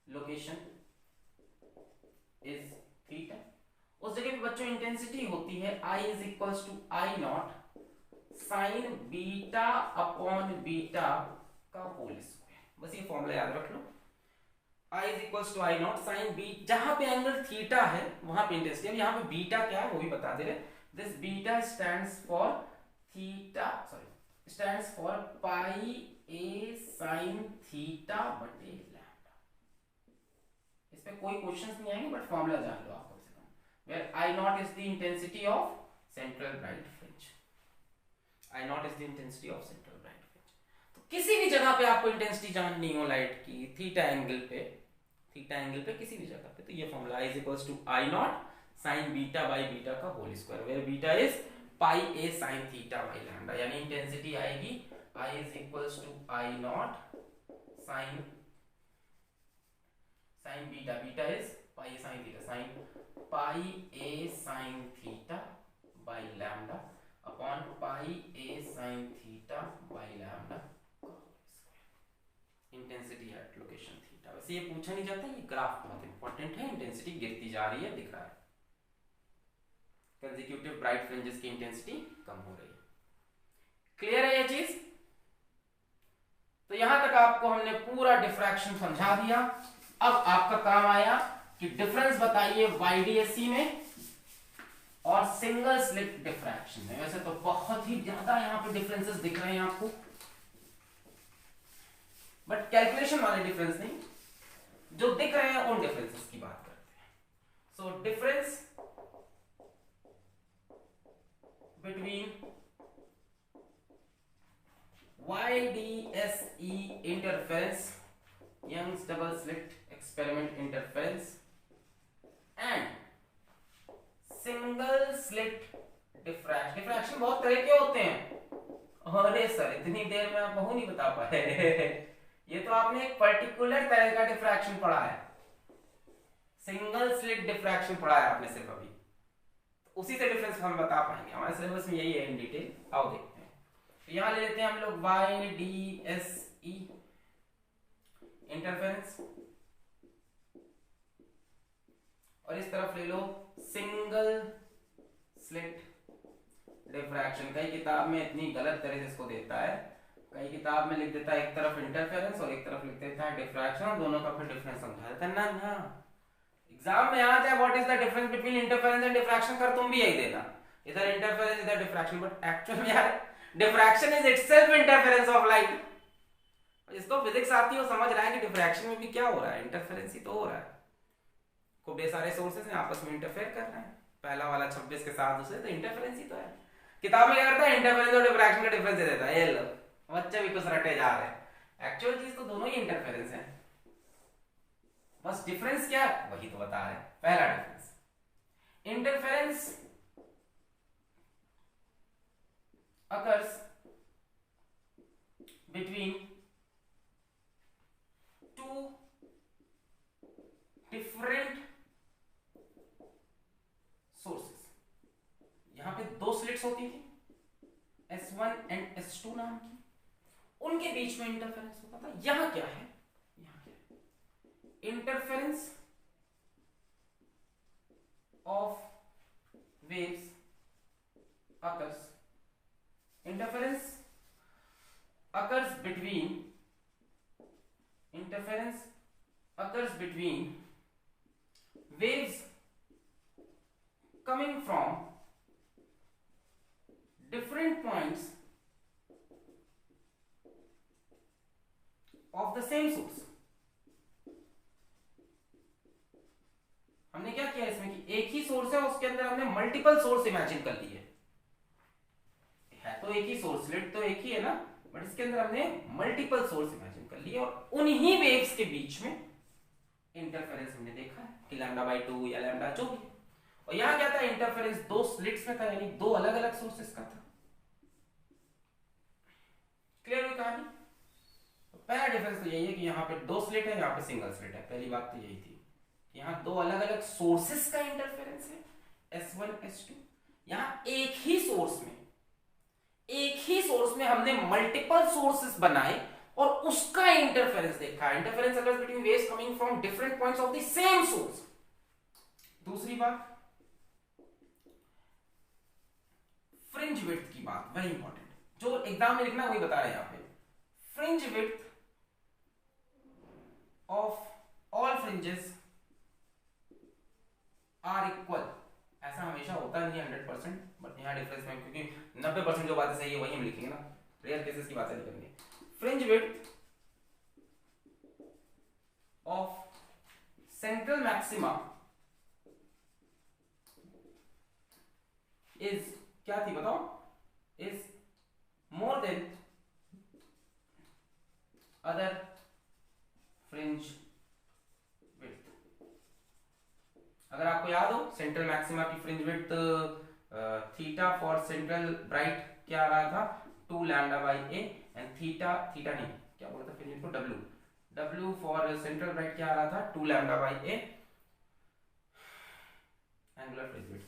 location is theta, उस जगह पे बच्चों इंटेंसिटी होती है I is equals to I0 sine beta upon beta का होल स्क्वायर। बस ये फॉर्मूला याद रख लो, I is equals to I0 sine B, जहां पे एंगल थीटा है वहां पे इंटेंसिटी। अब यहाँ पे बीटा क्या है वो भी बता दे रहे, this beta stands for theta, sorry stands for pi a sine theta बटे लैम्डा। इस पे कोई क्वेश्चंस नहीं आएंगे, बट फॉर्मूला जान लो आप कम से कम। Where I naught is the intensity of central bright fringe, I naught is the intensity of central bright fringe. तो किसी भी जगह पे आपको इंटेंसिटी जाननी हो लाइट की, थीटा एंगल पे किसी भी जगह पे, तो ये formula I equals to I naught sine beta by beta का whole square, where beta is pi a sine theta by lambda, यानी इंटेंसिटी आएगी I is equals to I naught sine beta, beta is pi a sine theta, sine pi a sine theta by lambda upon pi a sine theta by lambda, intensity at location theta. वैसे ये पूछा नहीं जाता, ये graph बहुत important है, intensity गिरती जा रही है, दिख रहा है, कंसेक्यूटिव ब्राइट फ्रिंजेस की इंटेंसिटी कम हो रही है। क्लियर है ये चीज? तो यहां तक आपको हमने पूरा डिफ्रैक्शन समझा दिया। अब आपका काम आया कि डिफरेंस बताइए YDSC में और सिंगल स्लिट डिफ्रैक्शन में। वैसे तो बहुत ही ज्यादा यहां पे डिफरेंसेस दिख रहे हैं आपको, बट कैलकुलेशन वाले डिफरेंस नहीं, जो दिख रहे हैं उन डिफरेंसेस की बात करते हैं। So difference between YDSE interference, Young's double slit experiment interference, and single slit diffraction। Diffraction बहुत तरह के होते हैं। अरे सर इतनी देर में आप बहु नहीं बता पाए ये तो आपने एक पर्टिकुलर तरह का डिफ्रैक्शन पढ़ा है, सिंगल स्लिट डिफ्रैक्शन पढ़ा है आपने सिर्फ अभी, तो उसी से डिफरेंस हम बता पाएंगे। हमारे सिलेबस में यही है इन डिटेल। आओ देखते हैं। तो यहां ले लेते हैं हम लोग YDSE इंटरफेरेंस, और इस तरफ ले लो सिंगल स्लिट डिफ्रैक्शन। कई किताब में इतनी गलत तरह से इसको देता है, कई किताब में लिख देता है एक तरफ इंटरफेरेंस और एक तरफ लिख देता है डिफ्रैक्शन, दोनों का फिर डिफरेंस समझा देता है ना। ना एग्जाम में आ जाए what is the difference between interference and diffraction, कर तुम भी यही देना, इधर इंटरफेरेंस इधर डिफ्रैक्शन, बट एक्चुअल में यार diffraction is itself interference of light. जिसको फिजिक्स आती है वो समझ रहा है कि डिफ्रैक्शन में भी क्या हो रहा है, इंटरफेरेंस ही तो हो रहा है। खूब ढेर सारे सोर्सेस हैं आपस में इंटरफेयर कर रहे हैं, पहला वाला 26 के साथ दूसरे, तो इंटरफेरेंस ही तो है। किताब में क्या करता है, इंटरफेरेंस और डिफ्रैक्शन का डिफरेंस दे देता है, ये लो बच्चे भी कुछ रटे जा रहे हैं। एक्चुअल चीज तो दोनों ही इंटरफेरेंस है, बस डिफरेंस क्या है वही तो बता रहे हैं। पहला difference, interference occurs between two different sources। यहां पे दो स्लिट्स होती थी S1 एंड S2 नाम की, उनके बीच में इंटरफेरेंस होता था। यहां क्या है, यहां क्या है, interference of waves occurs, interference occurs between waves coming from different points of the same source। हमने क्या किया इसमें कि एक ही सोर्स है, उसके अंदर हमने मल्टीपल सोर्स इमेजिन कर लिए। तो एक ही सोर्स, स्लिट तो एक ही है ना, बट इसके अंदर हमने मल्टीपल सोर्स इमेजिन कर लिए और उन्हीं वेव्स के बीच में इंटरफेरेंस हमने देखा है कि λ/2 या लैम्डा जो भी। और यहां क्या था, इंटरफेरेंस दो स्लिट्स में था, यानी दो अलग अलग सोर्सेस का था। क्लियर हुई कहानी? तो पहला डिफरेंस तो यही है कि यहाँ पे दो स्लिट है, यहाँ पे सिंगल स्लिट है। पहली बात तो यही थी, यहाँ दो अलग अलग सोर्सेस का इंटरफेरेंस है S1 S2। यहाँ एक ही सोर्स में हमने मल्टीपल सोर्सेस बनाए और उसका इंटरफेरेंस देखा। Interference occurs between waves coming from different points of the same source. दूसरी बात, फ्रिंज विड्थ की बात, वेरी इंपॉर्टेंट, जो एग्जाम में लिखना वही बता रहे हैं यहां पे। Fringe width of all fringes are equal ऐसा हमेशा होता नहीं है 100%, बट यहाँ डिफरेंस में क्योंकि 90% जो बातें सही है वही हम लिखेंगे ना, रेयर केसेस की बातें नहीं करेंगे। Fringe width of central maxima is, क्या थी बताओ, is more than other fringe width. अगर आपको याद हो सेंट्रल मैक्सिमा की fringe width theta for central bright क्या आ रहा था, 2 lambda by A, and theta नहीं क्या बोला था फ्रिंज विड्थ को, W फॉर सेंट्रल ब्राइट क्या आ रहा था, 2 lambda by A, angular fringe width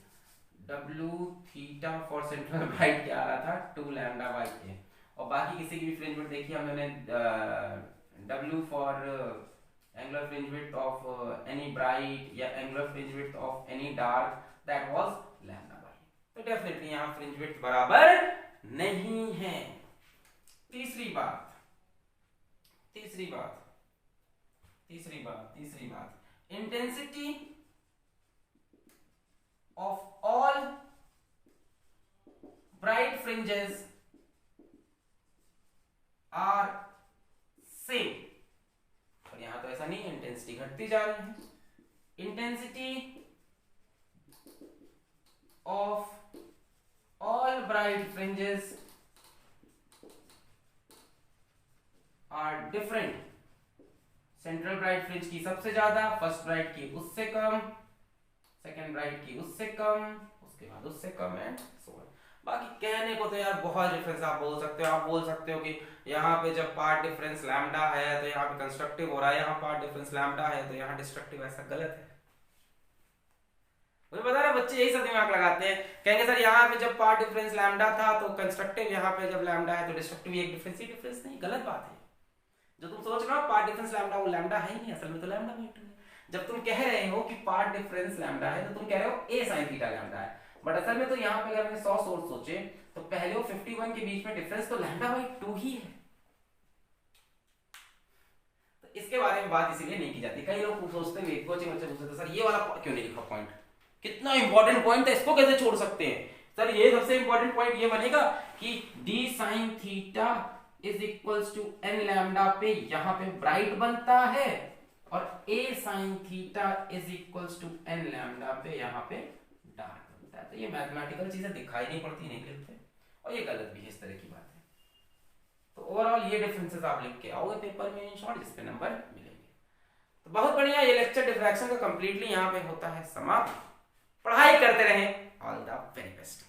W theta for central bright क्या आ रहा था, 2 लैम्डा बाई ए। और बाकी किसी की भी फ्रिंज विड्थ देखी हमने, W for angular fringe width of any bright या angular fringe width of any dark, that was lambda by. तो डेफिनेटली यहां फ्रिंज विड्थ बराबर नहीं है। तीसरी बात intensity of all bright fringes are same. और यहां तो ऐसा नहीं, इंटेंसिटी घटती जा रही है। Intensity of all bright fringes are different. Central bright fringe की सबसे ज्यादा, फर्स्ट ब्राइट की उससे कम, सेकंड ब्राइट की उससे कम, उसके बाद उससे कम, एंड सो ऑन। बाकी कहने को तो यार बहुत डिफरेंस आप बोल सकते हो। आप बोल सकते हो कि यहाँ पे जब पार्ट डिफरेंस लैम्डा है तो यहाँ पे कंस्ट्रक्टिव हो रहा है, यहाँ पार्ट डिफरेंस लैम्डा है तो यहाँ डिस्ट्रक्टिव। ऐसा गलत है। मुझे पता है बच्चे यही सब दिमाग लगाते हैं, कहेंगे सर यहाँ पे जब पार्ट डिफरेंस लैम्डा था तो कंस्ट्रक्टिव, यहाँ पे जब लैम्डा है तो डिस्ट्रक्टिव। एक डिफरेंस ही डिफरेंस नहीं, गलत बात है। जो तुम सोच रहे हो पार्ट डिफरेंस लैम्डा, वो लैम्डा है ही नहीं, असल में तो लैम्डा बाई 2 है। जब तुम कह रहे हो कि पार्ट डिफरेंस लैम्डा है तो तुम कह रहे हो a sin थीटा लैम्डा है, बट असल में तो यहाँ पे अगर हमने 100 सोर्स सोचे तो पहले और 51 के बीच में डिफरेंस तो लैम्डा बाई 2 ही है। तो इसके बारे में बात इसीलिए नहीं की जाती। कई लोग सोचते हैं, कोचिंग बच्चे पूछते सर ये वाला क्यों नहीं लिखा पॉइंट, कितना इंपॉर्टेंट पॉइंट है, इसको कैसे छोड़ सकते हैं सर। ये सबसे इंपॉर्टेंट पॉइंट ये बनेगा कि d sin theta is equals to n lambda पे यहाँ पे ब्राइट बनता है, और a sin theta is equals to n lambda पे यहाँ पे डार्क बनता है। तो ये मैथमेटिकल चीजें दिखाई नहीं पड़ती, नहीं लिखते, और ये गलत भी है, इस तरह की बात है। तो ओवरऑल ये डिफरेंसेस आप लिख के आओगे पेपर में इन शॉर्ट, जिस पे नंबर मिलेंगे। तो बहुत बढ़िया, ये लेक्चर डिफ्रैक्शन का कंप्लीटली यहाँ पे होता है समाप्त। पढ़ाई करते रहें। All the very best.